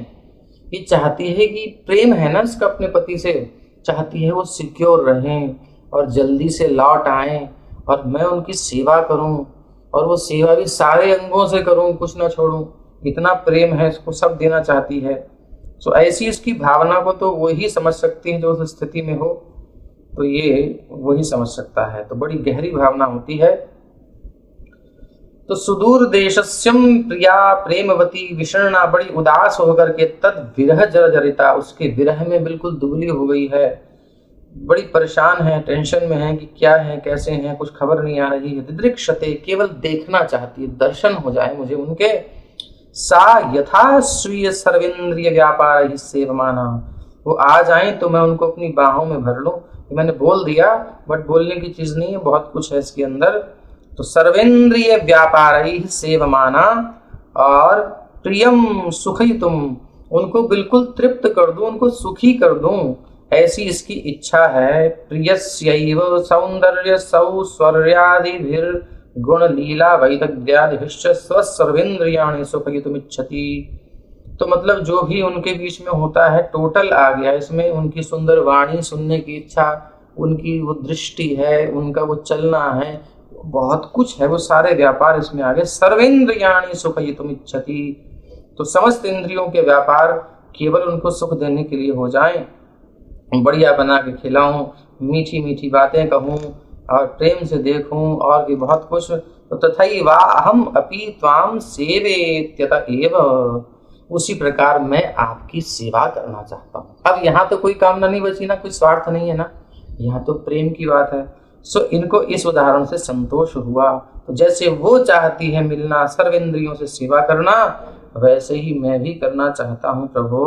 ये चाहती है कि प्रेम है ना इसका अपने पति से, चाहती है वो सिक्योर रहें और जल्दी से लौट आएं, और मैं उनकी सेवा करूं, और वो सेवा भी सारे अंगों से करूं, कुछ ना छोड़ूं, इतना प्रेम है इसको, सब देना चाहती है। सो ऐसी इसकी भावना को तो वही समझ सकती है जो उस स्थिति में हो, तो ये वही समझ सकता है। तो बड़ी गहरी भावना होती है। तो सुदूर देशस्यम प्रिया प्रेमवती विषण्णा, बड़ी उदास होकर के तद विरह जर्जरिता, उसके विरह में बिल्कुल दुबली हो गई है, बड़ी परेशान है, टेंशन में है कि क्या है कैसे हैं, कुछ खबर नहीं आ रही है। दिदृक्षते, केवल देखना चाहती है, दर्शन हो जाए मुझे उनके। सा यथा स्वीय सर्वेंद्रिय व्यापार ही सेवमाना, वो आ जाए तो मैं उनको अपनी बाहों में भर लूं। मैंने बोल दिया बट बोलने की चीज नहीं है, बहुत कुछ है इसके अंदर। तो सर्वेंद्रिय व्यापार ही सेवमाना, और प्रियम सुखी तुम, उनको बिल्कुल तृप्त कर दूं, उनको सुखी कर दूं, ऐसी इसकी इच्छा है। प्रियस्यैव सौंदर्य सौस्वर्यादिभिर गुण लीला वैदग्ध्यादिभिश्च स्वसर्वेन्द्रियाणि सुखयितुमिच्छति। तो मतलब जो भी उनके बीच में होता है टोटल आ गया इसमें। उनकी सुंदर वाणी सुनने की इच्छा, उनकी वो दृष्टि है, उनका वो चलना है, बहुत कुछ है, वो सारे व्यापार इसमें आ गए। सर्वेन्द्रियाणि सुखयितुमिच्छति, तो समस्त इंद्रियों के व्यापार केवल उनको सुख देने के लिए हो जाएं। बढ़िया बना के खिलाऊं, मीठी मीठी बातें कहूं और प्रेम से देखूं, और भी बहुत कुछ। तो तथैवा अहम अपि त्वाम सेवेत्यत एव, उसी प्रकार मैं आपकी सेवा करना चाहता हूं। अब यहाँ तो कोई कामना नहीं बची ना, कोई स्वार्थ नहीं है ना, यहाँ तो प्रेम की बात है। सो इनको इस उदाहरण से संतोष हुआ। तो जैसे वो चाहती है मिलना, सर्वेंद्रियों से सेवा करना, वैसे ही मैं भी करना चाहता हूं प्रभु।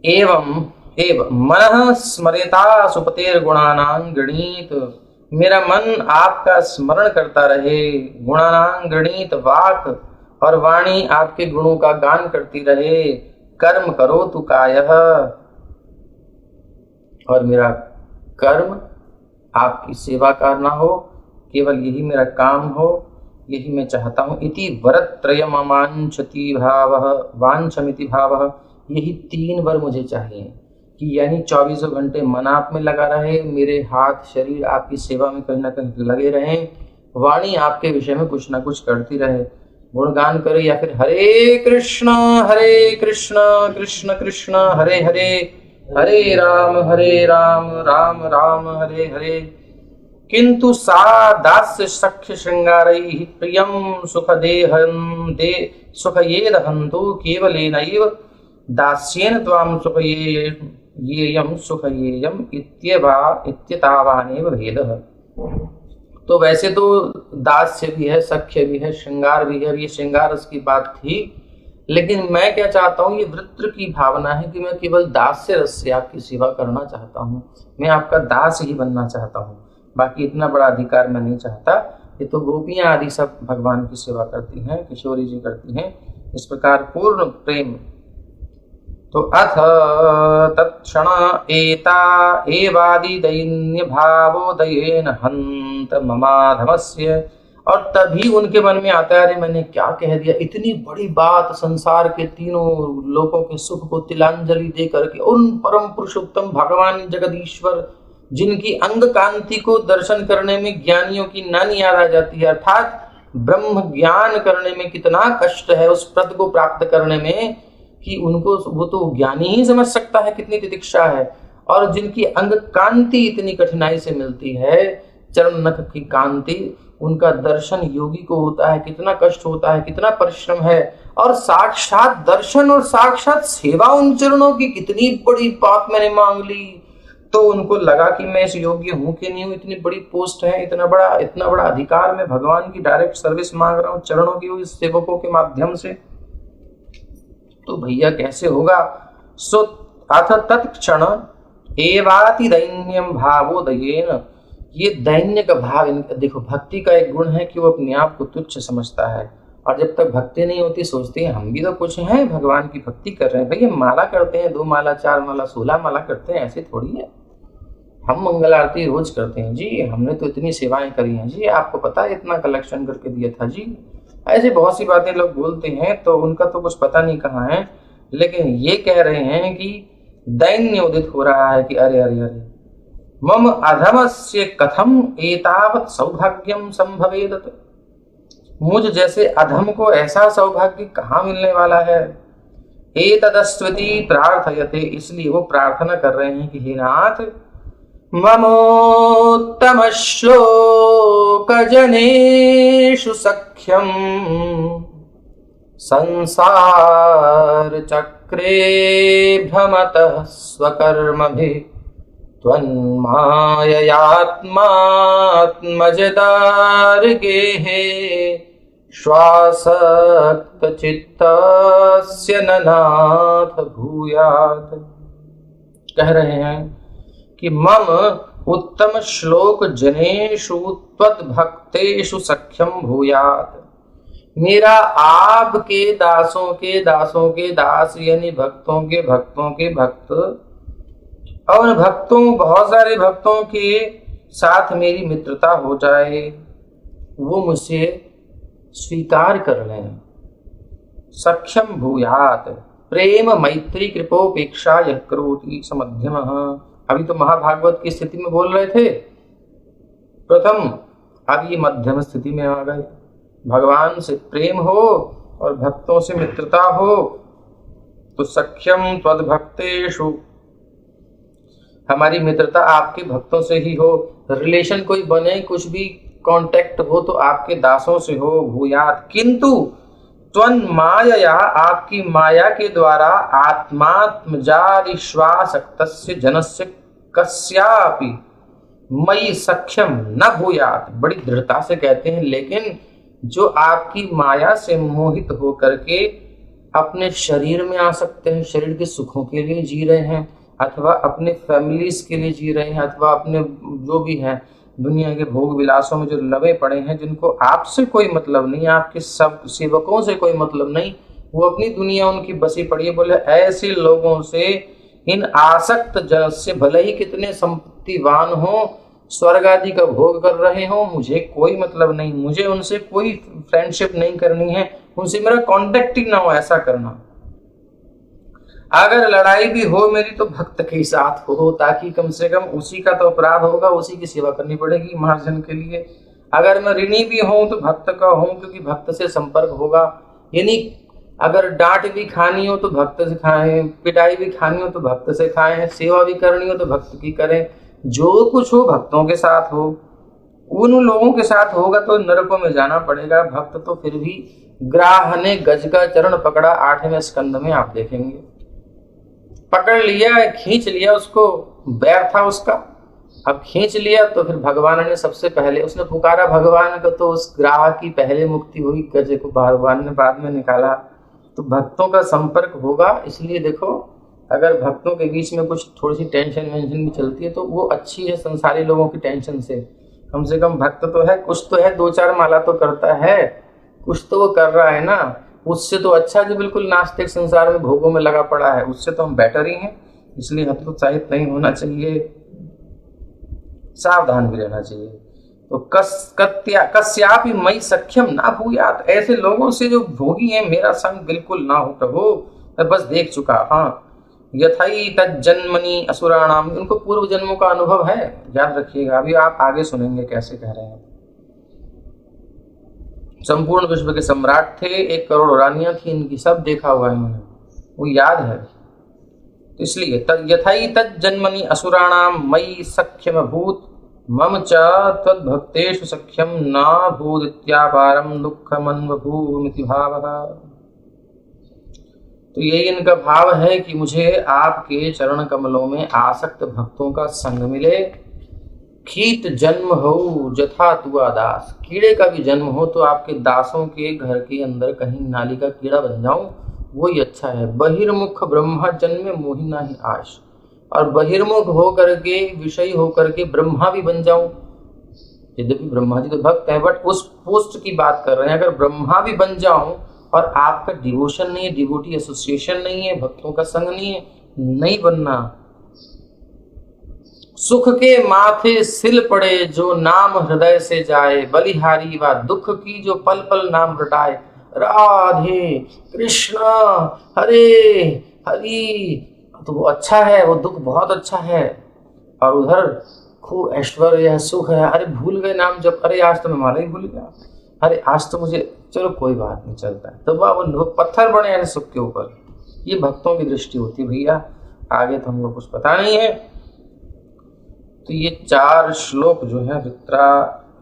एवं मन स्मरेता सुपतेर गुणानां गणित, मेरा मन आपका स्मरण करता रहे। गुणानां गणित, वाक और वाणी आपके गुणों का गान करती रहे। कर्म करो तु कायः, और मेरा कर्म आपकी सेवा करना हो, केवल यही मेरा काम हो, यही मैं चाहता हूँ। इति वरत्रयमवांछति भावः वांछमिति भावः, यही 3 वर मुझे चाहिए कि यानी 24 घंटे मन आप में लगा रहे, मेरे हाथ शरीर आपकी सेवा में कहीं ना कहीं लगे रहें, वाणी आपके विषय में कुछ ना कुछ करती रहे, गुणगान करे, या फिर हरे कृष्ण कृष्ण कृष्ण हरे हरे, हरे राम राम राम हरे हरे। किंतु सा दास्य सख्य श्रृंगारैः प्रियं सुखयेदहन्तु केवलेनैव दास्येन त्वां सुखयेयं सुखयेयं इत्यतावानेव भेदः। तो वैसे तो दास्य भी है, सख्य भी है, श्रृंगार भी है, ये श्रृंगार उसकी बात थी, लेकिन मैं क्या चाहता हूँ, ये वृत्र की भावना है कि मैं केवल दास्य रस से आपकी सेवा करना चाहता हूँ, मैं आपका दास ही बनना चाहता हूँ, बाकी इतना बड़ा अधिकार मैं नहीं चाहता। ये तो गोपियाँ आदि सब भगवान की सेवा करती हैं, किशोरी जी करती हैं, इस प्रकार पूर्ण प्रेम। तो अथ तत्क्षण एता एवादि दैन्य भावोदयेन हन्त ममाधमस्य, और तभी उनके मन में आता है, अरे मैंने क्या कह दिया, इतनी बड़ी बात, संसार के तीनों लोकों के सुख को तिलांजलि दे करके उन परम पुरुषोत्तम भगवान जगदीश्वर जिनकी अंग कांति को दर्शन करने में ज्ञानियों की नानी याद आ जाती है, अर्थात ब्रह्म ज्ञान करने में कितना कष्ट है, उस पद को प्राप्त करने में कि उनको वो तो ज्ञानी ही समझ सकता है कितनी तितिक्षा है, और जिनकी अंग कांति इतनी कठिनाई से मिलती है, चरण नख की कांति, उनका दर्शन योगी को होता है, कितना कष्ट होता है, कितना परिश्रम है, और साक्षात दर्शन और साक्षात सेवा उन चरणों की, कितनी बड़ी बात मैंने मांग ली। तो उनको लगा कि मैं इस योग्य हूं कि नहीं हूं, इतनी बड़ी पोस्ट है, इतना बड़ा अधिकार, मैं भगवान की डायरेक्ट सर्विस मांग रहा हूं चरणों की, इस सेवकों के माध्यम से, तो भैया कैसे होगा। सो अथ तत्क्षण एवाति दैन्यम भावोदयेन, ये दैन्य का भाव, देखो भक्ति का एक गुण है कि वो अपने आप को तुच्छ समझता है, और जब तक भक्ति नहीं होती सोचते हैं हम भी तो कुछ हैं, भगवान की भक्ति कर रहे हैं। भैया माला करते हैं, 2 माला 4 माला 16 माला करते हैं, ऐसे थोड़ी है। हम मंगल आरती रोज करते हैं जी, हमने तो इतनी सेवाएं करी हैं जी, आपको पता है इतना कलेक्शन करके दिया था जी, ऐसे बहुत सी बातें लोग बोलते हैं, तो उनका तो कुछ पता नहीं कहाँ है। लेकिन ये कह रहे हैं कि दैन्य उदित हो रहा है कि अरे अरे अरे मम अधमस्य कथम एतावत् सौभाग्यम संभवेत, मुझ जैसे अधम को ऐसा सौभाग्य कहाँ मिलने वाला है। एतदस्त्वति प्रार्थयते, इसलिए वो प्रार्थना कर रहे हैं कि हे नाथ, ममोत्तम श्लोक लोकजनेषु सख्यम संसार चक्रे भ्रमतः स्वकर्मभिः त्वन्माययात्मात्मजदार्गेः श्वासक्तचित्तस्य न नाथ भूयात्। कह रहे हैं कि मम उत्तम श्लोक जनेषु त्वद्भक्तेषु सख्यम भूयात्। मेरा आपके दासों के दास यानी भक्तों के भक्त और बहुत सारे भक्तों के साथ मेरी मित्रता हो जाए, वो मुझसे स्वीकार कर लें। सख्यम भूयात् प्रेम मैत्री कृपोपेक्षा यः करोति स मध्यमः। अभी तो महाभागवत की स्थिति में बोल रहे थे प्रथम, अब ये मध्यम स्थिति में आ गए। भगवान से प्रेम हो और भक्तों से मित्रता हो तो सख्यम त्वद्भक्तेषु, हमारी मित्रता आपके भक्तों से ही हो। रिलेशन कोई बने, कुछ भी कांटेक्ट हो तो आपके दासों से हो। भूयात् किंतु त्वन्मायया, आपकी माया के द्वारा आत्मात्मजारिश्वासक्तस्य जनस्य कस्यापि मयि सख्यम न भूयात्। बड़ी दृढ़ता से कहते हैं, लेकिन जो आपकी माया से मोहित होकर के अपने शरीर में आ सकते हैं, शरीर के सुखों के लिए जी रहे हैं, अथवा अपने फैमिलीज के लिए जी रहे हैं, अथवा अपने जो भी हैं दुनिया के भोग विलासों में जो लगे पड़े हैं, जिनको आपसे कोई मतलब नहीं, आपके सब सेवकों से कोई मतलब नहीं, वो अपनी दुनिया उनकी बसी पड़ी है। बोले ऐसे लोगों से, इन आसक्त जन से, भले ही कितने संपत्तिवान हो, स्वर्ग आदि का भोग कर रहे हो, मुझे कोई मतलब नहीं, मुझे उनसे कोई फ्रेंडशिप नहीं करनी है, उनसे मेरा कांटेक्ट ही ना हो, ऐसा करना। अगर लड़ाई भी हो मेरी तो भक्त के साथ हो, ताकि कम से कम उसी का तो अपराध होगा, उसी की सेवा करनी पड़ेगी महाजन के लिए। अगर मैं ऋणी भी हूं तो भक्त का हूं, क्योंकि भक्त से संपर्क होगा। यानी अगर डांट भी खानी हो तो भक्त से खाएं, पिटाई भी खानी हो तो भक्त से खाएं, सेवा भी करनी हो तो भक्त की करें। जो कुछ हो भक्तों के साथ हो, उन लोगों के साथ होगा तो नरकों में जाना पड़ेगा। भक्त तो फिर भी, ग्राह ने गज का चरण पकड़ा 8वें स्कंद में आप देखेंगे, पकड़ लिया, खींच लिया उसको, बैर था उसका, अब खींच लिया तो फिर भगवान ने सबसे पहले, उसने पुकारा भगवान को तो उस ग्राह की पहले मुक्ति हुई, गज को भगवान ने बाद में निकाला। तो भक्तों का संपर्क होगा। इसलिए देखो, अगर भक्तों के बीच में कुछ थोड़ी सी टेंशन वेंशन भी चलती है तो वो अच्छी है संसारी लोगों की टेंशन से। कम भक्त तो है, कुछ तो है, 2-4 माला तो करता है, कुछ तो वो कर रहा है ना। उससे तो अच्छा जो बिल्कुल नास्तिक संसार में भोगों में लगा पड़ा है, उससे तो हम बेटर ही हैं। इसलिए हतोत्साहित नहीं होना चाहिए, सावधान भी रहना चाहिए। तो कस्यापि मयि सख्यम ना भूयात्, ऐसे लोगों से जो भोगी हैं मेरा संग बिल्कुल ना हो प्रभु, मैं बस देख चुका। हाँ, यथाई तज्जन्मनि असुराणाम, उनको पूर्व जन्मों का अनुभव है, याद रखिएगा। अभी आप आगे सुनेंगे कैसे कह रहे हैं। संपूर्ण विश्व के सम्राट थे, 1 करोड़ रानियां थी इनकी, सब देखा हुआ है इन्होंने, वो याद है। तो इसलिए यथाई तज्जन्मनि असुराणाम मयि सख्यम भूत मम च त्वद्भक्तेषु सख्यम न भूदित्यापारम दुःखमन्वभूमिति भावः। तो यही इनका भाव है कि मुझे आपके चरण कमलों में आसक्त भक्तों का संग मिले। कीट जन्म हो जथा तुआ दास, कीड़े का भी जन्म हो तो आपके दासों के घर के अंदर कहीं नाली का कीड़ा बन जाऊं, वही अच्छा है। बहिर्मुख ब्रह्मा जन्मे मोहिना ही आश, और बहिर्मुख होकर के, विषयी होकर के ब्रह्मा भी बन जाऊं। यद्यपि ब्रह्मा जी तो भक्त है, बट उस पोस्ट की बात कर रहे हैं। अगर ब्रह्मा भी बन जाऊं और आपका डिवोशन नहीं है, डिवोटी एसोसिएशन नहीं है, भक्तों का संग नहीं है, नहीं बनना। सुख के माथे सिल पड़े जो नाम हृदय से जाए, बलिहारी व दुख की जो पल पल नाम रटाए। राधे कृष्णा हरे हरि, तो वो अच्छा है, वो दुख बहुत अच्छा है। और उधर खूब ऐश्वर्य सुख है, अरे भूल गए नाम जब, अरे आज तो मैं माला ही भूल गया, अरे आज तो मुझे, चलो कोई बात नहीं, चलता है। तो वो पत्थर बने हैं सुख के ऊपर। ये भक्तों की दृष्टि होती है भैया, आगे तो हमको कुछ पता नहीं है। तो ये 4 श्लोक जो है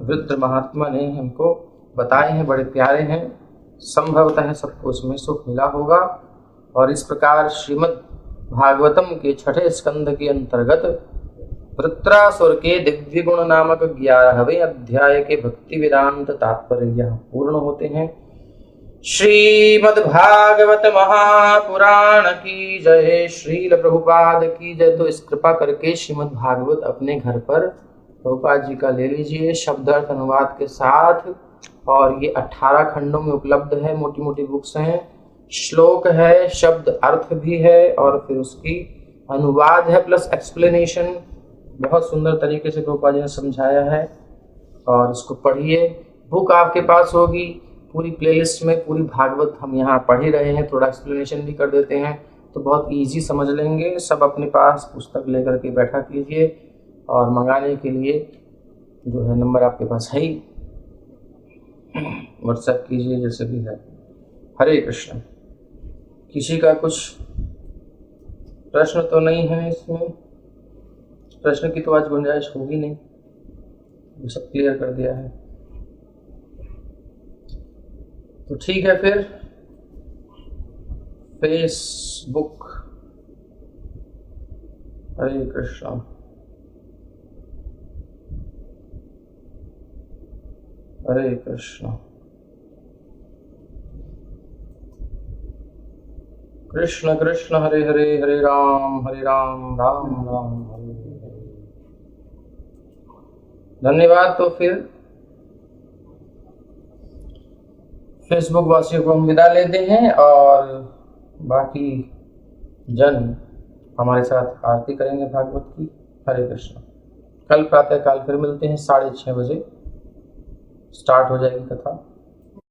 वृद्ध महात्मा ने हमको बताए हैं, बड़े प्यारे हैं। संभवतः सबको इसमें सुख मिला होगा। और इस प्रकार श्रीमद् भागवतम के छठे स्कंध के अंतर्गत वृत्रासुर के दिव्य गुण नामक 11वें अध्याय के भक्ति वेदांत तात्पर्य पूर्ण होते हैं। श्रीमद् भागवत महापुराण की जय। श्रील प्रभुपाद की जय। तो इस कृपा करके श्रीमद् भागवत अपने घर पर प्रभुपाद जी का ले लीजिए, शब्दार्थ अनुवाद के साथ। और ये 18 खंडों में उपलब्ध है, मोटी मोटी बुक्स हैं। श्लोक है, शब्द अर्थ भी है, और फिर उसकी अनुवाद है प्लस एक्सप्लेनेशन। बहुत सुंदर तरीके से प्रभुपाद जी ने समझाया है, और इसको पढ़िए। बुक आपके पास होगी, पूरी प्लेलिस्ट में पूरी भागवत हम यहाँ पढ़ ही रहे हैं, थोड़ा एक्सप्लेनेशन भी कर देते हैं, तो बहुत इजी समझ लेंगे। सब अपने पास पुस्तक लेकर के बैठा कीजिए, और मंगाने के लिए जो है नंबर आपके पास है ही, व्हाट्सएप कीजिए जैसे भी है। हरे कृष्ण। किसी का कुछ प्रश्न तो नहीं है इसमें? प्रश्न की तो आज गुंजाइश होगी नहीं, ये सब क्लियर कर दिया है। तो ठीक है, फिर फेसबुक। हरे कृष्ण। हरे कृष्ण। कृष्ण कृष्ण हरे हरे, हरे राम राम राम हरे हरे। धन्यवाद। तो फिर फेसबुक वासियों को हम विदा लेते हैं, और बाकी जन हमारे साथ आरती करेंगे भागवत की। हरे कृष्ण। कल प्रातः काल फिर मिलते हैं, 6:30 बजे स्टार्ट हो जाएगी कथा।